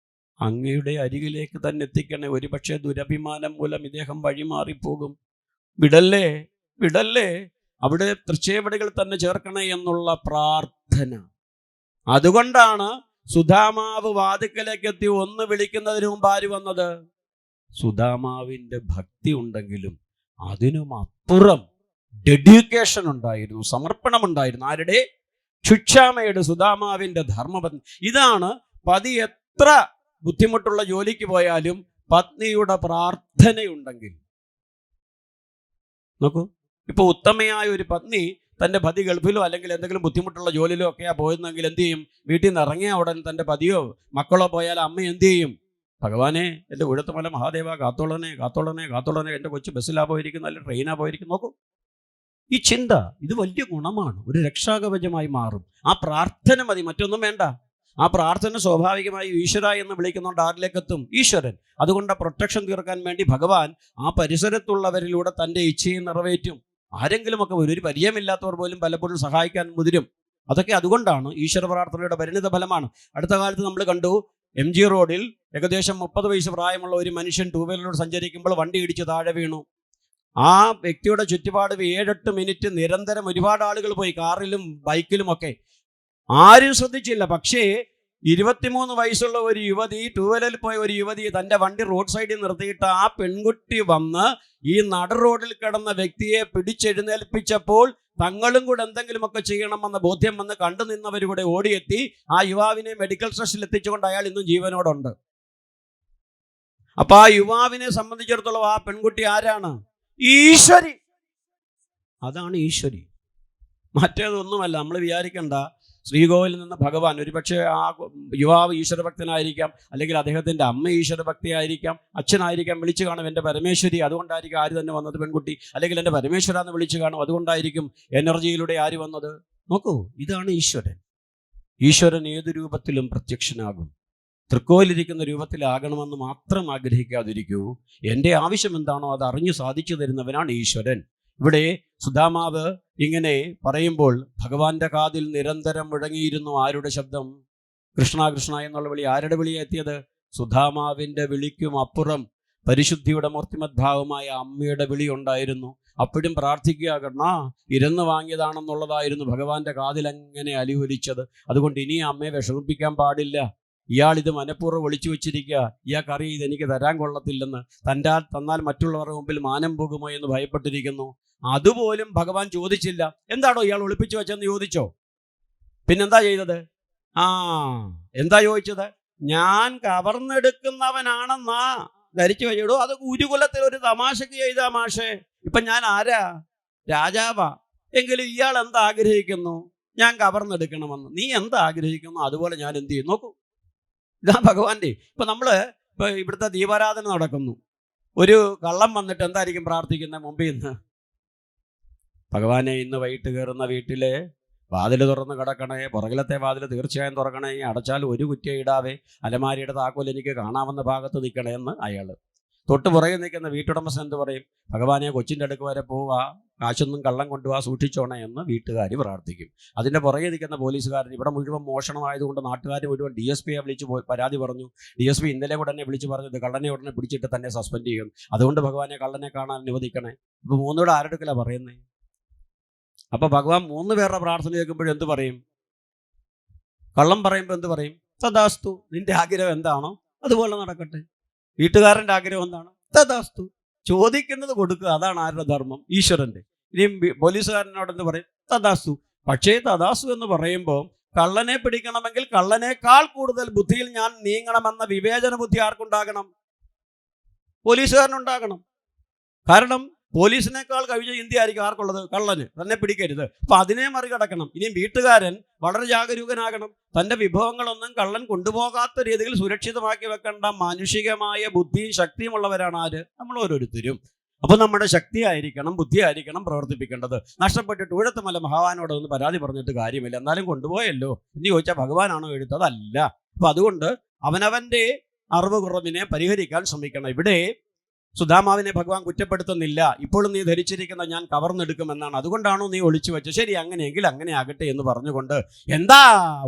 അങ്ങയുടെ അരികിലേക്ക് തന്നെ എത്തിക്കണേ. ഒരുപക്ഷെ ദുരഭിമാനം മൂലം ഇദ്ദേഹം വഴിമാറിപ്പോകും. വിടല്ലേ, വിടല്ലേ, അവിടെ തൃച്ചേവടികൾ തന്നെ ചേർക്കണേ എന്നുള്ള പ്രാർത്ഥന. അതുകൊണ്ടാണ് സുധാമാവ് വാതിക്കലേക്ക് എത്തി ഒന്ന് വിളിക്കുന്നതിന് മുമ്പ് ആര് വന്നത്? സുധാമാവിൻ്റെ ഭക്തി ഉണ്ടെങ്കിലും അതിനും അപ്പുറം ഡെഡിക്കേഷൻ ഉണ്ടായിരുന്നു, സമർപ്പണമുണ്ടായിരുന്നു. ആരുടെ? ശുക്ഷാമയുടെ, സുധാമാവിൻ്റെ ധർമ്മപത്നി. ഇതാണ് പതി എത്ര ബുദ്ധിമുട്ടുള്ള ജോലിക്ക് പോയാലും പത്നിയുടെ പ്രാർത്ഥനയുണ്ടെങ്കിൽ. നോക്കൂ, ഇപ്പൊ ഉത്തമയായ ഒരു പത്നി തൻ്റെ പതി ഗൾഫിലോ അല്ലെങ്കിൽ എന്തെങ്കിലും ബുദ്ധിമുട്ടുള്ള ജോലിയിലോ ഒക്കെയാണ് പോയിരുന്നെങ്കിൽ എന്ത് ചെയ്യും? വീട്ടിൽ നിന്ന് ഇറങ്ങിയ ഉടൻ തൻ്റെ പതിയോ മക്കളോ പോയാൽ അമ്മ എന്ത് ചെയ്യും? ഭഗവാനെ, എൻ്റെ ഉഴത്തുമല മഹാദേവ, കാത്തോളനെ കാത്തോളനെ കാത്തോളനെ, എൻ്റെ കൊച്ചു ബസ്സിലാ പോയിരിക്കുന്നു അല്ലെങ്കിൽ ട്രെയിനാ പോയിരിക്കുന്നു. നോക്കൂ, ഈ ചിന്ത ഇത് വലിയ ഗുണമാണ്, ഒരു രക്ഷാകവചമായി മാറും. ആ പ്രാർത്ഥന മതി, മറ്റൊന്നും വേണ്ട. ആ പ്രാർത്ഥന സ്വാഭാവികമായി ഈശ്വര എന്ന് വിളിക്കുന്നുണ്ട്. ആരിലേക്കെത്തും? ഈശ്വരൻ. അതുകൊണ്ട് പ്രൊട്ടക്ഷൻ തീർക്കാൻ വേണ്ടി ഭഗവാൻ ആ പരിസരത്തുള്ളവരിലൂടെ തൻ്റെ ഇച്ഛയെ നിറവേറ്റും. ആരെങ്കിലുമൊക്കെ ഒരു പരിചയമില്ലാത്തവർ പോലും പലപ്പോഴും സഹായിക്കാൻ മുതിരും. അതൊക്കെ അതുകൊണ്ടാണ് ഈശ്വര പ്രാർത്ഥനയുടെ പരിണിത ഫലമാണ്. അടുത്ത കാലത്ത് നമ്മൾ കണ്ടു, MG റോഡിൽ ഏകദേശം 30 വയസ്സ് പ്രായമുള്ള ഒരു മനുഷ്യൻ 2 വീലറിലൂടെ സഞ്ചരിക്കുമ്പോൾ വണ്ടി ഇടിച്ച് താഴെ വീണു. ആ വ്യക്തിയുടെ ചുറ്റുപാട് 7-8 മിനിറ്റ് നിരന്തരം ഒരുപാട് ആളുകൾ പോയി, കാറിലും ബൈക്കിലും ഒക്കെ. ആരും ശ്രദ്ധിച്ചില്ല. പക്ഷേ 23 വയസ്സുള്ള ഒരു യുവതി, 2 വീലറിൽ പോയ ഒരു യുവതി തൻ്റെ വണ്ടി റോഡ് സൈഡിൽ നിർത്തിയിട്ട് ആ പെൺകുട്ടി വന്ന് ഈ നട റോഡിൽ കിടന്ന വ്യക്തിയെ പിടിച്ചെഴുന്നേൽപ്പിച്ചപ്പോൾ തങ്ങളും കൂടെ എന്തെങ്കിലുമൊക്കെ ചെയ്യണമെന്ന ബോധ്യം വന്ന് കണ്ടു നിന്നവർ കൂടെ ഓടിയെത്തി ആ യുവാവിനെ മെഡിക്കൽ ട്രസ്റ്റിൽ എത്തിച്ചുകൊണ്ട് അയാൾ ഇന്നും ജീവനോടുണ്ട്. അപ്പൊ ആ യുവാവിനെ സംബന്ധിച്ചിടത്തോളം ആ പെൺകുട്ടി ആരാണ്? ഈശ്വരി. അതാണ് ഈശ്വരി, മറ്റേതൊന്നുമല്ല. നമ്മൾ വിചാരിക്കണ്ട ശ്രീകോവിലിൽ നിന്ന് ഭഗവാൻ, ഒരുപക്ഷെ ആ യുവാവ് ഈശ്വരഭക്തനായിരിക്കാം, അല്ലെങ്കിൽ അദ്ദേഹത്തിൻ്റെ അമ്മ ഈശ്വരഭക്തിയായിരിക്കാം, അച്ഛനായിരിക്കാം, വിളിച്ചു കാണും എൻ്റെ പരമേശ്വരി, അതുകൊണ്ടായിരിക്കും ആര് തന്നെ വന്നത് പെൺകുട്ടി, അല്ലെങ്കിൽ എൻ്റെ പരമേശ്വര എന്ന് വിളിച്ചു കാണും, അതുകൊണ്ടായിരിക്കും എനർജിയിലൂടെ ആര് വന്നത്. നോക്കൂ, ഇതാണ് ഈശ്വരൻ. ഈശ്വരൻ ഏത് രൂപത്തിലും പ്രത്യക്ഷനാകും. തൃക്കോയിലിരിക്കുന്ന രൂപത്തിലാകണമെന്ന് മാത്രം ആഗ്രഹിക്കാതിരിക്കൂ. എൻ്റെ ആവശ്യം എന്താണോ അത് അറിഞ്ഞു സാധിച്ചു തരുന്നവനാണ് ഈശ്വരൻ. ഇവിടെ സുധാമാവ് ഇങ്ങനെ പറയുമ്പോൾ ഭഗവാന്റെ കാതിൽ നിരന്തരം മുഴങ്ങിയിരുന്നു ആരുടെ ശബ്ദം? കൃഷ്ണ കൃഷ്ണ എന്നുള്ള വിളി. ആരുടെ വിളിയാ എത്തിയത്? സുധാമാവിൻ്റെ വിളിക്കും അപ്പുറം പരിശുദ്ധിയുടെ മൂർത്തിമത് ഭാവമായ അമ്മയുടെ വിളി ഉണ്ടായിരുന്നു. അപ്പോഴും പ്രാർത്ഥിക്കുക, കണ്ണ ഇരുന്ന് വാങ്ങിയതാണെന്നുള്ളതായിരുന്നു ഭഗവാന്റെ കാതിൽ അങ്ങനെ അലിവലിച്ചത്. അതുകൊണ്ട് ഇനി അമ്മയെ വിഷമിപ്പിക്കാൻ പാടില്ല. ഇയാൾ ഇത് മനഃപൂർവ്വം ഒളിച്ചു വെച്ചിരിക്കുക, ഇയാൾക്കറിയാം ഇതെനിക്ക് തരാൻ കൊള്ളത്തില്ലെന്ന്, തന്നാൽ മറ്റുള്ളവരുടെ മുമ്പിൽ മാനം പോകുമോ എന്ന് ഭയപ്പെട്ടിരിക്കുന്നു. അതുപോലും ഭഗവാൻ ചോദിച്ചില്ല. എന്താണോ ഇയാൾ ഒളിപ്പിച്ചു വെച്ചെന്ന് ചോദിച്ചോ? പിന്നെന്താ ചെയ്തത്? എന്താ ചോദിച്ചത്? ഞാൻ കവർന്നെടുക്കുന്നവനാണെന്നാ ധരിച്ചു വെച്ചിടൂ. അത് ഗുരുകുലത്തിൽ ഒരു തമാശക്ക് ചെയ്താ മാഷേ. ഇപ്പൊ ഞാൻ ആരാ? രാജാവാ. എങ്കിലും ഇയാൾ എന്താ ആഗ്രഹിക്കുന്നു? ഞാൻ കവർന്നെടുക്കണമെന്ന്. നീ എന്താ ആഗ്രഹിക്കുന്നു അതുപോലെ ഞാൻ എന്ത് ചെയ്യും? നോക്കൂ, ഇതാ ഭഗവാന്റെ. ഇപ്പൊ ഇവിടുത്തെ ദീപാരാധന നടക്കുന്നു. ഒരു കള്ളം വന്നിട്ട് എന്തായിരിക്കും പ്രാർത്ഥിക്കുന്നത് മുമ്പിൽ നിന്ന്? ഭഗവാനെ, ഇന്ന് വൈകിട്ട് കയറുന്ന വീട്ടിലെ വാതിൽ തുറന്ന് കിടക്കണേ, പുറകിലത്തെ വാതിൽ തീർച്ചയായും തുറക്കണേ, അടച്ചാൽ ഒരു കുറ്റിയ ഇടാവേ, അലമാരിയുടെ താക്കോൽ എനിക്ക് കാണാവുന്ന ഭാഗത്ത് നിൽക്കണേ എന്ന് അയാൾ. തൊട്ട് പുറകെ നിൽക്കുന്ന വീട്ടുടമസ്ഥൻ എന്ത് പറയും? ഭഗവാനെ, കൊച്ചിൻ്റെ അടുക്ക് വരെ പോവാ, കാശൊന്നും കള്ളം കൊണ്ടുപോവാ, സൂക്ഷിച്ചോണേ എന്ന് വീട്ടുകാർ പ്രാർത്ഥിക്കും. അതിൻ്റെ പുറകെ നിൽക്കുന്ന പോലീസുകാരൻ, ഇവിടെ മുഴുവൻ മോഷണമായതുകൊണ്ട് നാട്ടുകാർ മുഴുവൻ DSPയെ വിളിച്ച് പരാതി പറഞ്ഞു. DSP ഇന്നലെ ഉടനെ വിളിച്ച് പറഞ്ഞത് കള്ളനെ ഉടനെ പിടിച്ചിട്ട് തന്നെ സസ്പെൻഡ് ചെയ്യും. അതുകൊണ്ട് ഭഗവാനെ കള്ളനെ കാണാൻ അനുവദിക്കണേ. ഇപ്പൊ മൂന്നൂടെ ആരെടുക്കലാണ് പറയുന്നത്? അപ്പൊ ഭഗവാൻ 3 പേരുടെ പ്രാർത്ഥന കേൾക്കുമ്പോഴും എന്ത് പറയും? കള്ളം പറയുമ്പോൾ എന്ത് പറയും? തഥാസ്തു, നിന്റെ ആഗ്രഹം എന്താണോ അതുപോലെ നടക്കട്ടെ. വീട്ടുകാരൻ്റെ ആഗ്രഹം എന്താണ്? തഥാസ്തു. ചോദിക്കുന്നത് കൊടുക്കുക, അതാണ് ആരുടെ ധർമ്മം? ഈശ്വരൻ്റെ. ഇനിയും പോലീസുകാരനോട് എന്ത് പറയും? തഥാസ്തു. പക്ഷേ തഥാസ്തു എന്ന് പറയുമ്പോൾ കള്ളനെ പിടിക്കണമെങ്കിൽ കള്ളനേക്കാൾ കൂടുതൽ ബുദ്ധിയിൽ ഞാൻ നീങ്ങണമെന്ന വിവേചന ബുദ്ധി ആർക്കുണ്ടാകണം? പോലീസുകാരനുണ്ടാകണം. കാരണം പോലീസിനേക്കാൾ കവിഞ്ഞ ഇന്ത്യ ആയിരിക്കും ആർക്കുള്ളത്? കള്ളന്. തന്നെ പിടിക്കരുത്. അപ്പൊ അതിനെ മറികടക്കണം. ഇനിയും വീട്ടുകാരൻ വളരെ ജാഗരൂകനാകണം. തൻ്റെ വിഭവങ്ങളൊന്നും കള്ളൻ കൊണ്ടുപോകാത്ത രീതിയിൽ സുരക്ഷിതമാക്കി വെക്കേണ്ട മാനുഷികമായ ബുദ്ധിയും ശക്തിയുമുള്ളവരാണ് ആര്? നമ്മൾ ഓരോരുത്തരും. അപ്പൊ നമ്മുടെ ശക്തിയായിരിക്കണം, ബുദ്ധിയായിരിക്കണം പ്രവർത്തിപ്പിക്കേണ്ടത്. നഷ്ടപ്പെട്ടിട്ട് ഉഴത്തുമല ഭഗവാനോടൊന്ന് പരാതി പറഞ്ഞിട്ട് കാര്യമില്ല. എന്നാലും കൊണ്ടുപോയല്ലോ എന്ന് ചോദിച്ചാൽ ഭഗവാനാണോ എഴുത്തതല്ല. അപ്പൊ അതുകൊണ്ട് അവനവൻ്റെ അറിവ് കുറവിനെ പരിഹരിക്കാൻ ശ്രമിക്കണം. ഇവിടെ സുധാമാവിനെ ഭഗവാൻ കുറ്റപ്പെടുത്തുന്നില്ല. ഇപ്പോഴും നീ ധരിച്ചിരിക്കുന്ന ഞാൻ കവർന്നെടുക്കുമെന്നാണ്. അതുകൊണ്ടാണോ നീ ഒളിച്ചു വെച്ചത്? ശരി, അങ്ങനെയെങ്കിൽ അങ്ങനെ ആകട്ടെ എന്ന് പറഞ്ഞുകൊണ്ട്, എന്താ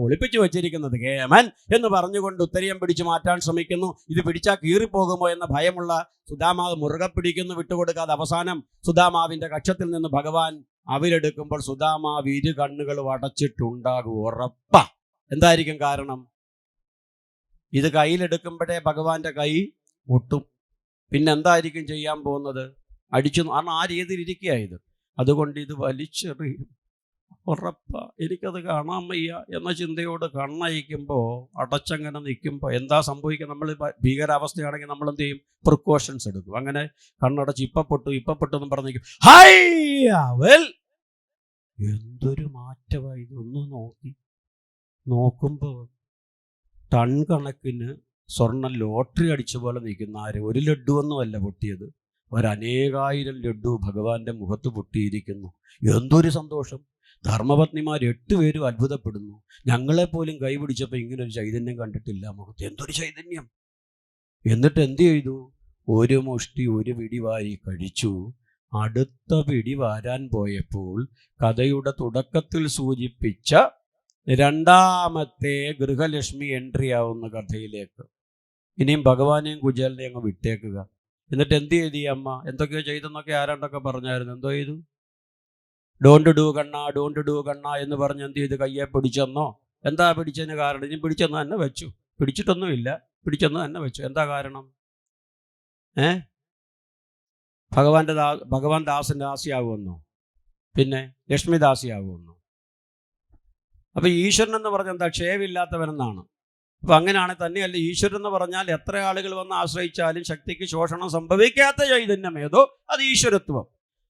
ഒളിപ്പിച്ചു വെച്ചിരിക്കുന്നത് കേമൻ എന്ന് പറഞ്ഞുകൊണ്ട് ഉത്തരീയം പിടിച്ചു മാറ്റാൻ ശ്രമിക്കുന്നു. ഇത് പിടിച്ചാൽ കീറിപ്പോകുമോ എന്ന ഭയമുള്ള സുധാമാവ് മുറുകെ പിടിക്കുന്നു, വിട്ടുകൊടുക്കാതെ. അവസാനം സുധാമാവിന്റെ കക്ഷത്തിൽ നിന്ന് ഭഗവാൻ അവിലെടുക്കുമ്പോൾ സുധാമാവ് 2 കണ്ണുകൾ അടച്ചിട്ടുണ്ടാകും, ഉറപ്പാ. എന്തായിരിക്കും കാരണം? ഇത് കയ്യിലെടുക്കുമ്പോഴേ ഭഗവാന്റെ കൈ ഒട്ടും. പിന്നെ എന്തായിരിക്കും ചെയ്യാൻ പോകുന്നത്? അടിച്ചു. കാരണം ആ രീതിയിൽ ഇരിക്കുകയായത്. അതുകൊണ്ട് ഇത് വലിച്ചെറിയും, ഉറപ്പാ. എനിക്കത് കാണാൻ വയ്യ എന്ന ചിന്തയോട് കണ്ണയക്കുമ്പോൾ, അടച്ചങ്ങനെ നിൽക്കുമ്പോൾ എന്താ സംഭവിക്കുക? നമ്മൾ ഭീകരാവസ്ഥയാണെങ്കിൽ നമ്മൾ എന്ത് ചെയ്യും? പ്രിക്കോഷൻസ് എടുക്കും. അങ്ങനെ കണ്ണടച്ച് ഇപ്പപ്പെട്ടു എന്ന് പറഞ്ഞിരിക്കും. എന്തൊരു മാറ്റമായി! ഇതൊന്ന് നോക്കുമ്പോൾ ടൺ കണക്കിന് സ്വർണ്ണ ലോട്ടറി അടിച്ച പോലെ നിൽക്കുന്ന ആര്? 1 ലഡ്ഡു ഒന്നുമല്ല പൊട്ടിയത്, 1000 ലഡ്ഡു ഭഗവാന്റെ മുഖത്ത് പൊട്ടിയിരിക്കുന്നു. എന്തൊരു സന്തോഷം! ധർമ്മപത്നിമാർ 8 പേരും അത്ഭുതപ്പെടുന്നു. ഞങ്ങളെപ്പോലും കൈപിടിച്ചപ്പോൾ ഇങ്ങനൊരു ചൈതന്യം കണ്ടിട്ടില്ല മുഖത്ത്. എന്തൊരു ചൈതന്യം! എന്നിട്ട് എന്ത് ചെയ്തു? 1 മുഷ്ടി 1 പിടി വാരി കഴിച്ചു. അടുത്ത പിടി വാരാൻ പോയപ്പോൾ കഥയുടെ തുടക്കത്തിൽ സൂചിപ്പിച്ച 2ാമത്തെ ഗൃഹലക്ഷ്മി എൻട്രി ആവുന്ന കഥയിലേക്ക്. ഇനിയും ഭഗവാനെയും കുചേലനെയും അങ്ങ് വിട്ടേക്കുക. എന്നിട്ട് എന്ത് ചെയ്തു ഈ അമ്മ? എന്തൊക്കെയോ ചെയ്തെന്നൊക്കെ ആരാണ്ടൊക്കെ പറഞ്ഞായിരുന്നു. എന്തോ ചെയ്തു? ഡോണ്ട് ഡു കണ്ണ എന്ന് പറഞ്ഞ് എന്ത് ചെയ്ത്? കയ്യെ പിടിച്ചെന്നോ? എന്താ പിടിച്ചതിന് കാരണം? ഇനി പിടിച്ചെന്ന് തന്നെ വെച്ചു. പിടിച്ചിട്ടൊന്നുമില്ല, പിടിച്ചെന്ന് തന്നെ വെച്ചു. എന്താ കാരണം? ഭഗവാൻ ദാസൻ്റെ ആശയാകുമെന്നോ? പിന്നെ ലക്ഷ്മിദാസിയാകുമെന്നു. അപ്പൊ ഈശ്വരൻ എന്ന് പറഞ്ഞാൽ എന്താ? ക്ഷയമില്ലാത്തവനെന്നാണ്. അപ്പൊ അങ്ങനെയാണെങ്കിൽ തന്നെയല്ല, ഈശ്വരൻ എന്ന് പറഞ്ഞാൽ എത്ര ആളുകൾ വന്ന് ആശ്രയിച്ചാലും ശക്തിക്ക് ശോഷണം സംഭവിക്കാത്ത ചൈതന്യം ഏതോ അത് ഈശ്വരത്വം.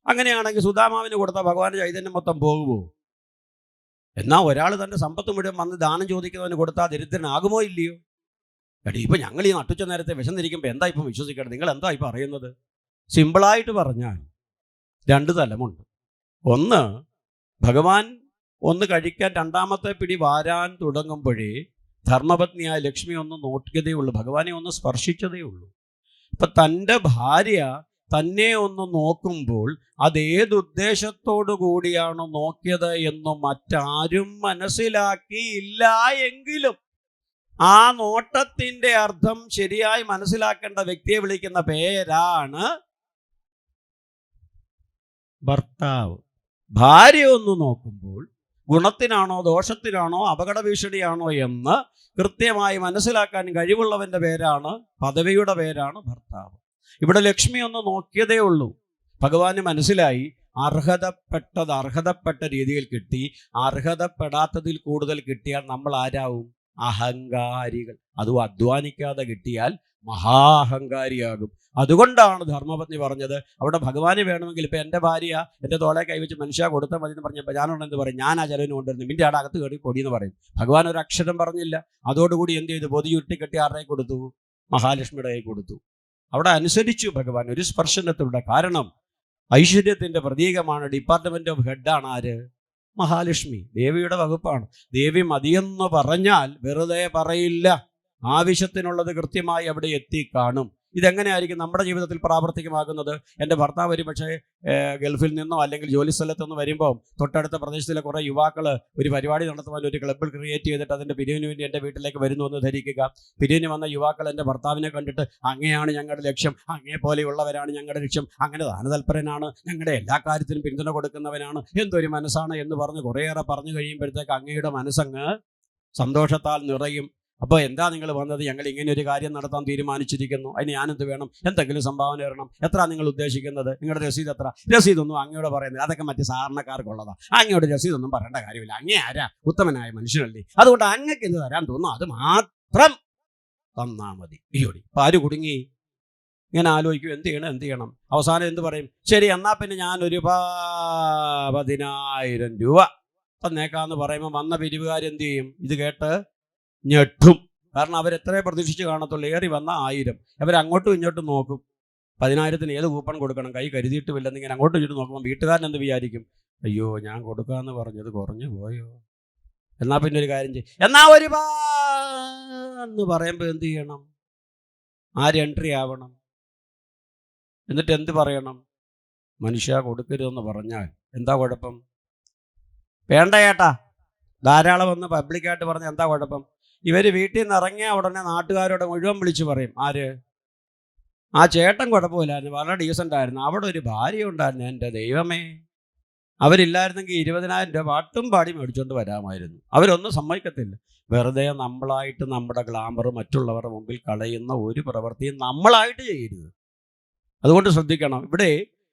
അങ്ങനെയാണെങ്കിൽ സുധാമാവിന് കൊടുത്ത ഭഗവാന്റെ ചൈതന്യം മൊത്തം പോകുമോ? എന്നാൽ ഒരാൾ തൻ്റെ സമ്പത്ത് മുഴുവൻ വന്ന് ദാനം ചോദിക്കുന്നവന് കൊടുത്താൽ ദരിദ്രനാകുമോ ഇല്ലയോ? എടീ, ഇപ്പം ഞങ്ങൾ ഈ നട്ടുച്ച നേരത്തെ വിശന്നിരിക്കുമ്പോൾ എന്താ ഇപ്പം വിശ്വസിക്കേണ്ടത്? നിങ്ങൾ എന്താ ഇപ്പം അറിയുന്നത്? സിമ്പിളായിട്ട് പറഞ്ഞാൽ 2 തലമുണ്ട്. ഒന്ന്, ഭഗവാൻ ഒന്ന് കഴിക്കാൻ രണ്ടാമത്തെ പിടി വാരാൻ തുടങ്ങുമ്പോഴേ ധർമ്മപത്നിയായ ലക്ഷ്മി ഒന്ന് നോക്കിയതേ ഉള്ളൂ, ഭഗവാനെ ഒന്ന് സ്പർശിച്ചതേ ഉള്ളൂ. ഇപ്പം തൻ്റെ ഭാര്യ തന്നെ ഒന്ന് നോക്കുമ്പോൾ അതേതുദ്ദേശത്തോടു കൂടിയാണ് നോക്കിയത് എന്ന് മറ്റാരും മനസ്സിലാക്കിയില്ല എങ്കിലും ആ നോട്ടത്തിൻ്റെ അർത്ഥം ശരിയായി മനസ്സിലാക്കേണ്ട വ്യക്തിയെ വിളിക്കുന്ന പേരാണ് ഭർത്താവ്. ഭാര്യ ഒന്ന് നോക്കുമ്പോൾ ഗുണത്തിനാണോ ദോഷത്തിനാണോ അപകട ഭീഷണിയാണോ എന്ന് കൃത്യമായി മനസ്സിലാക്കാൻ കഴിവുള്ളവൻ്റെ പേരാണ്, പദവിയുടെ പേരാണ് ഭർത്താവ്. ഇവിടെ ലക്ഷ്മി ഒന്ന് നോക്കിയതേ ഉള്ളൂ, ഭഗവാന് മനസ്സിലായി അർഹതപ്പെട്ട രീതിയിൽ കിട്ടി, അർഹതപ്പെടാത്തതിൽ കൂടുതൽ കിട്ടിയാൽ നമ്മൾ ആരാവും? അഹങ്കാരികൾ. അതും അധ്വാനിക്കാതെ കിട്ടിയാൽ മഹാഹങ്കാരിയാകും. അതുകൊണ്ടാണ് ധർമ്മപത്നി പറഞ്ഞത് അവിടെ ഭഗവാന് വേണമെങ്കിൽ ഇപ്പം എൻ്റെ ഭാര്യ എൻ്റെ തോളെ കൈവച്ച് മനുഷ്യ കൊടുത്താൽ മതി എന്ന് പറഞ്ഞപ്പോൾ ഞാനുണ്ടെന്ന് പറയും, ഞാൻ ആ ചെലവിന് കൊണ്ടുവരുന്നു, നിൻ്റെ ആടെ അകത്ത് കയറി പൊടിയെന്ന് പറയും. ഭഗവാൻ ഒരു അക്ഷരം പറഞ്ഞില്ല. അതോടുകൂടി എന്ത് ചെയ്തു? പൊതി ചുരുട്ടിക്കെട്ടി ആരുടെ കൊടുത്തു? മഹാലക്ഷ്മിയുടെ കൈ കൊടുത്തു. അവിടെ അനുസരിച്ചു ഭഗവാൻ ഒരു സ്പർശനത്തിലൂടെ. കാരണം ഐശ്വര്യത്തിൻ്റെ പ്രതീകമാണ്, ഡിപ്പാർട്ട്മെന്റ് ഓഫ് ഹെഡാണ് ആര്? മഹാലക്ഷ്മി. ദേവിയുടെ വകുപ്പാണ്. ദേവി മതിയെന്ന് പറഞ്ഞാൽ വെറുതെ പറയില്ല, ആവശ്യത്തിനുള്ളത് കൃത്യമായി അവിടെ എത്തിക്കാണും. ഇതെങ്ങനെയായിരിക്കും നമ്മുടെ ജീവിതത്തിൽ പ്രാവർത്തികമാകുന്നത്? എൻ്റെ ഭർത്താവ് ഒരു പക്ഷേ ഗൾഫിൽ നിന്നോ അല്ലെങ്കിൽ ജോലി സ്ഥലത്തു നിന്ന് വരുമ്പോൾ തൊട്ടടുത്ത പ്രദേശത്തിലെ കുറേ യുവാക്കൾ ഒരു പരിപാടി നടത്തുവാൻ ഒരു ക്ലബ്ബിൽ ക്രിയേറ്റ് ചെയ്തിട്ട് അതിൻ്റെ പിരിവിന് വേണ്ടി എൻ്റെ വീട്ടിലേക്ക് വരുന്നു എന്ന് ധരിക്കുക. പിരിവിന് വന്ന യുവാക്കൾ എൻ്റെ ഭർത്താവിനെ കണ്ടിട്ട് അങ്ങനെയാണ് ഞങ്ങളുടെ ലക്ഷ്യം, അങ്ങേ പോലെയുള്ളവരാണ് ഞങ്ങളുടെ ലക്ഷ്യം, അങ്ങനെ ദാനതൽപരനാണ്, ഞങ്ങളുടെ എല്ലാ കാര്യത്തിലും പിന്തുണ കൊടുക്കുന്നവനാണ്, എന്തൊരു മനസ്സാണ് എന്ന് പറഞ്ഞ് കുറേയേറെ പറഞ്ഞു കഴിയുമ്പോഴത്തേക്ക് അങ്ങയുടെ മനസ്സങ്ങ് സന്തോഷത്താൽ നിറയും. അപ്പോൾ എന്താ നിങ്ങൾ വന്നത്? ഞങ്ങൾ ഇങ്ങനെ ഒരു കാര്യം നടത്താൻ തീരുമാനിച്ചിരിക്കുന്നു, അതിന് ഞാനെന്ത് വേണം? എന്തെങ്കിലും സംഭാവന തരണം. എത്ര നിങ്ങൾ ഉദ്ദേശിക്കുന്നത്? നിങ്ങളുടെ രസീത് എത്ര? രസീതൊന്നും അങ്ങയോട് പറയുന്നത്, അതൊക്കെ മറ്റ് സാധാരണക്കാർക്കുള്ളതാണ്. അങ്ങയോട് രസീതൊന്നും പറയേണ്ട കാര്യമില്ല, അങ്ങേ ആരാ? ഉത്തമനായ മനുഷ്യനല്ലേ, അതുകൊണ്ട് അങ്ങക്ക് എന്ത് തരാൻ തോന്നുന്നു അത് മാത്രം തന്നാ മതി. ഇയോടി ഇപ്പം ആര് കുടുങ്ങി? ഇങ്ങനെ ആലോചിക്കും, എന്ത് ചെയ്യണം. അവസാനം എന്ത് പറയും? ശരി, എന്നാൽ പിന്നെ ഞാനൊരു 10,000 രൂപ തന്നേക്കാന്ന് പറയുമ്പോൾ വന്ന പിരിവുകാരെന്ത് ചെയ്യും? ഇത് കേട്ട് ഞെട്ടും. കാരണം അവരെത്രേ പ്രതീക്ഷിച്ച് കാണത്തുള്ളൂ. ഏറി വന്ന 1000. അവരങ്ങോട്ടും ഇങ്ങോട്ടും നോക്കും, 10,000-ന് ഏത് കൂപ്പൺ കൊടുക്കണം, കൈ കരുതിയിട്ടുമില്ലെന്നിങ്ങനെ അങ്ങോട്ടും ഇങ്ങോട്ടും നോക്കുമ്പോൾ വീട്ടുകാരൻ എന്ത് വിചാരിക്കും? അയ്യോ, ഞാൻ കൊടുക്കാമെന്ന് പറഞ്ഞത് കുറഞ്ഞു പോയോ? എന്നാൽ പിന്നെ ഒരു കാര്യം ചെയ്യും, എന്നാ ഒരു എന്ന് പറയുമ്പോൾ എന്ത് ചെയ്യണം? ആര് എൻട്രി ആവണം? എന്നിട്ട് എന്ത് പറയണം? മനുഷ്യ കൊടുക്കരുതെന്ന് പറഞ്ഞാൽ എന്താ കുഴപ്പം? വേണ്ട ചേട്ടാ, ധാരാളം ഒന്ന് പബ്ലിക്കായിട്ട് പറഞ്ഞാൽ എന്താ കുഴപ്പം? ഇവർ വീട്ടിൽ നിന്ന് ഇറങ്ങിയ ഉടനെ നാട്ടുകാരോട് മുഴുവൻ വിളിച്ചു പറയും, ആര്? ആ ചേട്ടൻ കുഴപ്പമില്ലായിരുന്നു, വളരെ ഡീസൻ്റ് ആയിരുന്നു, അവിടെ ഒരു ഭാര്യ ഉണ്ടായിരുന്നു, എൻ്റെ ദൈവമേ, അവരില്ലായിരുന്നെങ്കിൽ 20,000 രൂപ പാട്ടും പാടി മേടിച്ചുകൊണ്ട് വരാമായിരുന്നു. അവരൊന്നും സമ്മതിക്കത്തില്ല. വെറുതെ നമ്മളായിട്ട് നമ്മുടെ ഗ്ലാമർ മറ്റുള്ളവരുടെ മുമ്പിൽ കളയുന്ന ഒരു പ്രവൃത്തിയും നമ്മളായിട്ട് ചെയ്യരുത്. അതുകൊണ്ട് ശ്രദ്ധിക്കണം. ഇവിടെ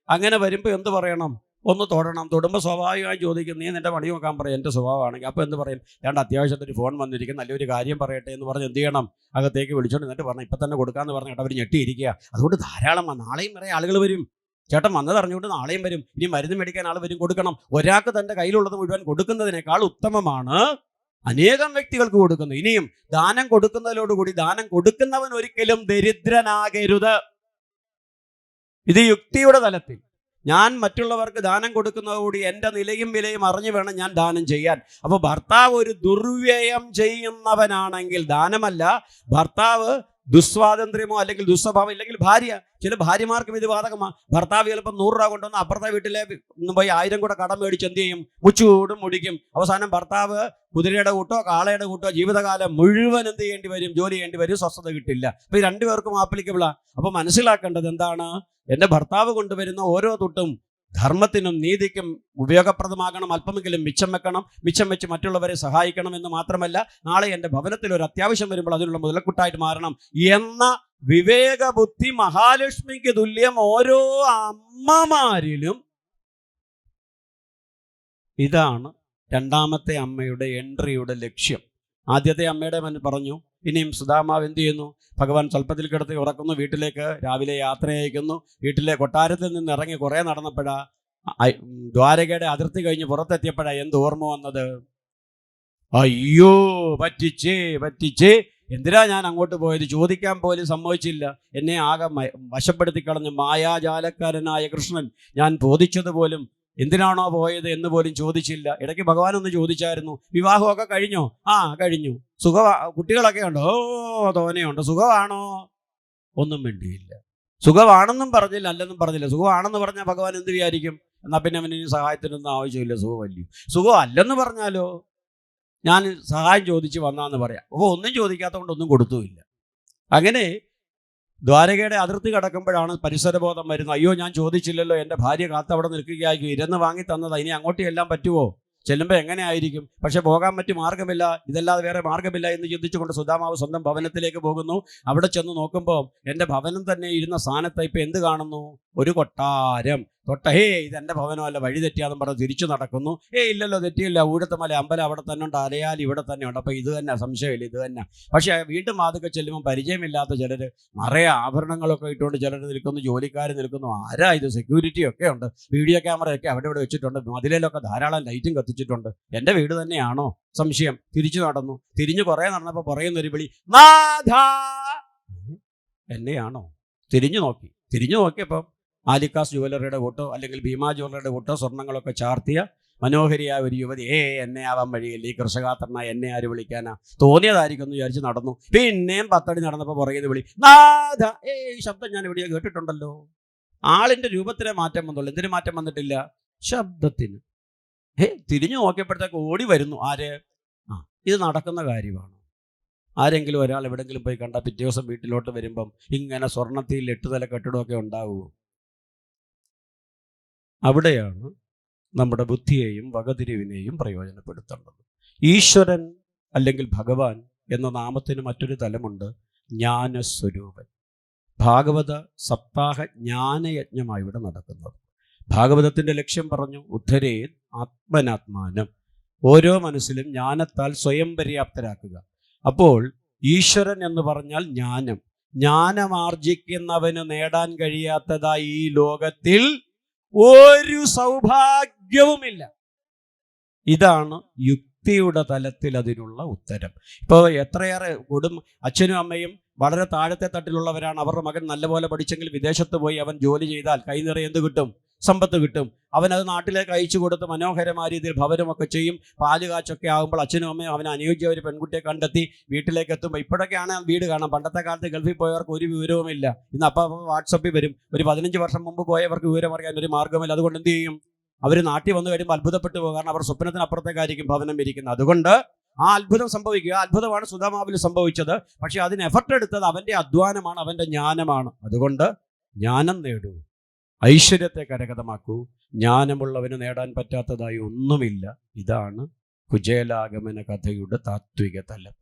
അങ്ങനെ വരുമ്പോൾ എന്ത് പറയണം? ഒന്ന് തൊടണം. തൊടുമ്പോൾ സ്വാഭാവികമായി ചോദിക്കും, നീ നിൻ്റെ പണി നോക്കാൻ പറയും, എൻ്റെ സ്വഭാവമാണെങ്കിൽ. അപ്പോൾ എന്ത് പറയും? രണ്ട് അത്യാവശ്യത്തിന് ഫോൺ വന്നിരിക്കും, നല്ലൊരു കാര്യം പറയട്ടെ എന്ന് പറഞ്ഞ് എന്ത് ചെയ്യണം? അകത്തേക്ക് വിളിച്ചോണ്ട് എന്നിട്ട് പറഞ്ഞു ഇപ്പം തന്നെ കൊടുക്കാമെന്ന് പറഞ്ഞിട്ട് അവർ ഞെട്ടിയിരിക്കുക. അതുകൊണ്ട് ധാരാളം നാളെയും വരെ ആളുകൾ വരും. ചേട്ടൻ വന്നത് അറിഞ്ഞുകൊണ്ട് നാളെയും വരും. ഇനി മരുന്ന് മേടിക്കാൻ ആൾ വരും, കൊടുക്കണം. ഒരാൾക്ക് തൻ്റെ കയ്യിലുള്ളത് മുഴുവൻ കൊടുക്കുന്നതിനേക്കാൾ ഉത്തമമാണ് അനേകം വ്യക്തികൾക്ക് കൊടുക്കുന്നത്. ഇനിയും ദാനം കൊടുക്കുന്നതിലോടുകൂടി ദാനം കൊടുക്കുന്നവൻ ഒരിക്കലും ദരിദ്രനാകരുത്. ഇത് യുക്തിയുടെ തലത്തിൽ ഞാൻ മറ്റുള്ളവർക്ക് ദാനം കൊടുക്കുന്നതോടുകൂടി എൻ്റെ നിലയും വിലയും അറിഞ്ഞു വേണം ഞാൻ ദാനം ചെയ്യാൻ. അപ്പോൾ ഭർത്താവ് ഒരു ദുർവ്യയം ചെയ്യുന്നവനാണെങ്കിൽ, ദാനമല്ല, ഭർത്താവ് ദുസ്വാതന്ത്ര്യമോ അല്ലെങ്കിൽ ദുസ്വഭാവം ഇല്ലെങ്കിൽ ഭാര്യ, ചില ഭാര്യമാർക്കും ഇത് ബാധകമാണ്. ഭർത്താവ് ചിലപ്പോൾ 100 രൂപ കൊണ്ടുവന്ന് അപ്പുറത്തെ വീട്ടിലെ പോയി 1000 കൂടെ കടം മേടിച്ച് എന്ത് ചെയ്യും? മുച്ചൂടും മുടിക്കും. അവസാനം ഭർത്താവ് കുതിരയുടെ കൂട്ടോ കാളയുടെ കൂട്ടോ ജീവിതകാലം മുഴുവൻ എന്ത് ചെയ്യേണ്ടി വരും? ജോലി ചെയ്യേണ്ടി വരും, സ്വസ്ഥത കിട്ടില്ല. അപ്പോൾ ഈ 2 പേർക്കും ആപ്ലിക്കബിളാണ്. അപ്പോൾ മനസ്സിലാക്കേണ്ടത് എന്താണ്? എൻ്റെ ഭർത്താവ് കൊണ്ടുവരുന്ന ഓരോ തുട്ടും ധർമ്മത്തിനും നീതിക്കും ഉപയോഗപ്രദമാകണം. അല്പമെങ്കിലും മിച്ചം വെക്കണം. മിച്ചം വെച്ച് മറ്റുള്ളവരെ സഹായിക്കണം എന്ന് മാത്രമല്ല, നാളെ എൻ്റെ ഭവനത്തിൽ ഒരു അത്യാവശ്യം വരുമ്പോൾ അതിനുള്ള മുതലക്കുട്ടായിട്ട് മാറണം എന്ന വിവേക ബുദ്ധി മഹാലക്ഷ്മിക്ക് തുല്യം ഓരോ അമ്മമാരിലും ഇതാണ് രണ്ടാമത്തെ അമ്മയുടെ എൻട്രിയുടെ ലക്ഷ്യം. ആദ്യത്തെ അമ്മയുടെ പറഞ്ഞു. ഇനിയും സുധാമാവ് എന്ത് ചെയ്യുന്നു? ഭഗവാൻ സ്വല്പത്തിൽ കിടത്തി ഉറക്കുന്നു, വീട്ടിലേക്ക് രാവിലെ യാത്ര അയക്കുന്നു. വീട്ടിലെ കൊട്ടാരത്തിൽ നിന്ന് ഇറങ്ങി കുറേ നടന്നപ്പോഴാ ദ്വാരകയുടെ അതിർത്തി കഴിഞ്ഞ് പുറത്തെത്തിയപ്പോഴാ എന്ത് ഓർമ്മ വന്നത്? അയ്യോ, പറ്റിച്ചേ, എന്തിനാ ഞാൻ അങ്ങോട്ട് പോയത്? ചോദിക്കാൻ പോലും സമ്മതിച്ചില്ല. എന്നെ ആകെ വശപ്പെടുത്തി കളഞ്ഞു മായാജാലക്കാരനായ കൃഷ്ണൻ. ഞാൻ ചോദിച്ചതുപോലും എന്തിനാണോ പോയത് എന്ന് പോലും ചോദിച്ചില്ല. ഇടയ്ക്ക് ഭഗവാനൊന്ന് ചോദിച്ചായിരുന്നു, വിവാഹമൊക്കെ കഴിഞ്ഞോ? കഴിഞ്ഞു. കുട്ടികളൊക്കെ ഉണ്ടോ? തോനെയുണ്ട്. സുഖമാണോ? ഒന്നും വേണ്ടിയില്ല. സുഖമാണെന്നും പറഞ്ഞില്ല, അല്ലെന്നും പറഞ്ഞില്ല. സുഖമാണെന്ന് പറഞ്ഞാൽ ഭഗവാൻ എന്ത് വിചാരിക്കും? എന്നാൽ പിന്നെ അവന് ഇനി സഹായത്തിനൊന്നും ആവശ്യമില്ല, സുഖമല്ലേ. സുഖം അല്ലെന്ന് പറഞ്ഞാലോ, ഞാൻ സഹായം ചോദിച്ച് വന്നാന്ന് പറയാം. അപ്പോൾ ഒന്നും ചോദിക്കാത്തതുകൊണ്ട് ഒന്നും കൊടുത്തുമില്ല. അങ്ങനെ ദ്വാരകയുടെ അതിർത്തി കടക്കുമ്പോഴാണ് പരിസരബോധം വരുന്നത്. അയ്യോ, ഞാൻ ചോദിച്ചില്ലല്ലോ, എൻ്റെ ഭാര്യ കാത്തവിടെ നിൽക്കുകയായിരിക്കും, ഇരുന്ന് വാങ്ങി തന്നതാ, ഇനി അങ്ങോട്ട് ചെല്ലാൻ പറ്റുമോ? ചെല്ലുമ്പോൾ എങ്ങനെ ആയിരിക്കും? പക്ഷെ പോകാൻ മറ്റു മാർഗമില്ല, ഇതല്ലാതെ വേറെ മാർഗമില്ല എന്ന് ചിന്തിച്ചുകൊണ്ട് സുധാമാവ് സ്വന്തം ഭവനത്തിലേക്ക് പോകുന്നു. അവിടെ ചെന്ന് നോക്കുമ്പോൾ എൻ്റെ ഭവനം തന്നെ ഇരുന്ന സ്ഥാനത്ത് ഇപ്പം എന്ത് കാണുന്നു? ഒരു കൊട്ടാരം. ഇതെൻ്റെ ഭവനമല്ല, വഴി തെറ്റിയാന്നും പറഞ്ഞ് തിരിച്ചു നടക്കുന്നു. ഇല്ലല്ലോ, തെറ്റിയില്ല, ഊഴത്തുമല അമ്പലം അവിടെ തന്നെ ഉണ്ട്, അലയാൽ ഇവിടെ തന്നെ ഉണ്ട്, അപ്പോൾ ഇത് തന്നെ, സംശയമില്ല, ഇത് തന്നെ. പക്ഷേ വീണ്ടും വാതൊക്കെ ചെല്ലുമ്പോൾ പരിചയമില്ലാത്ത ചിലർ, നിറയെ ആഭരണങ്ങളൊക്കെ ഇട്ടുകൊണ്ട് ചിലർ നിൽക്കുന്നു, ജോലിക്കാർ നിൽക്കുന്നു. ആരാ ഇത്? സെക്യൂരിറ്റി ഒക്കെ ഉണ്ട്, വീഡിയോ ക്യാമറയൊക്കെ അവിടെ ഇവിടെ വെച്ചിട്ടുണ്ട്, മതിലിലൊക്കെ ധാരാളം ലൈറ്റും കത്തിച്ചിട്ടുണ്ട്. എൻ്റെ വീട് തന്നെയാണോ? സംശയം. തിരിച്ചു നടന്നു. തിരിഞ്ഞു കുറേ നടന്നപ്പോൾ പറയുന്നൊരു വിളി, നാഥാ, എന്നെയാണോ? തിരിഞ്ഞു നോക്കിയപ്പം ആലിക്കാസ് ജുവലറിയുടെ ഫോട്ടോ അല്ലെങ്കിൽ ഭീമാ ജുവലറിയുടെ ഫോട്ടോ സ്വർണ്ണങ്ങളൊക്കെ ചാർത്തിയ മനോഹരിയായ ഒരു യുവതി. എന്നെ ആവാൻ വഴിയില്ല, ഈ കൃഷകാത്രനായ എന്നെ ആര് വിളിക്കാനാ? തോന്നിയതായിരിക്കും എന്ന് വിചാരിച്ച് നടന്നു. പിന്നെയും 10 അടി നടന്നപ്പോൾ പറയുന്നത് വിളി, നാഥ. ഈ ശബ്ദം ഞാൻ എവിടെയോ കേട്ടിട്ടുണ്ടല്ലോ. ആളിൻ്റെ രൂപത്തിലെ മാറ്റം വന്നുള്ളൂ, എന്തിനു മാറ്റം വന്നിട്ടില്ല? ശബ്ദത്തിന്. തിരിഞ്ഞു നോക്കിയപ്പോഴത്തേക്ക് ഓടി വരുന്നു. ആര്? ഇത് നടക്കുന്ന കാര്യമാണ്. ആരെങ്കിലും ഒരാൾ എവിടെങ്കിലും പോയി കണ്ടാൽ പിറ്റേ ദിവസം വീട്ടിലോട്ട് വരുമ്പം ഇങ്ങനെ സ്വർണ്ണത്തിൽ 8 നില കെട്ടിടമൊക്കെ ഉണ്ടാവുമോ? അവിടെയാണ് നമ്മുടെ ബുദ്ധിയെയും വകതിരിവിനെയും പ്രയോജനപ്പെടുത്തേണ്ടത്. ഈശ്വരൻ അല്ലെങ്കിൽ ഭഗവാൻ എന്ന നാമത്തിന് മറ്റൊരു തലമുണ്ട്, ജ്ഞാനസ്വരൂപൻ. ഭാഗവത സപ്താഹ ജ്ഞാനയജ്ഞമായി ഇവിടെ നടക്കുന്നത്. ഭാഗവതത്തിൻ്റെ ലക്ഷ്യം പറഞ്ഞു, ഉദ്ധരേ ആത്മനാത്മാനം. ഓരോ മനസ്സിലും ജ്ഞാനത്താൽ സ്വയം പര്യാപ്തരാക്കുക. അപ്പോൾ ഈശ്വരൻ എന്ന് പറഞ്ഞാൽ ജ്ഞാനം. ജ്ഞാനമാർജിക്കുന്നവന് നേടാൻ കഴിയാത്തതായി ഈ ലോകത്തിൽ ഒരു സൗഭാഗ്യവുമില്ല. ഇതാണ് യുക്തിയുടെ തലത്തിൽ അതിനുള്ള ഉത്തരം. ഇപ്പോൾ എത്രയേറെ അച്ഛനും അമ്മയും വളരെ താഴത്തെ തട്ടിലുള്ളവരാണ്. അവരുടെ മകൻ നല്ലപോലെ പഠിച്ചെങ്കിൽ വിദേശത്ത് പോയി അവൻ ജോലി ചെയ്താൽ കൈ നിറയെ എന്ത് കിട്ടും? സമ്പത്ത് കിട്ടും. അവനത് നാട്ടിലേക്ക് അയച്ചു കൊടുത്ത് മനോഹരമായ രീതിയിൽ ഭവനമൊക്കെ ചെയ്യും. പാല് കാച്ചൊക്കെ ആകുമ്പോൾ അച്ഛനും അമ്മയും അവന് അനുയോജ്യ ഒരു പെൺകുട്ടിയെ കണ്ടെത്തി വീട്ടിലേക്ക് എത്തുമ്പോൾ, ഇപ്പോഴൊക്കെയാണ് വീട് കാണാം. പണ്ടത്തെ കാലത്ത് ഗൾഫിൽ പോയവർക്ക് ഒരു വിവരവുമില്ല. ഇന്ന് അപ്പം വാട്സപ്പിൽ വരും. ഒരു 15 വർഷം മുമ്പ് പോയവർക്ക് വിവരം അറിയാൻ ഒരു മാർഗ്ഗമില്ല. അതുകൊണ്ട് എന്ത് ചെയ്യും? അവർ നാട്ടിൽ വന്നു കഴിയുമ്പോൾ അത്ഭുതപ്പെട്ടു പോകും. കാരണം അവർ സ്വപ്നത്തിനപ്പുറത്തേക്കായിരിക്കും ഭവനം ഇരിക്കുന്നത്. അതുകൊണ്ട് ആ അത്ഭുതം സംഭവിക്കുക. ആ അത്ഭുതമാണ് സുധാമാവിൽ സംഭവിച്ചത്. പക്ഷെ അതിന് എഫർട്ട് എടുത്തത് അവൻ്റെ അധ്വാനമാണ്, അവൻ്റെ ജ്ഞാനമാണ്. അതുകൊണ്ട് ജ്ഞാനം നേടൂ, ഐശ്വര്യത്തെ കരഗതമാക്കൂ. ജ്ഞാനമുള്ളവന് നേടാൻ പറ്റാത്തതായി ഒന്നുമില്ല. ഇതാണ് കുചേലാഗമന കഥയുടെ താത്വിക തലം.